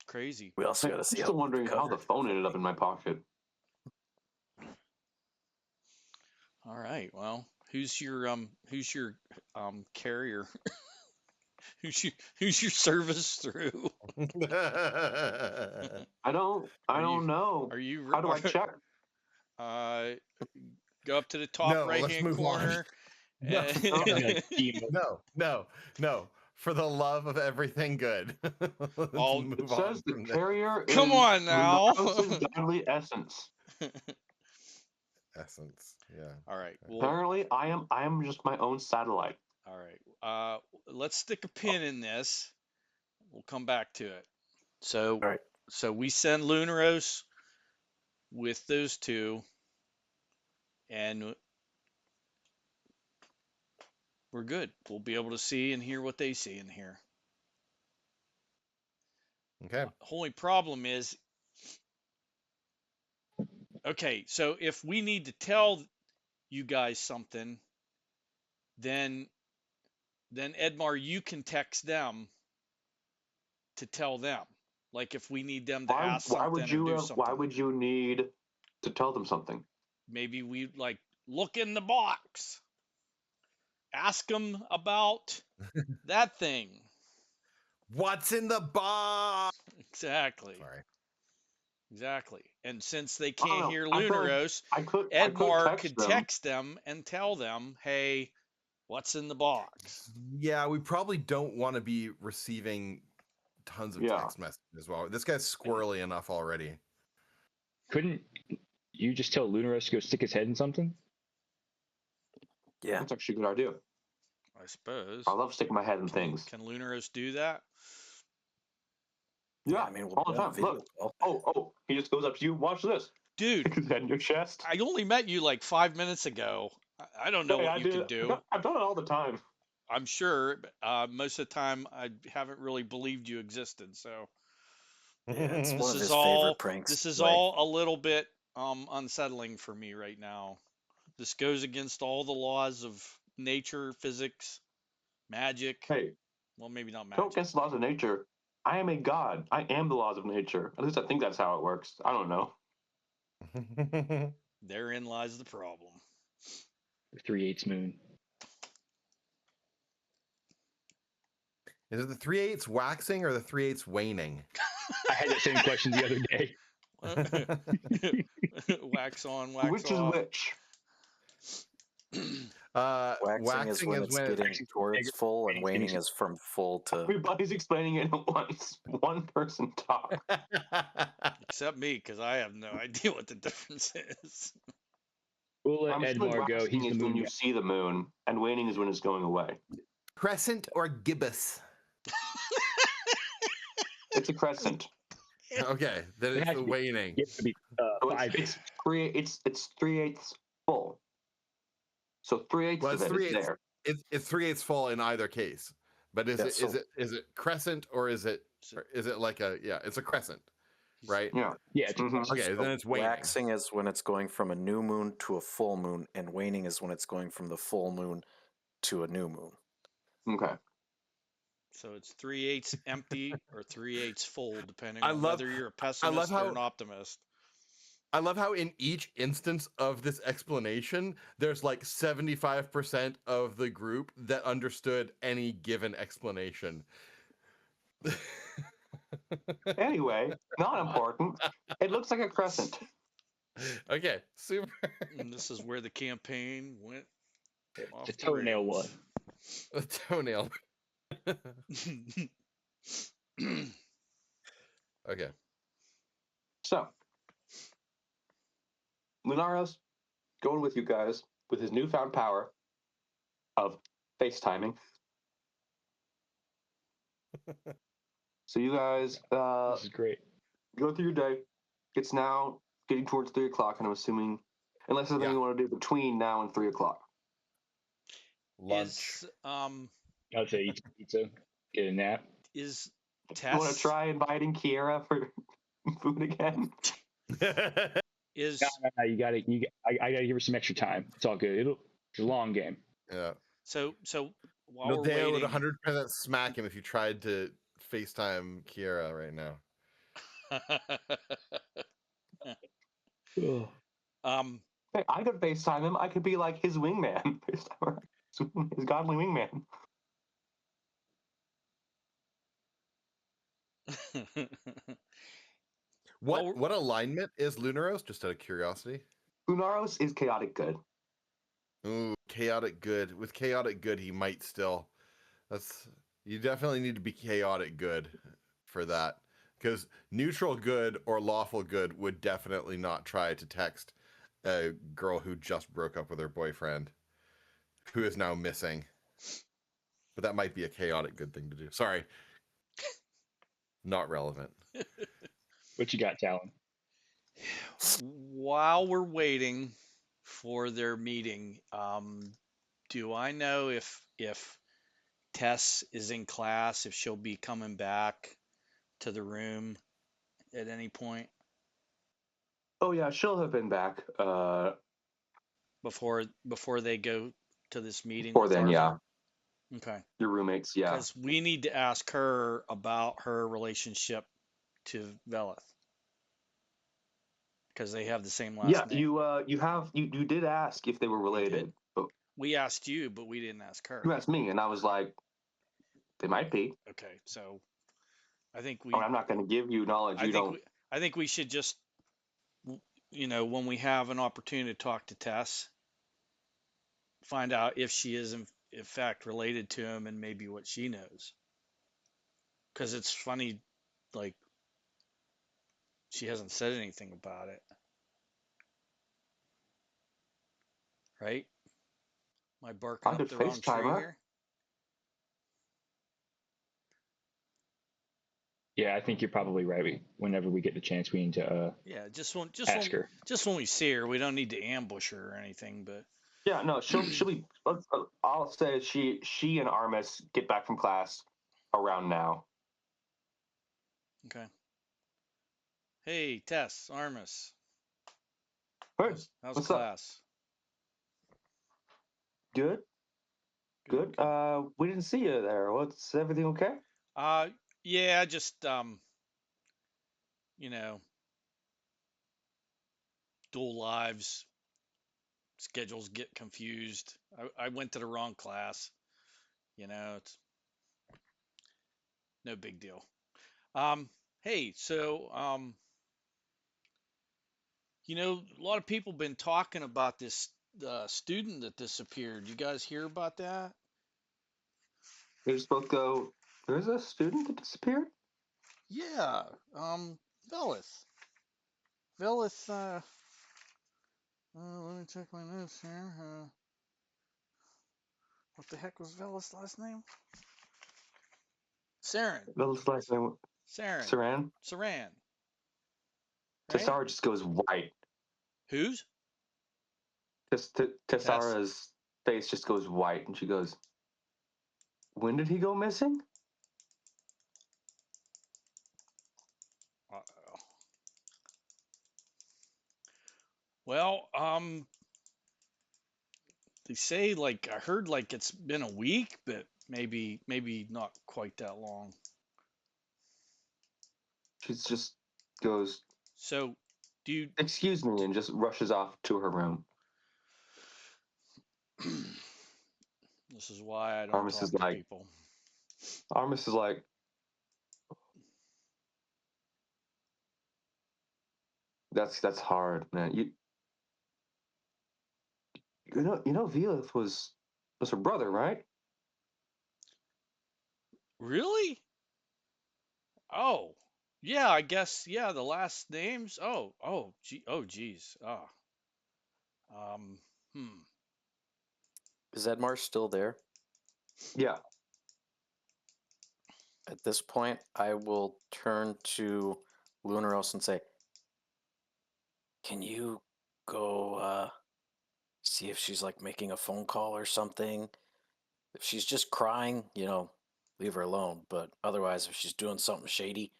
Crazy. we also got to I'm see still wondering how the phone ended up in my pocket. All right. Well, who's your carrier? who's your service through? I don't know. Are you? How do I check? Go up to the top No, let's right-hand move on. corner. No. and- No. For the love of everything good. Let's Oh, move It on says the from there. carrier Come is on now. Lunaros' godly essence. Essence. Yeah. All right. Well, Apparently, I am just my own satellite. all right. Let's stick a pin in this. We'll come back to it. So, All right. so we send Lunaros with those two, and we're good. We'll be able to see and hear what they see and hear. Okay. Only problem is Okay, so if we need to tell you guys something, then Edmar, you can text them to tell them. Like if we need them to ask something or do something. Why would you need to tell them something? Maybe we like look in the box. Ask them about that thing. What's in the box? Exactly. Sorry. Exactly. And since they I don't can't know. hear I feel like Lunaros, I could Edmar could text them and tell them, hey, what's in the box? Yeah, we probably don't want to be receiving tons of Yeah. text messages as well. This guy's squirrely enough already. Couldn't you just tell Lunaros to go stick his head in something? Yeah. That's actually a good idea. I suppose. I love sticking my head in things. Can Lunaros do that? Yeah, I mean, we'll all the do it on time. video Look. call. Oh, he just goes up to you. Watch this. Dude, Stick his head in your chest. I only met you like 5 minutes ago. I don't know Hey, what you could do. I've done it all the time. I'm sure most of the time I haven't really believed you existed. So Yeah, it's this one of is his all favorite pranks. this is like, all a little bit unsettling for me right now. This goes against all the laws of nature, physics, magic. Hey, Well, maybe not go magic. against the laws of nature. I am a god. I am the laws of nature. At least I think that's how it works. I don't know. Therein lies the problem. The 3/8 moon. Is it the 3/8 waxing or the 3/8 waning? I had that same question the other day. Wax on, wax Which off. is which? waxing is when it's getting towards full, and waning is from full to. Everybody's explaining it at once. One person talk. Except me, because I have no idea what the difference is. We'll let I'm assuming Edmar go. waxing He's the is when moon you guy. see the moon, and waning is when it's going away. Crescent or gibbous? It's a crescent. Okay, then It it's has the to be. waning. It has to be So 5 it's 3/8 full. So 3/8 Well, of it's it is 3/8. there. It's 3/8 full in either case. But is Yeah, is it crescent or is it like a it's a crescent, right? Yeah. Yeah. It's Mhm. Okay, then it's waning. Waxing is when it's going from a new moon to a full moon, and waning is when it's going from the full moon to a new moon. Okay. So it's 3/8 empty or 3/8 full, depending I on love- whether you're a pessimist or an optimist. I love how in each instance of this explanation, there's like 75% of the group that understood any given explanation. Anyway, not important. It looks like a crescent. Okay, super. And this is where the campaign went off the toenail rails. one. A toenail. Okay. So, Lunaros going with you guys with his newfound power of FaceTiming. So you guys This is great. go through your day. It's now getting towards 3 o'clock, and I'm assuming, unless there's anything you want to do between now and 3 o'clock. Lunch. Is I'd say eat pizza, get a nap. is You want to Tess try inviting Kiera for food again? is No, you gotta. I gotta give her some extra time. It's all good. It's a long game. Yeah. so while No, we're Dale would waiting. 100% smack him if you tried to FaceTime Kiera right now. Hey, I could FaceTime him. I could be like his wingman. his godly wingman. What alignment is Lunaros? Just out of curiosity. Lunaros is chaotic good. Ooh, chaotic good. With chaotic good, he might still. You definitely need to be chaotic good for that, because neutral good or lawful good would definitely not try to text a girl who just broke up with her boyfriend, who is now missing. But that might be a chaotic good thing to do. Sorry, not relevant. What you got, Talon? While we're waiting for their meeting, do I know if Tess is in class, if she'll be coming back to the room at any point? Oh yeah, she'll have been back. before they go to this meeting Before with then, yeah. Arthur? Okay. Your roommates, yeah. Because we need to ask her about her relationship to Velith. Because they have the same last Yeah, name. you did ask if they were related, but We asked you, but we didn't ask her. you asked me, and I was like, they might be. Okay, so I think I'm not going to give you knowledge you don't. I think we should just, when we have an opportunity to talk to Tess, find out if she is in fact related to him and maybe what she knows. Because it's funny, like, she hasn't said anything about it. Right? Am I barking I up could the wrong FaceTime tree her. here? Yeah, I think you're probably right. Whenever we get the chance, we need to Yeah, ask her. just when we see her, we don't need to ambush her or anything, but Yeah, no, she'll be. I'll say she and Armis get back from class around now. okay. Hey, Tess, Armis. Hey, How's what's up? class? Good. Good. We didn't see you there. What's everything okay? Yeah, just you know, dual lives, schedules get confused. I went to the wrong class. It's no big deal. Hey, so a lot of people been talking about this student that disappeared. You guys hear about that? We just both go. There's a student that disappeared. Yeah, Velith. Velith, let me check my notes here. What the heck was Velith's last name? Saren. Bill's last name. Saren. Saran. Saran. Right? Tessara just goes white. Whose? Tessara's face just goes white, and she goes, "When did he go missing?" Uh-oh. Well, they say like I heard like it's been a week, but maybe not quite that long. She just goes, So, do you? "Excuse me," and just rushes off to her room. This is why I don't Armis talk is to like, people. Armis is like, that's hard, man. You know, Velith was her brother, right? Really? Oh, yeah. I guess yeah. The last names. Geez. Um. Hmm. Is Edmar still there? Yeah. At this point, I will turn to Lunaros and say, "Can you go see if she's like making a phone call or something? If she's just crying, leave her alone. But otherwise, if she's doing something shady,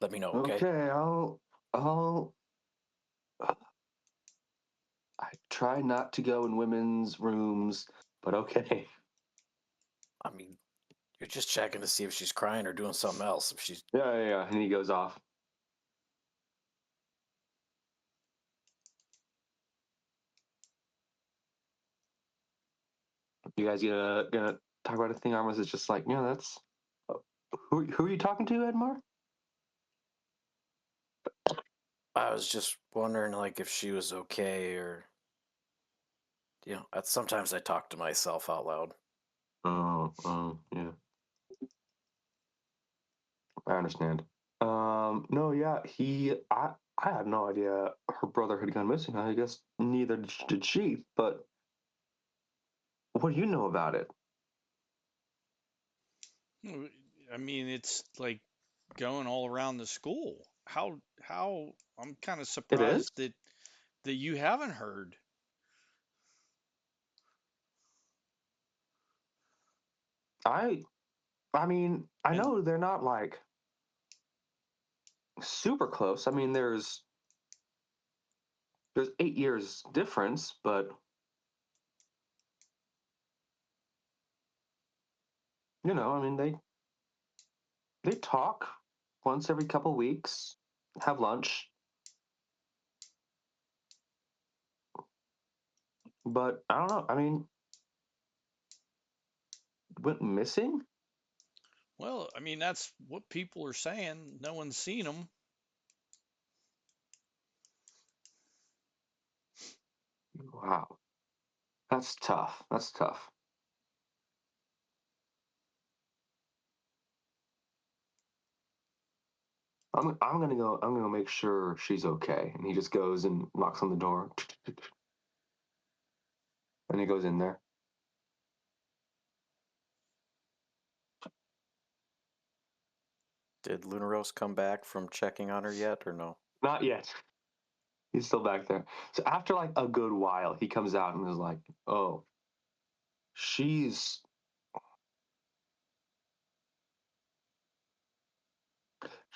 let me know, okay?" Okay. I'll. I try not to go in women's rooms, but okay. I mean, you're just checking to see if she's crying or doing something else. If she's Yeah. And he goes off. You guys gonna talk about a thing? Armis is just like, that's. Who are you talking to, Edmar? I was just wondering, like, if she was okay, or sometimes I talk to myself out loud. Oh, yeah. I understand. No, yeah, I had no idea her brother had gone missing. I guess neither did she. But what do you know about it? I mean, it's like going all around the school. How I'm kind of It is. surprised that you haven't heard. I mean, I know they're not like super close. I mean, there's There's 8 years difference, but you know, I mean, they talk once every couple weeks, have lunch, but I don't know. I mean, went missing? Well, I mean, that's what people are saying. No one's seen him. Wow, that's tough. That's tough. I'm gonna go. I'm gonna make sure she's okay. And he just goes and knocks on the door, and he goes in there. Did Lunaros come back from checking on her yet, or no? Not yet. He's still back there. So after like a good while, he comes out and is like, "Oh, she's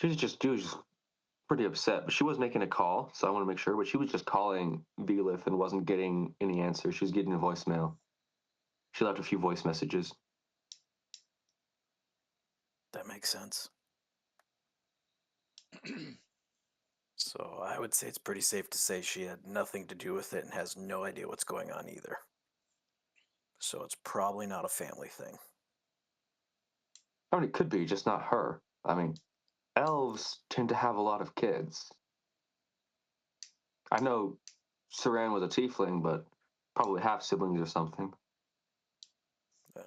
just pretty upset. But she was making a call, so I want to make sure. But she was just calling Velith and wasn't getting any answer. She was getting a voicemail. She left a few voice messages. That makes sense. So I would say it's pretty safe to say she had nothing to do with it and has no idea what's going on either. So it's probably not a family thing. I mean, it could be just not her. I mean, elves tend to have a lot of kids. I know Saran was a tiefling, but probably half siblings or something. Yeah.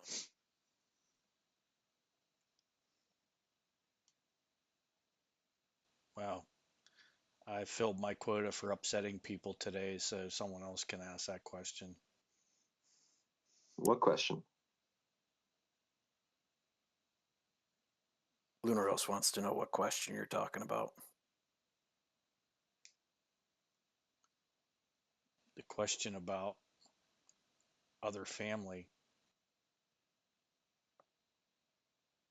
Wow. I filled my quota for upsetting people today, so someone else can ask that question. What question? Lunaros wants to know what question you're talking about. The question about other family.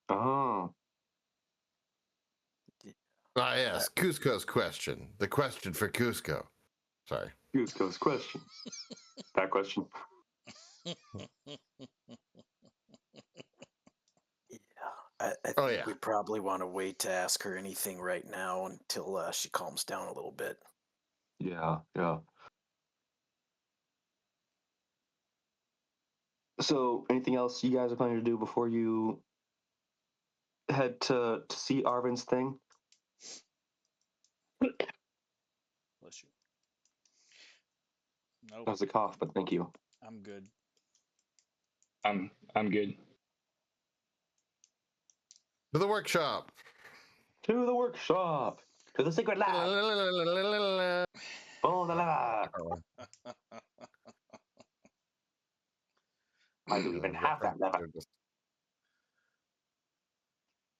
Oh, Ah, yes, Cusco's question. The question for Cusco. Sorry. Cusco's question. That question. Yeah, I think Oh, yeah. we probably want to wait to ask her anything right now until she calms down a little bit. Yeah, yeah. So, anything else you guys are planning to do before you head to see Arvin's thing? Bless you. That Nope, was a cough, but thank you. I'm good. I'm good. To the workshop. To the workshop. To the secret lab. Oh, the lab. I don't even have that lever.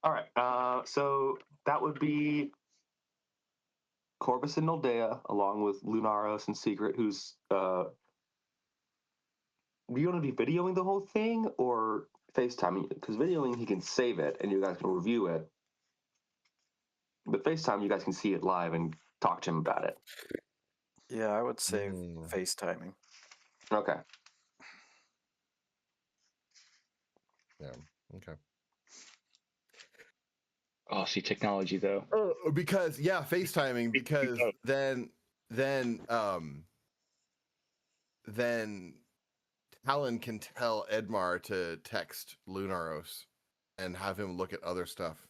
All right. So that would be Corvus and Noldea, along with Lunaros and Secret, who's do you want to be videoing the whole thing or FaceTiming? Because videoing, he can save it and you guys can review it. But FaceTime, you guys can see it live and talk to him about it. Yeah, I would say FaceTiming. Okay. Yeah. Okay. Oh, see, technology though. Oh, because FaceTiming, because then Talon can tell Edmar to text Lunaros and have him look at other stuff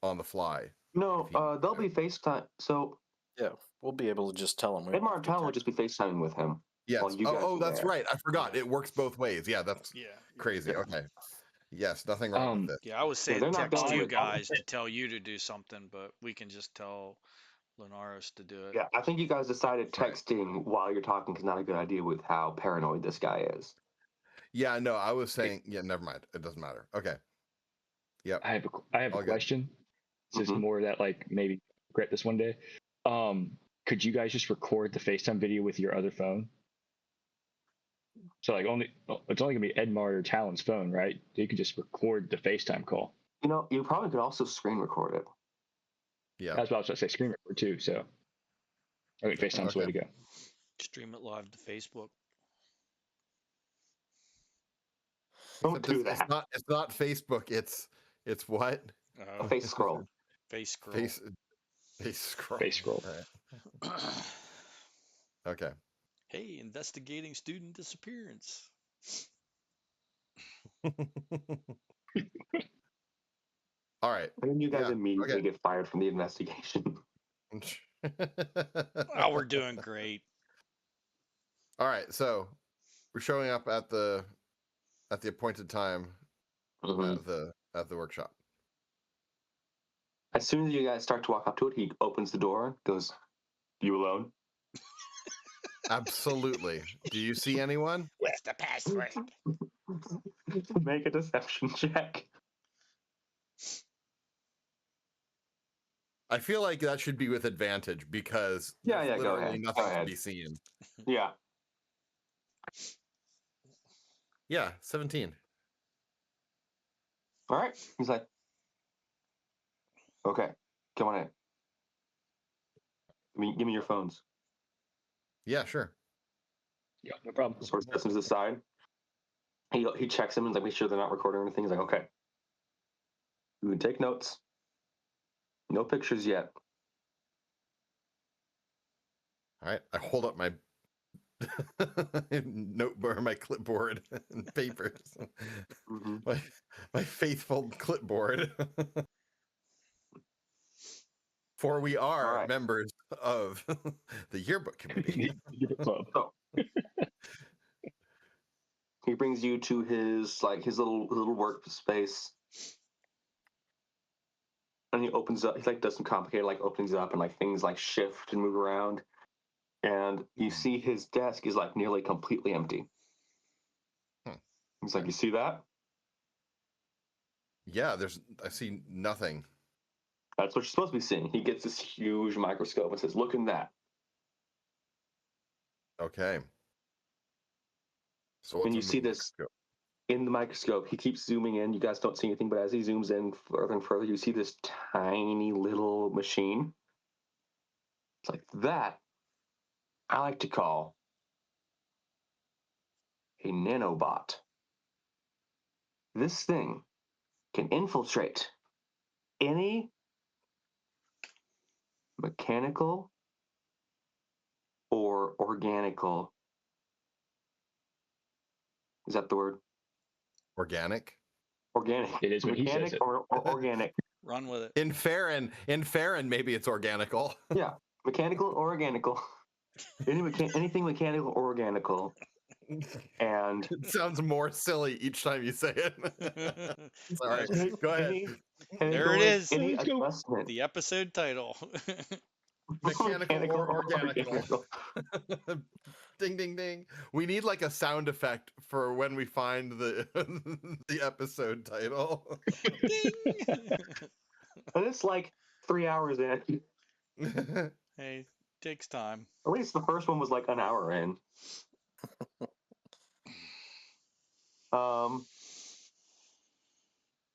on the fly. No, they'll be FaceTime. So Yeah, we'll be able to just tell him. Edmar and Talon will just be FaceTiming with him. Yes. While you guys are that's there. right. I forgot. It works both ways. Yeah, that's crazy. Yeah. Okay. Yes, nothing wrong with it. Yeah, I was saying they're not text going you with- guys to tell you to do something, but we can just tell Lunaros to do it. Yeah, I think you guys decided texting while you're talking is not a good idea with how paranoid this guy is. Yeah, no, I was saying, never mind. It doesn't matter. Okay. Yep. I have a All good. question. This is more that like maybe regret this one day. Could you guys just record the FaceTime video with your other phone? So like it's only gonna be Edmar or Talon's phone, right? You can just record the FaceTime call. You know, you probably could also screen record it. Yeah. That's what I was going to say. Screen record too. So I think FaceTime's the way to go. Stream it live to Facebook. Don't Except do it's that. not. It's not Facebook. It's what? A face scroll. Face scroll. Face scroll. Face scroll. All right. Okay. Hey, investigating student disappearance. All right. And you guys Yeah, immediately okay. get fired from the investigation. Oh, we're doing great. All right. So we're showing up at the appointed time Mhm. at the workshop. As soon as you guys start to walk up to it, he opens the door, goes, "You alone?" Absolutely. Do you see anyone? What's the password? Make a deception check. I feel like that should be with advantage because Yeah, there's go literally ahead. nothing Go to ahead. be seen. Yeah. Yeah, 17. All right. He's like, "Okay, come on in. Give me your phones." Yeah, sure. Yeah, no problem. Sort of sets them to the side. He checks them and like make sure they're not recording or anything. He's like, "Okay, you can take notes. No pictures yet." All right. I hold up my notebook, my clipboard and papers. Mm-hmm. My faithful clipboard. For we are right. members of the yearbook committee. Club. So he brings you to his little workspace, and he opens up. He like does some complicated like openings up and like things like shift and move around, and you see his desk is like nearly completely empty. He's like, "You see that? Yeah, I see nothing. That's what you're supposed to be seeing." He gets this huge microscope and says, "Look in that." Okay. So what's And you in the see this microscope? in the microscope. He keeps zooming in. You guys don't see anything, but as he zooms in further and further, you see this tiny little machine. It's like that. I like to call a nanobot. This thing can infiltrate any mechanical or organical. Is that the word? Organic? Organic. It is when he says Mechanic it. or organic. Run with it. In Ferrin, maybe it's organical. Yeah, mechanical or organical. Anything mechanical or organical. And It sounds more silly each time you say it. Sorry. Go ahead. There it is. Any Let's go. adjustment. The episode title. Mechanical or organical. Ding ding ding. We need like a sound effect for when we find the the episode title. Ding. And it's like 3 hours in. Hey, takes time. At least the first one was like an hour in.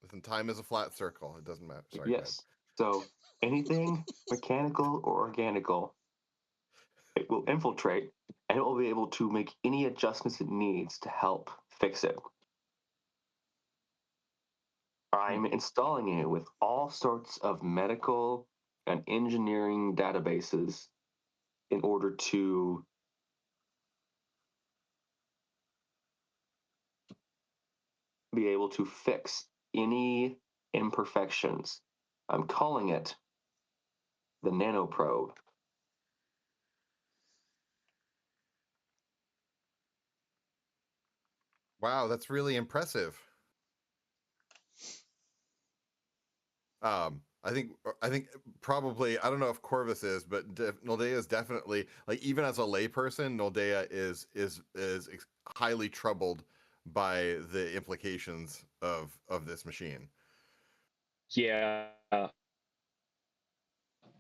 Listen, time is a flat circle. It doesn't matter. Sorry. Yes. So anything mechanical or organical, it will infiltrate and it will be able to make any adjustments it needs to help fix it. I'm installing it with all sorts of medical and engineering databases in order to be able to fix any imperfections. I'm calling it the nanoprobe. Wow, that's really impressive. I think probably, I don't know if Corvus is, but Noldea is definitely, like, even as a layperson, Noldea is highly troubled by the implications of this machine. Yeah.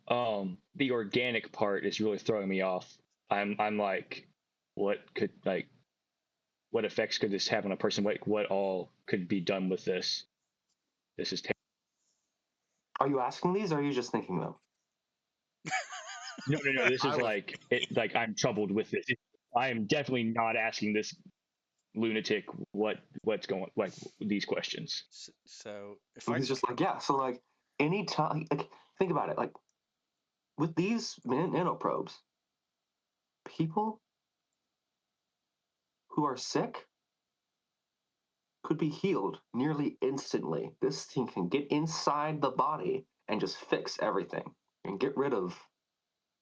The organic part is really throwing me off. I'm like, what effects could this have on a person? What all could be done with this? This is Are you asking these or are you just thinking them? No. This I is was- like I'm troubled with this. I am definitely not asking this lunatic what's going like these questions. So if And I he's just like, yeah. So like, anytime, like, think about it. Like, with these nanoprobes, people who are sick could be healed nearly instantly. This thing can get inside the body and just fix everything and get rid of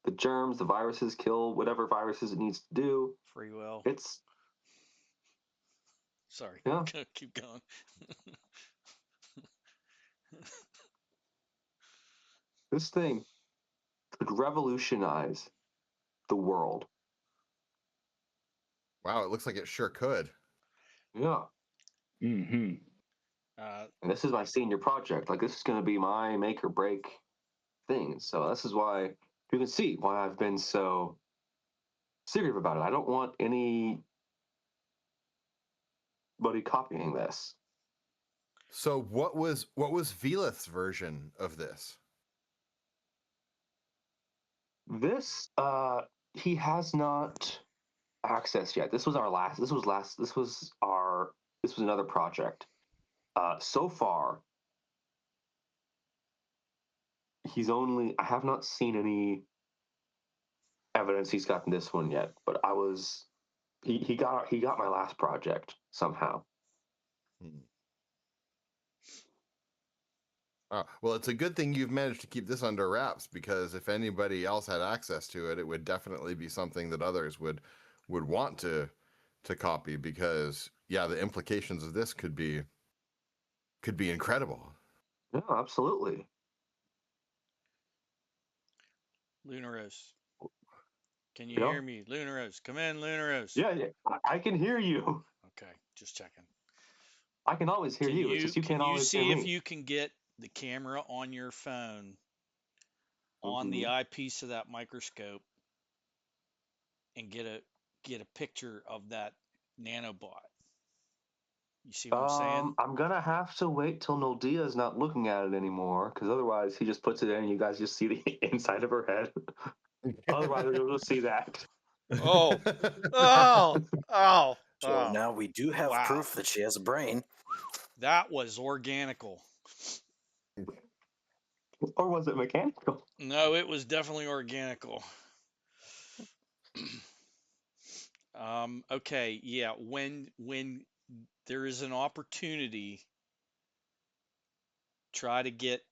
the germs, the viruses, kill whatever viruses it needs to do. free will, It's sorry, yeah. keep going. This thing could revolutionize the world. Wow, it looks like it sure could. Yeah. Mm-hmm. And this is my senior project. Like, this is going to be my make or break thing. So this is why you can see why I've been so secretive about it. I don't want anybody copying this. So what was Velith's version of this? This he has not accessed yet. This was another project. So far I have not seen any evidence he's gotten this one yet, but he got my last project somehow. Well, it's a good thing you've managed to keep this under wraps, because if anybody else had access to it, it would definitely be something that others would want to copy, because yeah, the implications of this could be incredible. Yeah, absolutely. Lunaros, can you Yeah. hear me? Lunaros, come in, Lunaros. Yeah, I can hear you. Okay, just checking. I can always hear you. It's just you can't always hear see me. if you can get the camera on your phone on the Mhm. eyepiece of that microscope and get a picture of that nanobot? You see what I'm saying? I'm gonna have to wait till Noldia is not looking at it anymore, because otherwise he just puts it in and you guys just see the inside of her head. Otherwise you'll just see that. Oh, oh. So now we do have Wow. proof that she has a brain. That was organical. Or was it mechanical? No, it was definitely organical. Okay, yeah. When there is an opportunity, try to get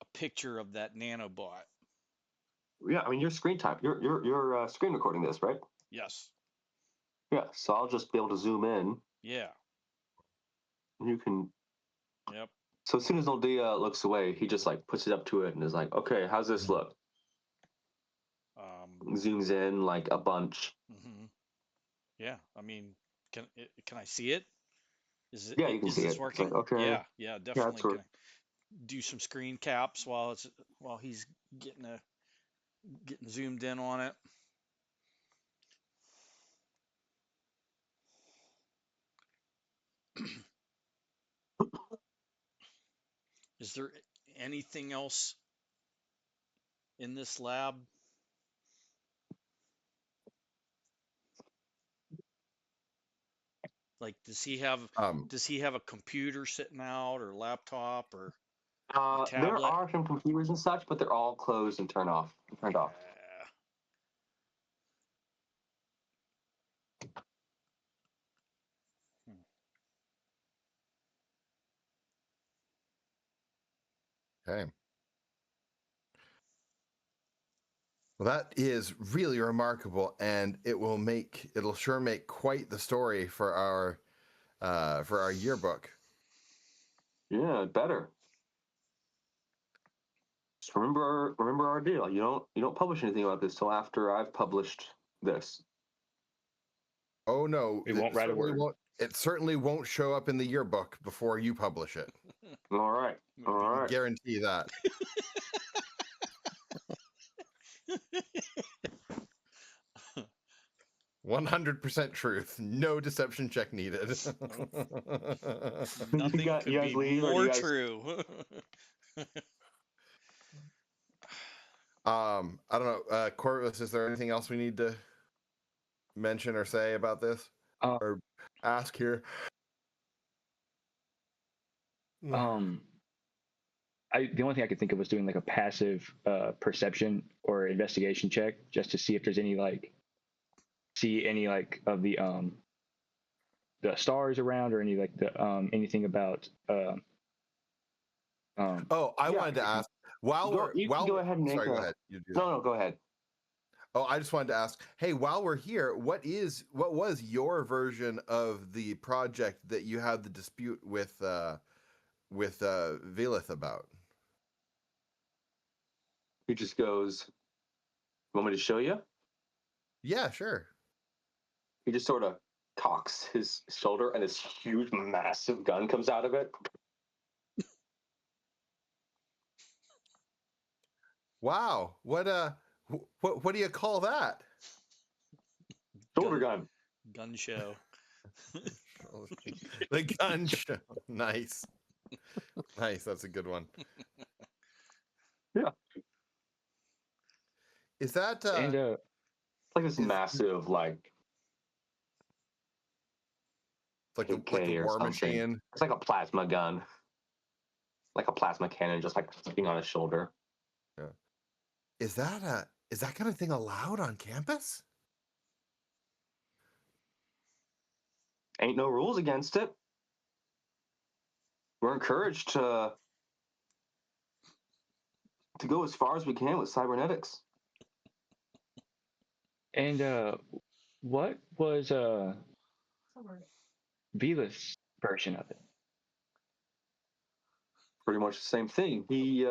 a picture of that nanobot. Yeah, I mean you're screen screen recording this, right? Yes. Yeah, so I'll just be able to zoom in. Yeah. You can. Yep. So as soon as Noldia looks away, he just like puts it up to it and is like, "Okay, how's this look?" Zooms in like a bunch. Mm-hmm. Yeah, I mean, can I see it? Is it? Yeah, you can is see this it. working? Like, okay. Yeah, definitely. sort Gonna do some screen caps while he's getting zoomed in on it. Is there anything else in this lab? Like, does he have a computer sitting out, or laptop, or tablet? There are some computers and such, but they're all closed and turned off. Okay. Well, that is really remarkable, and it'll sure make quite the story for our yearbook. Yeah, better. Just remember our deal. You don't publish anything about this till after I've published this. Oh no, We won't write a word. It certainly won't show up in the yearbook before you publish it. All right. All right. Guarantee that. 100% truth. No deception check needed. Nothing You could guys be leave, or do more you guys- true. I don't know. Corvus, is there anything else we need to mention or say about this? Or ask here? The only thing I could think of was doing like a passive perception or investigation check just to see if there's any of the stars around or any like the anything about I wanted to ask You can go ahead and make sorry, go ahead. You do that. No, go ahead. Oh, I just wanted to ask, hey, while we're here, what was your version of the project that you had the dispute with Velith about? He just goes, "Want me to show you?" Yeah, sure. He just sort of cocks his shoulder, and this huge, massive gun comes out of it. Wow. What do you call that? Shoulder gun. Gun show. The gun show. Nice. Nice. That's a good one. Yeah. Is that like this massive, like the or war something. machine? It's like a plasma gun, like a plasma cannon, just like sitting on his shoulder. Yeah. Is that kind of thing allowed on campus? Ain't no rules against it. We're encouraged to go as far as we can with cybernetics. And what was Velith's version of it? Pretty much the same thing. He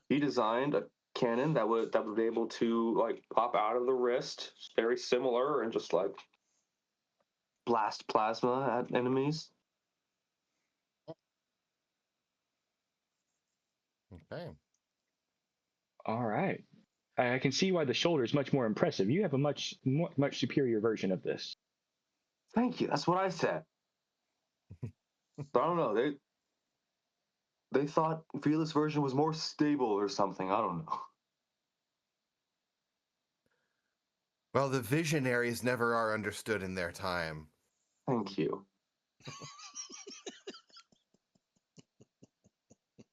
designed a cannon that would be able to like pop out of the wrist, very similar, and just like blast plasma at enemies. Okay. All right. I can see why the shoulder is much more impressive. You have a much superior version of this. Thank you. That's what I said. But I don't know. They thought Felix' version was more stable or something. I don't know. Well, the visionaries never are understood in their time. Thank you.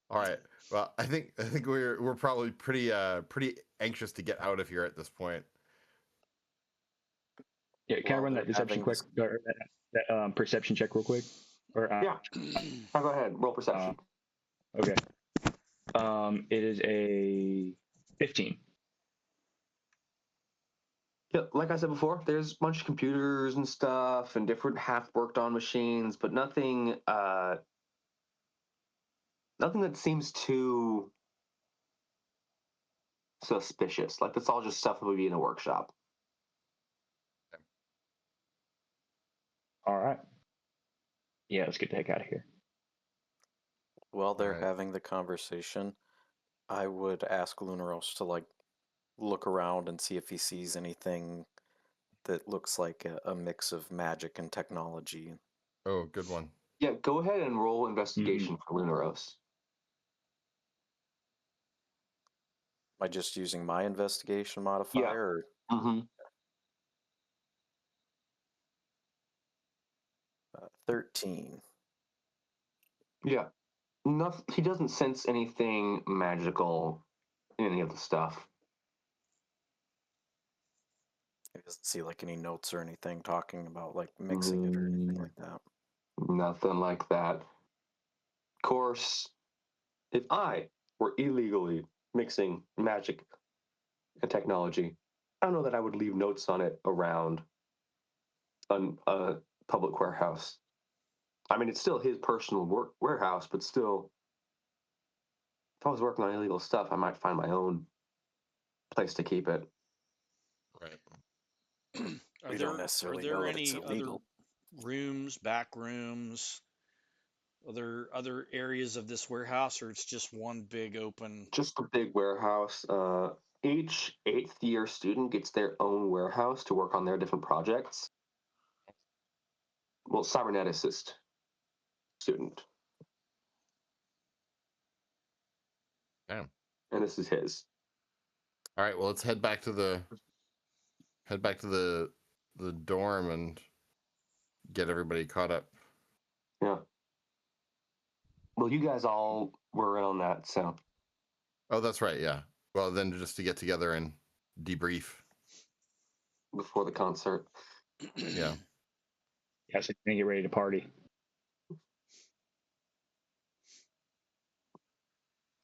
All right. Well, I think we're probably pretty anxious to get out of here at this point. Yeah, can I run that deception quick or that perception check real quick? Or yeah. I'll go ahead. Roll perception. Okay. It is a 15. Yeah, like I said before, there's a bunch of computers and stuff and different half-worked-on machines, but nothing that seems too suspicious. Like, that's all just stuff that would be in a workshop. All right. Yeah, let's get the heck out of here. While they're having the conversation, I would ask Lunaros to like look around and see if he sees anything that looks like a mix of magic and technology. Oh, good one. Yeah, go ahead and roll investigation for Lunaros. Am I just using my investigation modifier? Yeah. Mm-hmm. 13. Yeah. He doesn't sense anything magical in any of the stuff. He doesn't see like any notes or anything talking about like mixing it or anything like that. Nothing like that. Of course, if I were illegally mixing magic and technology, I don't know that I would leave notes on it around a public warehouse. I mean, it's still his personal warehouse, but still, if I was working on illegal stuff, I might find my own place to keep it. Right. We don't necessarily are know there that it's any illegal. other rooms, back rooms, other areas of this warehouse, or it's just one big open? Just a big warehouse. Each 8th-year student gets their own warehouse to work on their different projects. Well, cyberneticist student. Damn. And this is his. All right, well, let's head back to the dorm and get everybody caught up. Yeah. Well, you guys all were in on that, so. Oh, that's right. Yeah. Well, then just to get together and debrief. Before the concert. Yeah. Yeah, so you get ready to party.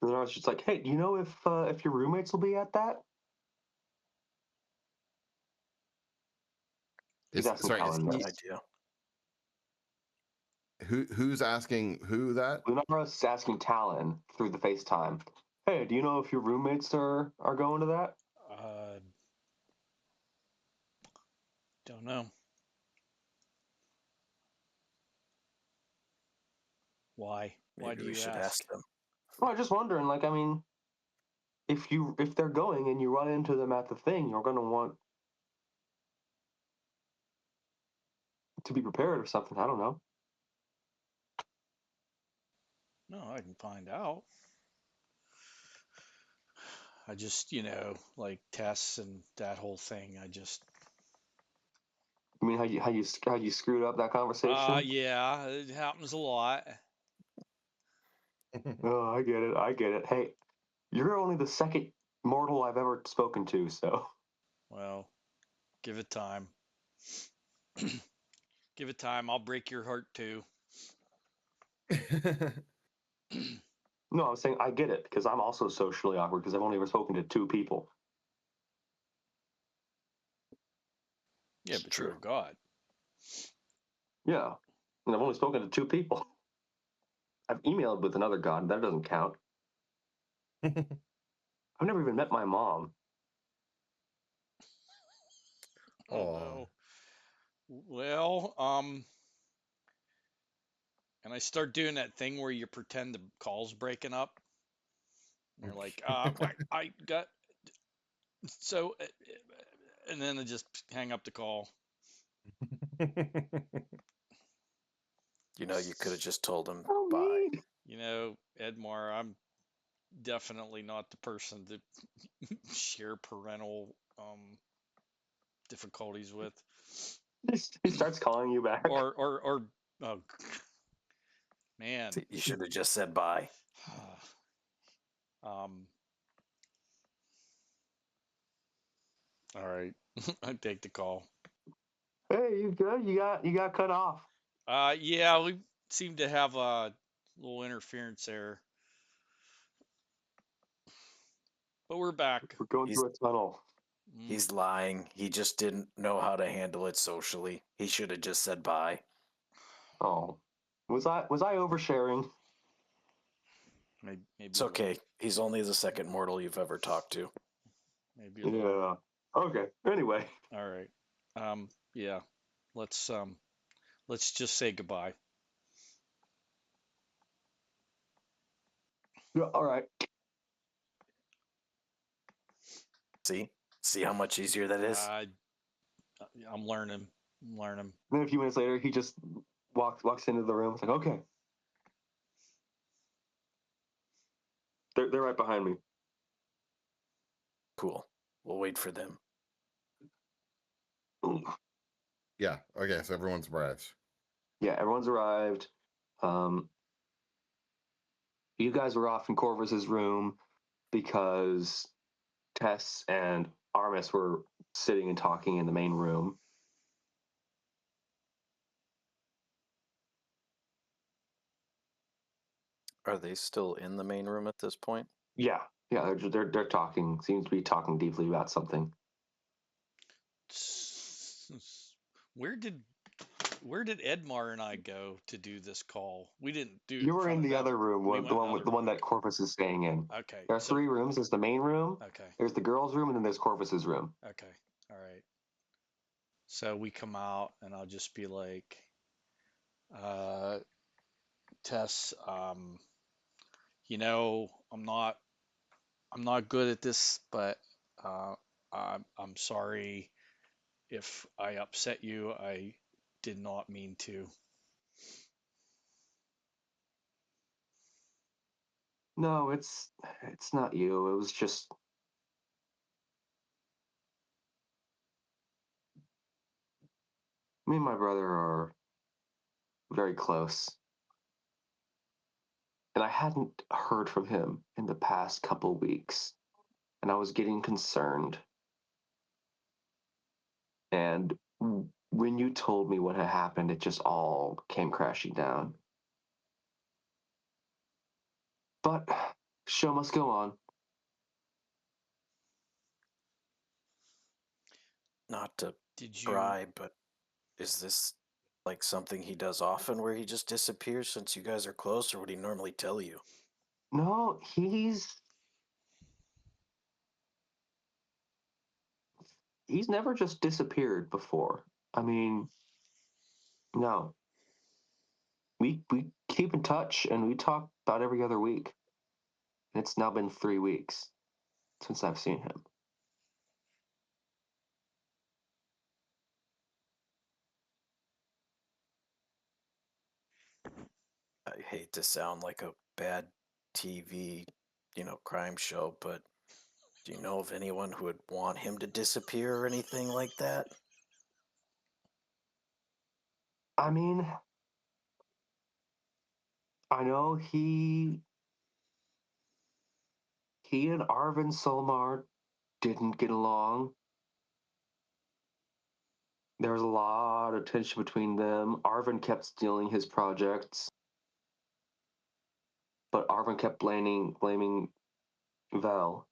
And then I was just like, hey, do you know if your roommates will be at that? He's asking Talon Good this. idea. Who's asking who that? Lunara's asking Talon through the FaceTime. Hey, do you know if your roommates are going to that? Don't know. Why? Why Maybe do we you should ask? them. Well, I'm just wondering. Like, I mean, if they're going and you run into them at the thing, you're going to want to be prepared or something. I don't know. No, I can find out. I just, like tests and that whole thing. I just. I mean, how you screwed up that conversation? Yeah, it happens a lot. Oh, I get it. I get it. Hey, you're only the second mortal I've ever spoken to, so. Well, give it time. Give it time. I'll break your heart too. No, I was saying I get it because I'm also socially awkward because I've only ever spoken to 2 people. Yeah, but you're a god. Yeah, and I've only spoken to 2 people. I've emailed with another god. That doesn't count. I've never even met my mom. Oh no. Well, and I start doing that thing where you pretend the call's breaking up. And you're like, I got so, and then I just hang up the call. You know, you could have just told him Oh, bye. Edmar, I'm definitely not the person to share parental difficulties with. He starts calling you back. Or oh man. You should have just said bye. All right. I take the call. Hey, you good? You got cut off. Yeah, we seem to have a little interference there. But we're back. We're going through a tunnel. He's lying. He just didn't know how to handle it socially. He should have just said bye. Oh, was I oversharing? Maybe It's okay. He's only the second mortal you've ever talked to. Maybe a little. Yeah. Okay. Anyway. All right. Yeah. Let's just say goodbye. Yeah, all right. See how much easier that is? I'm learning. Then a few minutes later, he just walks into the room. It's like, okay. They're right behind me. Cool. We'll wait for them. Yeah. Okay. So everyone's arrived. Yeah, everyone's arrived. You guys were off in Corvus's room because Tess and Armis were sitting and talking in the main room. Are they still in the main room at this point? Yeah, they're talking. Seems to be talking deeply about something. Where did Edmar and I go to do this call? We didn't do. You were in the other room, the one that Corvus is staying in. Okay. There are 3 rooms. There's the main room. Okay. There's the girls' room, and then there's Corvus's room. Okay. All right. So we come out, and I'll just be like, Tess, I'm not good at this, but I'm sorry if I upset you. I did not mean to. No, it's not you. It was just Me and my brother are very close. And I hadn't heard from him in the past couple weeks. And I was getting concerned. And when you told me what had happened, it just all came crashing down. But show must go on. Not to Did you? pry, but is this like something he does often where he just disappears since you guys are close, or would he normally tell you? No, he's never just disappeared before. I mean, no. We keep in touch and we talk about every other week. And it's now been 3 weeks since I've seen him. I hate to sound like a bad TV, crime show, but do you know of anyone who would want him to disappear or anything like that? I mean, I know he and Arvin Solmar didn't get along. There was a lot of tension between them. Arvin kept stealing his projects, but Arvin kept blaming Vel.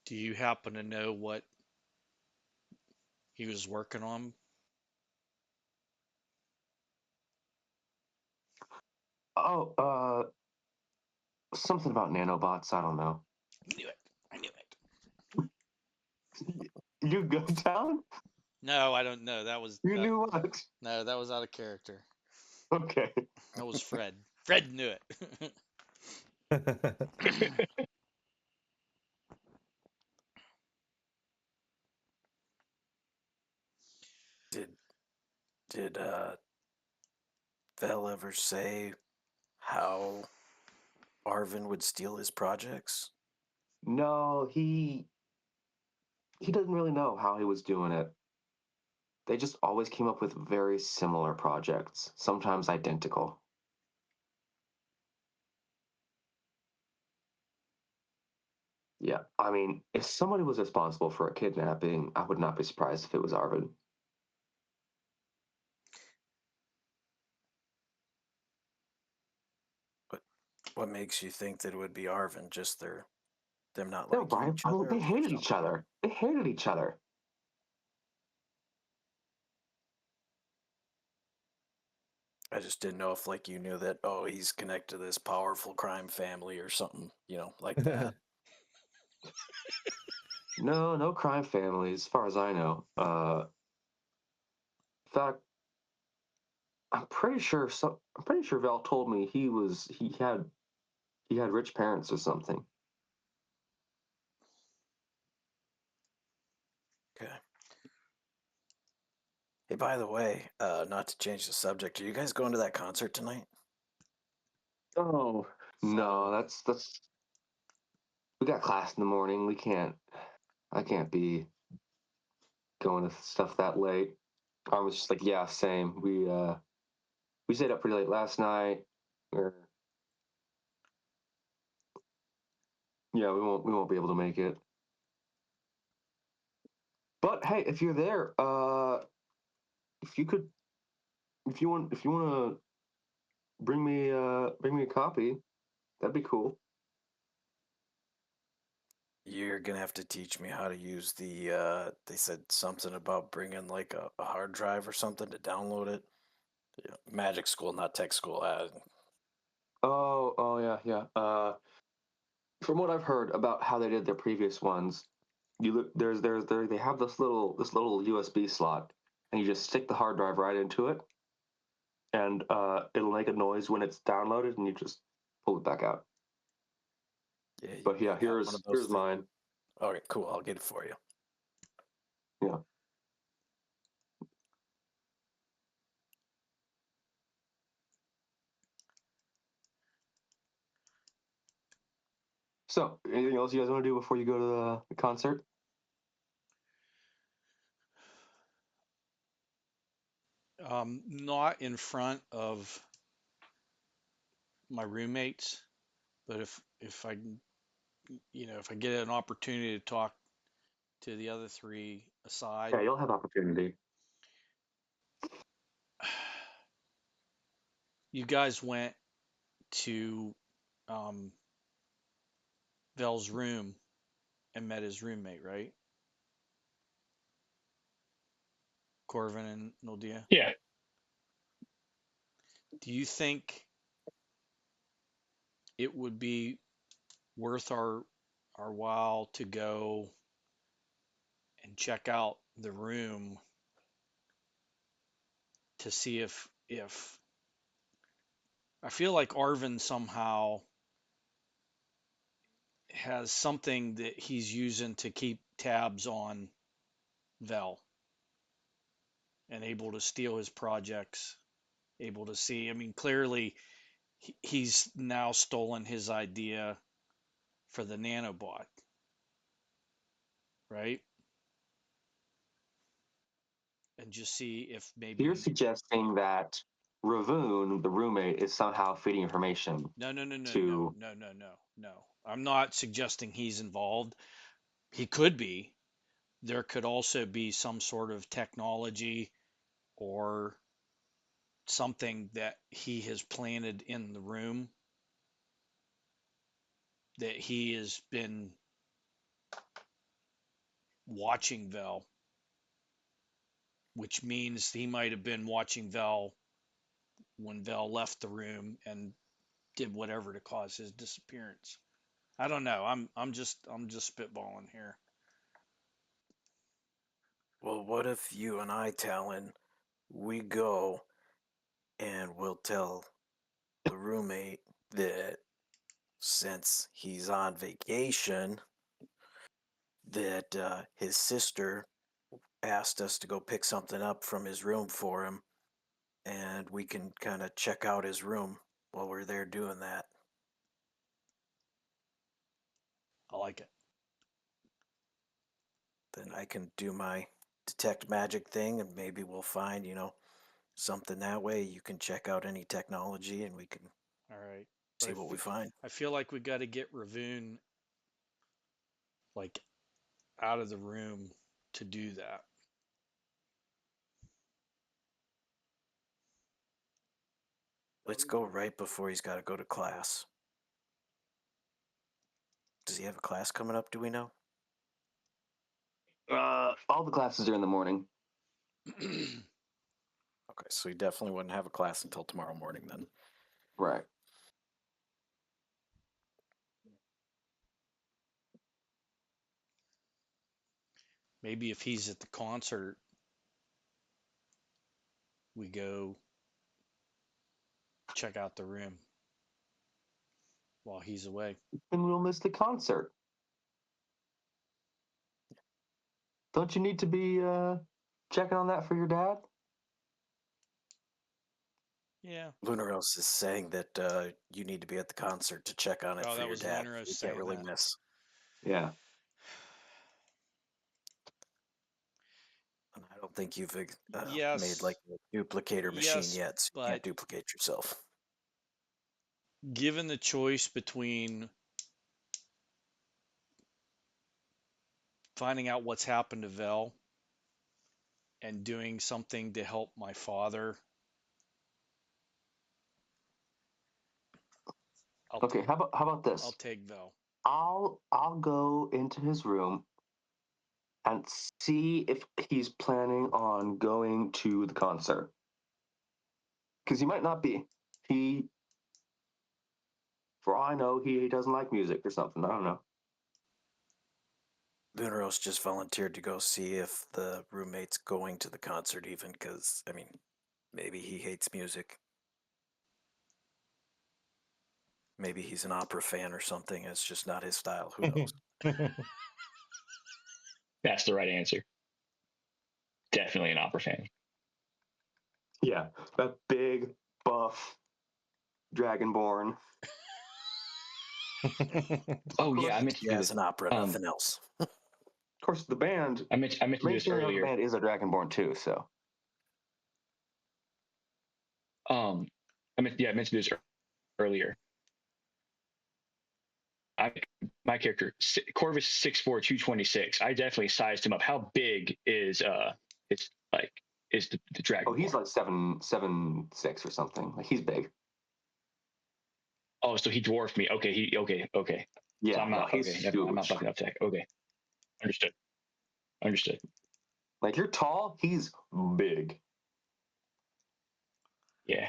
Do you happen to know what he was working on? Oh, something about nanobots. I don't know. I knew it. I knew it. You go down? No, I don't know. That was You knew what? no, that was out of character. Okay. That was Fred. Fred knew it. Did Vel ever say how Arvin would steal his projects? No, he doesn't really know how he was doing it. They just always came up with very similar projects, sometimes identical. Yeah, I mean, if somebody was responsible for a kidnapping, I would not be surprised if it was Arvin. What makes you think that it would be Arvin? Just them not No, liking Brian. each I other? mean, Or they is there hated each something? other. They hated each other. I just didn't know if you knew that, oh, he's connected to this powerful crime family or something, like that. No, no crime families, as far as I know. In fact, I'm pretty sure Val told me he had rich parents or something. Okay. Hey, by the way, not to change the subject, are you guys going to that concert tonight? Oh no, that's we got class in the morning. I can't be going to stuff that late. I was just like, yeah, same. We stayed up pretty late last night. Or yeah, we won't be able to make it. But hey, if you're there, if you could, if you want to bring me a copy, that'd be cool. You're gonna have to teach me how to use they said something about bringing a hard drive or something to download it. Yeah, magic school, not tech school. Oh yeah, yeah. From what I've heard about how they did their previous ones, you look they have this little USB slot, and you just stick the hard drive right into it, and it'll make a noise when it's downloaded, and you just pull it back out. Yeah, But yeah, you got one of those here's things. mine. All right, cool. I'll get it for you. Yeah. So, anything else you guys want to do before you go to the concert? Not in front of my roommates, but if I if I get an opportunity to talk to the other three aside, Yeah, you'll have opportunity. you guys went to um, Vel's room and met his roommate, right? Corvin and Noldia. Yeah. Do you think it would be worth our while to go and check out the room to see if I feel like Arvin somehow has something that he's using to keep tabs on Vel and able to steal his projects, able to see. I mean, clearly he's now stolen his idea for the nanobot, right? And just see if You're maybe suggesting that Ravoon, the roommate, is somehow feeding information to. no. I'm not suggesting he's involved. He could be. There could also be some sort of technology or something that he has planted in the room that he has been watching Vel, which means he might have been watching Vel when Vel left the room and did whatever to cause his disappearance. I don't know. I'm just spitballing here. Well, what if you and I, Talon, we go and we'll tell the roommate that since he's on vacation, that his sister asked us to go pick something up from his room for him, and we can kind of check out his room while we're there doing that. I like it. Then I can do my detect magic thing, and maybe we'll find, something that way. You can check out any technology, and we can All right. But see what we find. I feel like we got to get Ravoon like out of the room to do that. Let's go right before he's got to go to class. Does he have a class coming up? Do we know? All the classes are in the morning. Okay, so he definitely wouldn't have a class until tomorrow morning then. Right. Maybe if he's at the concert, we go check out the room while he's away. Then we'll miss the concert. Don't you need to be checking on that for your dad? Yeah. Lunaros is saying that you need to be at the concert to check on it Oh, for that your was dad. Lunaros You can't saying really that. miss. Yeah. And I don't think you've made Yes. like a duplicator machine Yes, yet, so you but can't duplicate yourself. given the choice between finding out what's happened to Vel and doing something to help my father, Okay. How about this? I'll take Vel. I'll go into his room and see if he's planning on going to the concert. Because he might not be. For all I know, he doesn't like music or something. I don't know. Lunaros just volunteered to go see if the roommate's going to the concert, even because, I mean, maybe he hates music. Maybe he's an opera fan or something. It's just not his style. Who knows? That's the right answer. Definitely an opera fan. Yeah, that big, buff, dragonborn. Oh yeah, I meant to do Jazz this. and opera, nothing else. Of course, the band. I meant to do Main this singer of the earlier. band is a Dragonborn too. So I meant to do this earlier. My character Corvus 6'4", 226. I definitely sized him up. How big is it's like is the Dragonborn? oh, he's like 7'6" or something. Like he's big. Oh, so he dwarfed me. Okay, okay. Yeah, So I'm not he's okay. I'm not huge. bucking up tech. Okay, understood. Like you're tall, he's big. Yeah.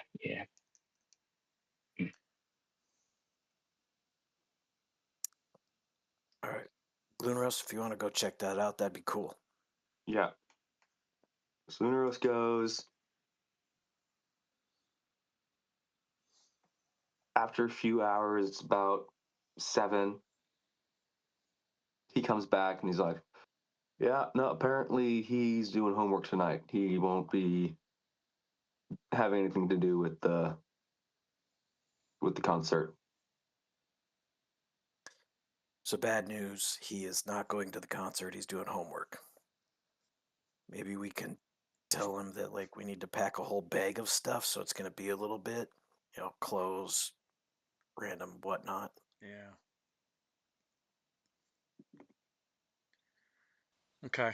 All right. Gloonros, if you want to go check that out, that'd be cool. Yeah. So Lunaros goes. After a few hours, it's about 7. He comes back and he's like, "Yeah, no. Apparently, he's doing homework tonight. He won't be having anything to do with the concert." So bad news, he is not going to the concert. He's doing homework. Maybe we can tell him that like we need to pack a whole bag of stuff, so it's going to be a little bit, clothes, random whatnot. Yeah. Okay.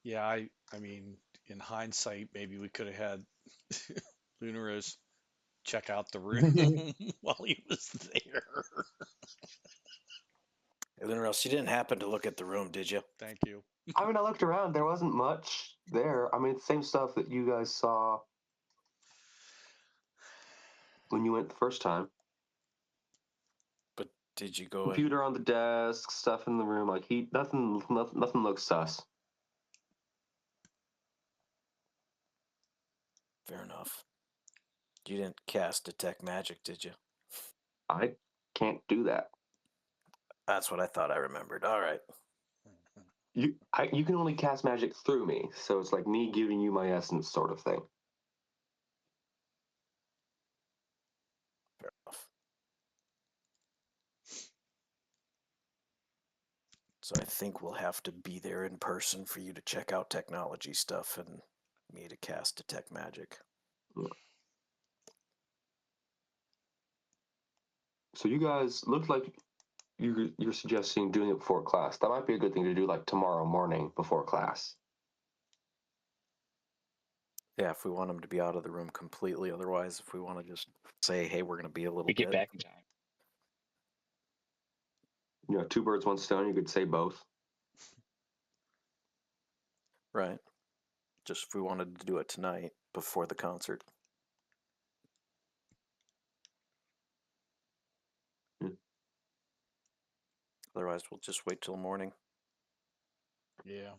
Yeah, I mean, in hindsight, maybe we could have had Lunaros check out the room while he was there. Hey, Lunaros, you didn't happen to look at the room, did you? Thank you. I mean, I looked around. There wasn't much there. I mean, same stuff that you guys saw when you went the first time. But did you go in? Computer on the desk, stuff in the room. Like nothing looks sus. Fair enough. You didn't cast Detect Magic, did you? I can't do that. That's what I thought I remembered. All right. You can only cast magic through me, so it's like me giving you my essence, sort of thing. Fair enough. So I think we'll have to be there in person for you to check out technology stuff and me to cast Detect Magic. Yeah. So you guys look like you're suggesting doing it before class. That might be a good thing to do, like tomorrow morning before class. Yeah, if we want him to be out of the room completely. Otherwise, if we want to just say, hey, we're going to be a little We bit. get back in time. You know, 2 birds, 1 stone. You could say both. Right. Just if we wanted to do it tonight before the concert. Otherwise, we'll just wait till morning. Yeah.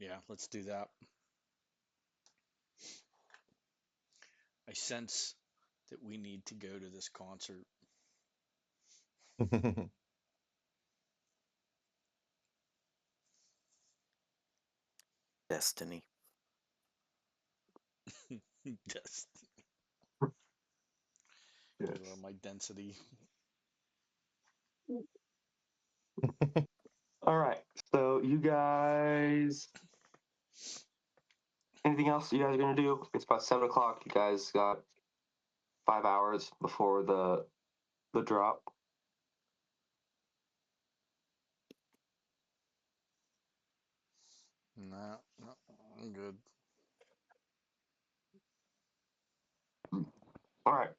Yeah, let's do that. I sense that we need to go to this concert. Destiny. Yes. Yes. My density. All right. So you guys, anything else you guys are gonna do? It's about 7 o'clock. You guys got 5 hours before the drop. No, I'm good. All right.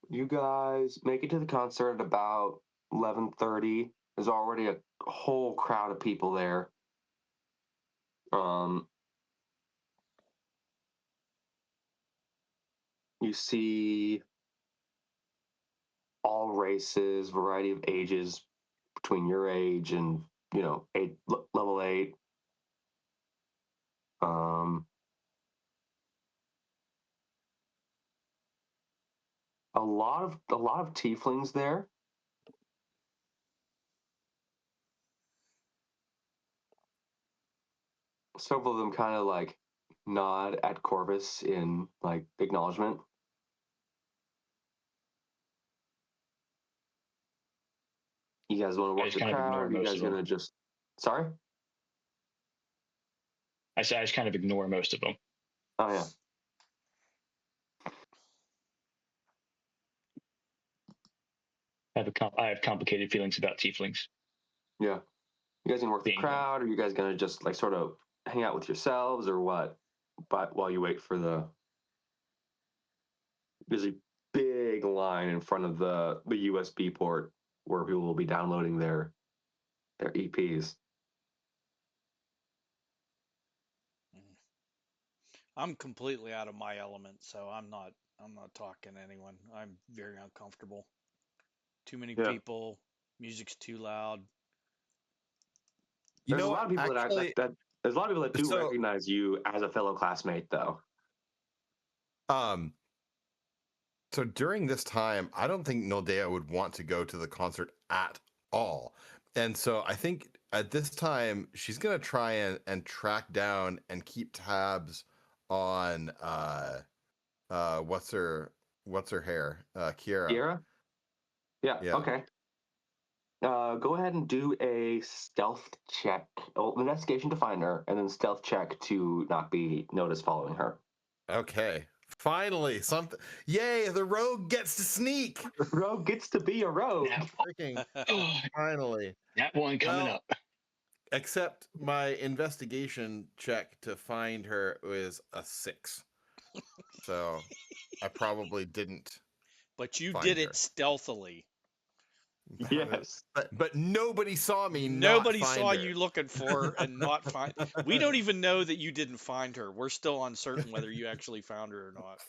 You guys make it to the concert at about 11:30. There's already a whole crowd of people there. You see all races, variety of ages between your age and level 8. A lot of tieflings there. Several of them kind of like nod at Corvus in like acknowledgement. You guys want to I work just the kind of crowd? ignore Or you most guys of them. gonna just? Sorry. I just kind of ignore most of them. Oh yeah. I have complicated feelings about tieflings. Yeah. You guys gonna work the Being crowd, or you guys gonna just like sort of hang out with yourselves, or what? But while you wait for there's a big line in front of the USB port where people will be downloading their EPs. I'm completely out of my element, so I'm not talking to anyone. I'm very uncomfortable. Too many Yeah. people, music's too loud. You There's a know lot what? of people Actually, that there's a lot of people that do so recognize you as a fellow classmate, though. um, so during this time, I don't think Nildea would want to go to the concert at all, and so I think at this time she's gonna try and track down and keep tabs on what's her hair, Kiera. Kiera? Yeah. Yeah. Okay. Go ahead and do a stealth check, investigation to find her, and then stealth check to not be noticed following her. Okay. Finally, something. Yay! The rogue gets to sneak. The rogue gets to be a rogue. Freaking finally. That one coming Well, up. Except my investigation check to find her was a 6. So I probably didn't. But you Find did her. it stealthily. Yes. But nobody saw me. Nobody not find saw her. you looking for her and not find. We don't even know that you didn't find her. We're still uncertain whether you actually found her or not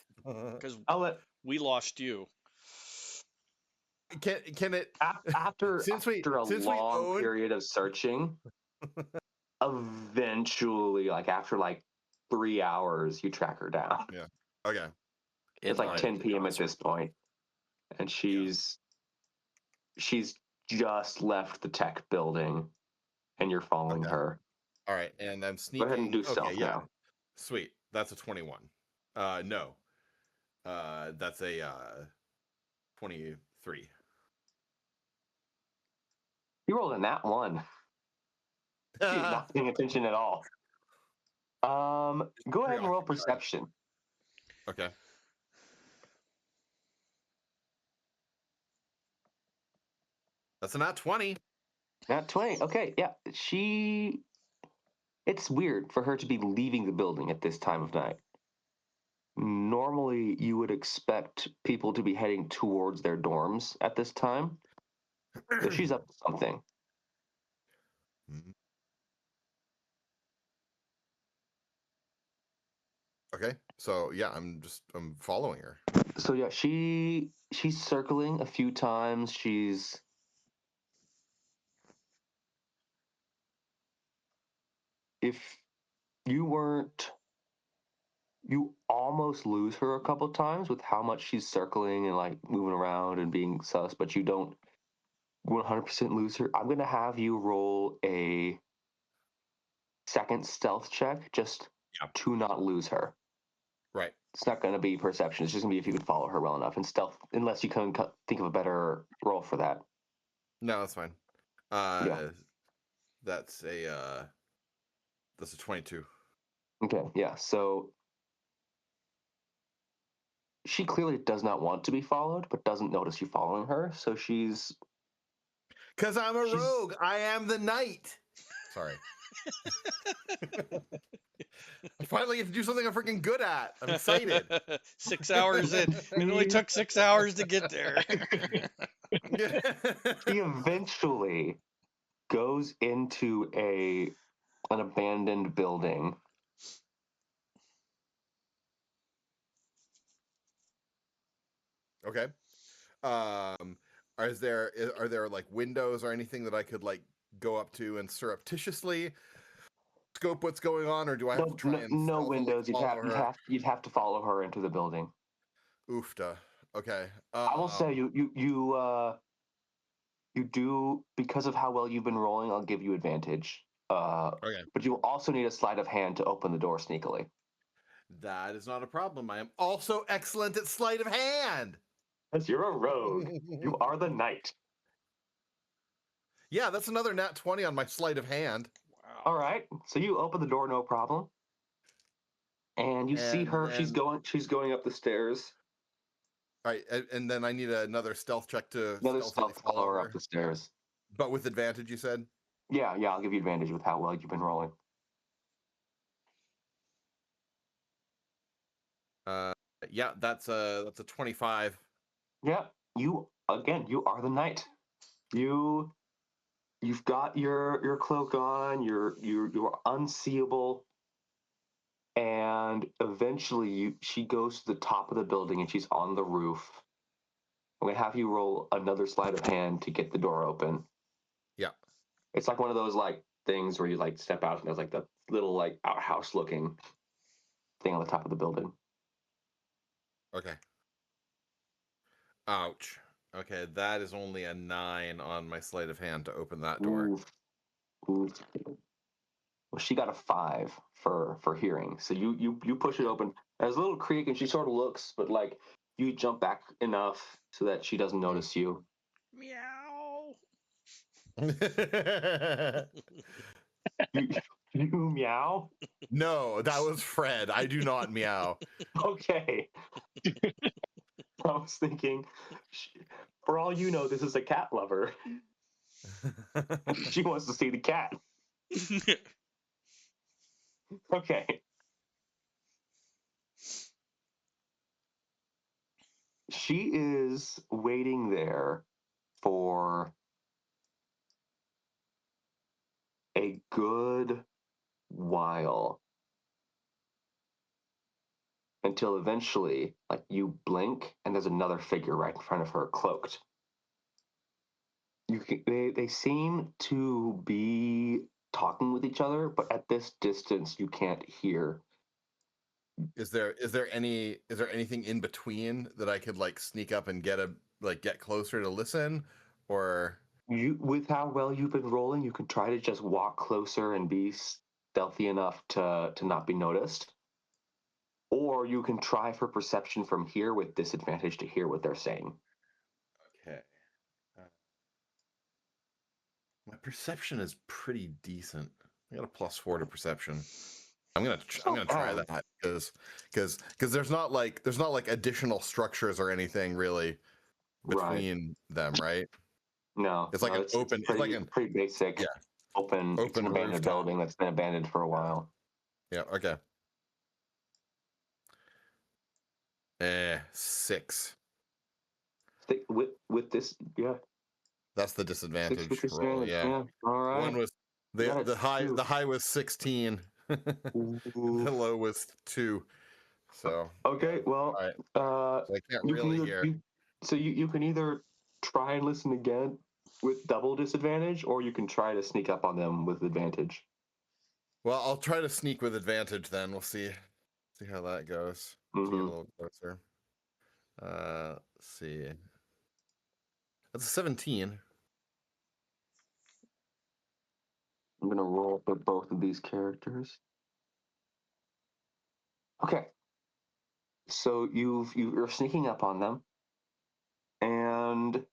because I'll let we lost you. Can it after since we a since we long own period of searching, eventually, like after like 3 hours, you track her down. Yeah. Okay. It's like 10 p.m. at this point, and she's just left the tech building, and you're following Okay. her. All right, and I'm Go sneaking. ahead and do stealth okay, yeah. now. Sweet. That's a 21. No. That's a 23. You rolled a nat 1. She's not paying attention at all. Go ahead and roll perception. Okay. That's a nat 20. Nat 20. Okay, yeah. It's weird for her to be leaving the building at this time of night. Normally, you would expect people to be heading towards their dorms at this time. So she's up to something. Okay. So yeah, I'm following her. So yeah, she's circling a few times. If you weren't, you almost lose her a couple times with how much she's circling and like moving around and being sus, but you don't 100% lose her. I'm gonna have you roll a second stealth check just to not lose her. Right. It's not going to be perception. It's just going to be if you can follow her well enough and stealth, unless you can think of a better role for that. No, that's fine. That's a 22. Okay, yeah. So she clearly does not want to be followed, but doesn't notice you following her. So she's Because I'm a rogue. I am the knight. Sorry. I finally get to do something I'm freaking good at. I'm excited. 6 hours in. It only took 6 hours to get there. She eventually goes into an abandoned building. Okay. Are there like windows or anything that I could like go up to and surreptitiously scope what's going on, or do I have to try and no stealthily windows. follow her? You'd have to follow her into the building. Oofta. Okay. I will say you do, because of how well you've been rolling, I'll give you advantage. Okay. But you'll also need a sleight of hand to open the door sneakily. That is not a problem. I am also excellent at sleight of hand. Because you're a rogue. You are the knight. Yeah, that's another nat 20 on my sleight of hand. Wow. All right. So you open the door, no problem. And you see And her. then- She's going up the stairs. All right, and then I need another stealth check to Another stealthily stealth follow follow her her. up the stairs. But with advantage, you said? Yeah, I'll give you advantage with how well you've been rolling. Yeah, that's a 25. Yeah, you are the knight. You've got your cloak on. You're unseeable. And eventually, she goes to the top of the building and she's on the roof. I'm gonna have you roll another sleight of hand to get the door open. Yeah. It's like one of those like things where you like step out and there's like the little like outhouse looking thing on the top of the building. Okay. Ouch. Okay, that is only a 9 on my sleight of hand to open that door. Oof. Oof. Well, she got a 5 for hearing. So you push it open. There's a little creak and she sort of looks, but like you jump back enough so that she doesn't notice you. Meow. You, you meow. No, that was Fred. I do not meow. Okay. I was thinking, for all you know, this is a cat lover. She wants to see the cat. Okay. She is waiting there for a good while until eventually, like, you blink and there's another figure right in front of her, cloaked. They seem to be talking with each other, but at this distance, you can't hear. Is there anything in between that I could like sneak up and get closer to listen, or With how well you've been rolling, you can try to just walk closer and be stealthy enough to not be noticed. Or you can try for perception from here with disadvantage to hear what they're saying. okay? My perception is pretty decent. I got a +4 to perception. I'm gonna try bad. that because there's not like additional structures or anything really between them, right? No, It's like an open. It's like an pretty basic. yeah, Open. It's an abandoned rooftop. building that's been abandoned for a while. Yeah. Okay. 6. With this, yeah. That's the 6 disadvantage with this roll. Yeah. All right. One was got a the high. 2. The high was 16. The Ooh. low was 2. So Okay, well, all right. So I can't you really can hear. you can either try and listen again with double disadvantage, or you can try to sneak up on them with advantage. Well, I'll try to sneak with advantage then. We'll see how that goes. Let's get a Mhm. little closer. Let's see. That's a 17. I'm gonna roll for both of these characters. Okay, so you're sneaking up on them, and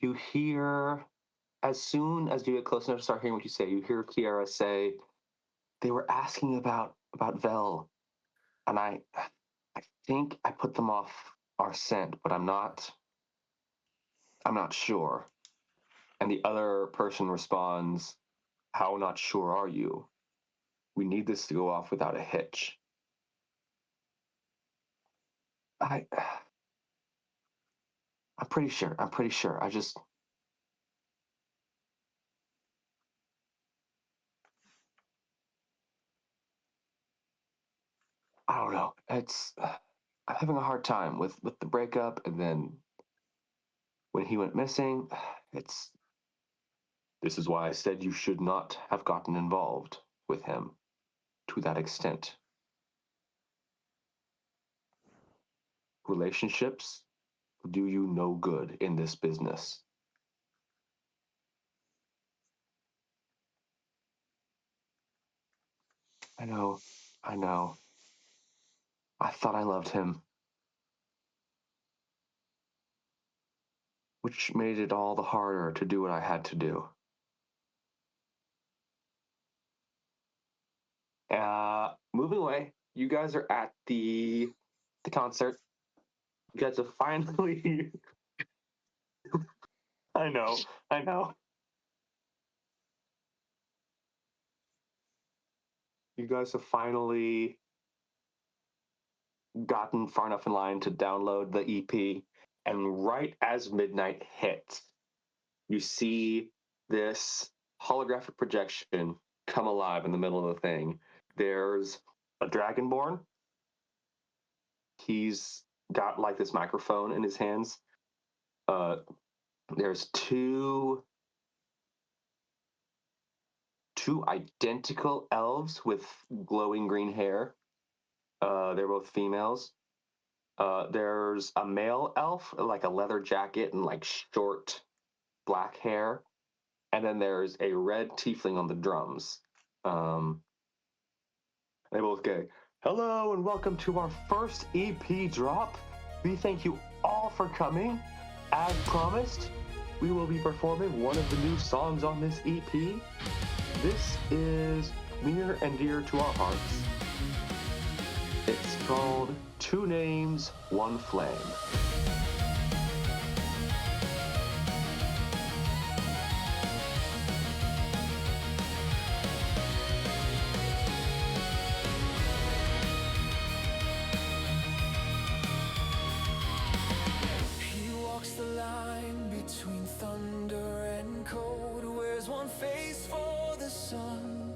you hear, as soon as you get close enough to start hearing what you say, you hear Kiara say, "They were asking about Vel, and I think I put them off our scent, but I'm not sure." And the other person responds, "How not sure are you? We need this to go off without a hitch." I'm pretty sure. I just, I don't know. I'm having a hard time with the breakup, and then when he went missing, this is why I said you should not have gotten involved with him to that extent. Relationships do you no good in this business. I know. I thought I loved him. Which made it all the harder to do what I had to do. Moving away, you guys are at the concert. You guys have finally. I know. You guys have finally gotten far enough in line to download the EP, and right as midnight hits, you see this holographic projection come alive in the middle of the thing. There's a dragonborn. He's got like this microphone in his hands. There's two identical elves with glowing green hair. They're both females. There's a male elf, like a leather jacket and like short black hair. And then there's a red tiefling on the drums. They both go, "Hello and welcome to our first EP drop. We thank you all for coming. As promised, we will be performing one of the new songs on this EP. This is near and dear to our hearts. It's called Two Names, One Flame." He walks the line between thunder and cold. Wears one face for the sun,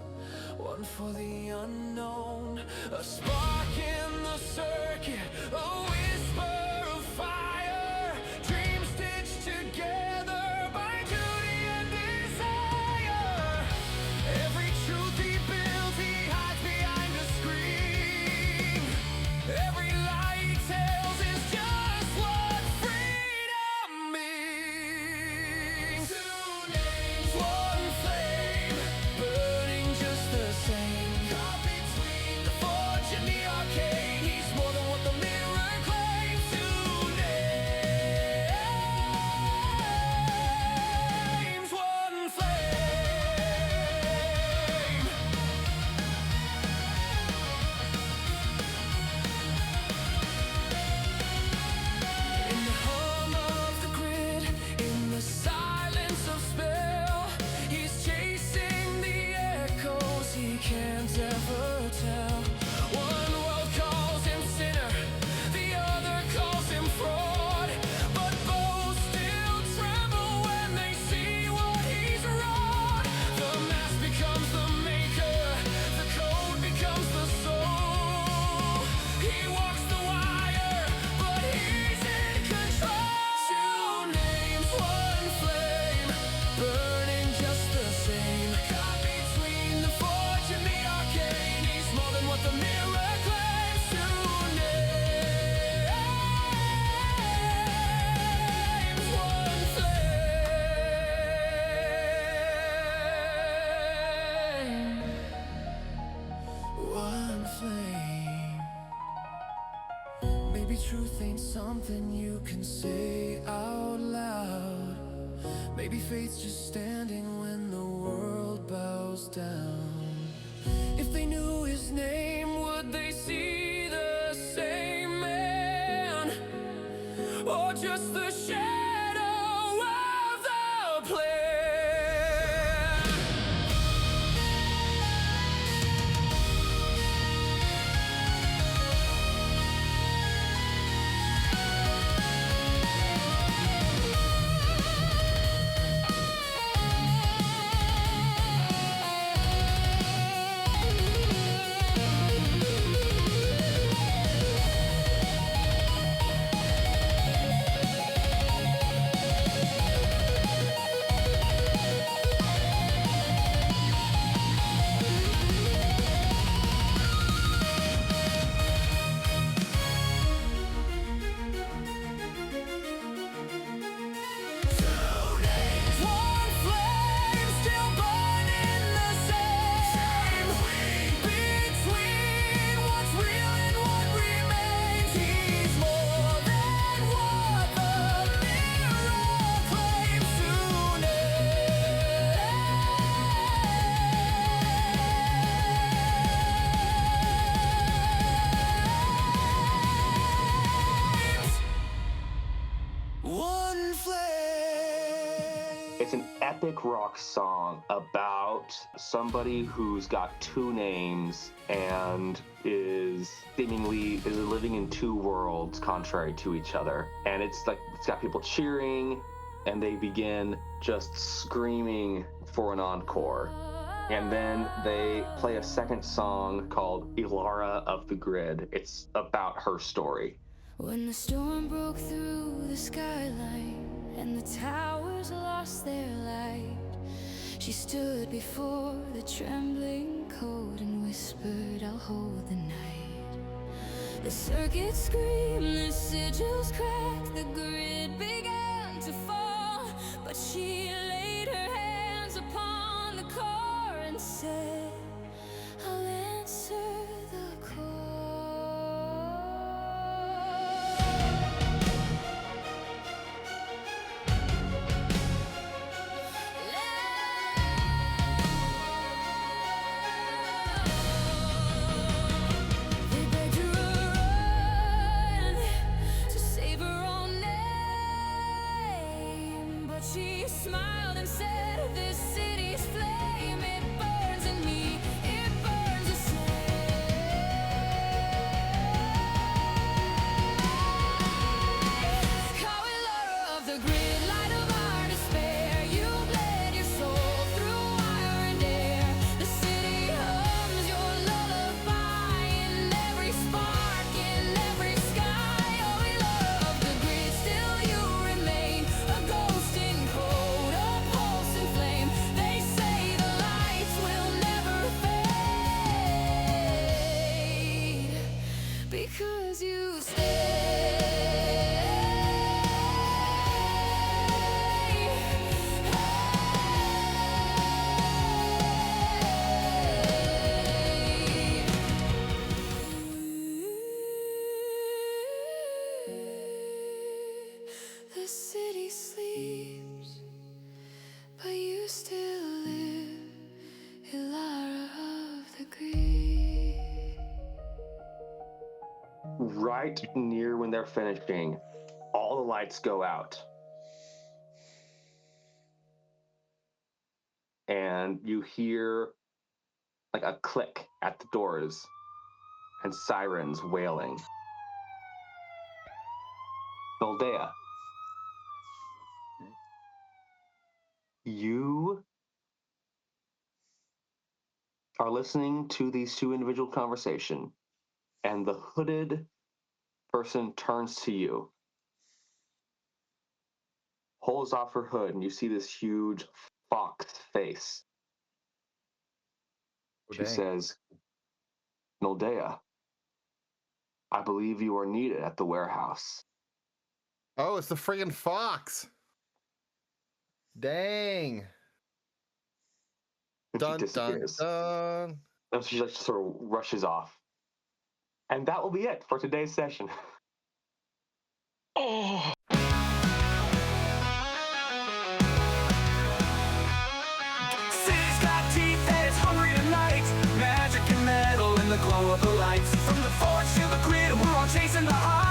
one for the unknown. A spark in the circuit, a whisper of fire. Dreams stitched together by duty and desire. Every truth he builds, he hides behind a screen. Every lie he tells is just what freedom means. Two names, one flame, burning just the same. Caught between the forge and the arcane. He's more than what the mirror claims. Two names, one flame. In the hum of the grid, in the silence of spell, he's chasing the echoes he can't ever tell. One world calls him sinner, the other calls him fraud, but both still tremble when they see what he's wrought. The mask becomes the maker, the code becomes the soul. He walks the wire, but he's in control. Two names, one flame, burning just the same. Caught between the forge and the arcane. He's more than what the mirror claims. Two names, one flame. One flame. Maybe truth ain't something you can say out loud. Maybe faith's just standing when the world bows down. If they knew his name, would they see the same man? Or just the shadow of the plan? rock song about somebody who's got two names and is seemingly is living in two worlds contrary to each other. And it's got people cheering, and they begin just screaming for an encore. And then they play a second song called Ilara of the Grid. It's about her story. When the storm broke through the skyline and the towers lost their light, she stood before the trembling code and whispered, I'll hold the night. The circuits screamed, the sigils cracked, the grid began to fall, but she laid her hands upon the core and said, I'll answer the call. They begged her to run, to save her own name, but she smiled and said, this city's flame, it burns in me, it burns the same. Cowiler of the grid, light of our despair, you bled your soul through wire and air. The city hums your lullaby in every spark, in every sky. Oh, we love the grid, still you remain a ghost in code, a pulse in flame. They say the lights will never fade because you The city sleeps, but you still live, Ilara of the Greed. Right near when they're finishing, all the lights go out. And you hear like a click at the doors and sirens wailing. Noldea, you are listening to these two individual conversation, and the hooded person turns to you, pulls off her hood, and you see this huge fox face. She says, Noldea, I believe you are needed at the warehouse. Oh, it's the friggin' fox. Dang. And she Dun, dun, disappears. dun. And she just sort of rushes off. And that will be it for today's session. Oh. City's got teeth that is hungry tonight. Magic and metal in the glow of the lights. From the forge to the grid, we're all chasing the heart.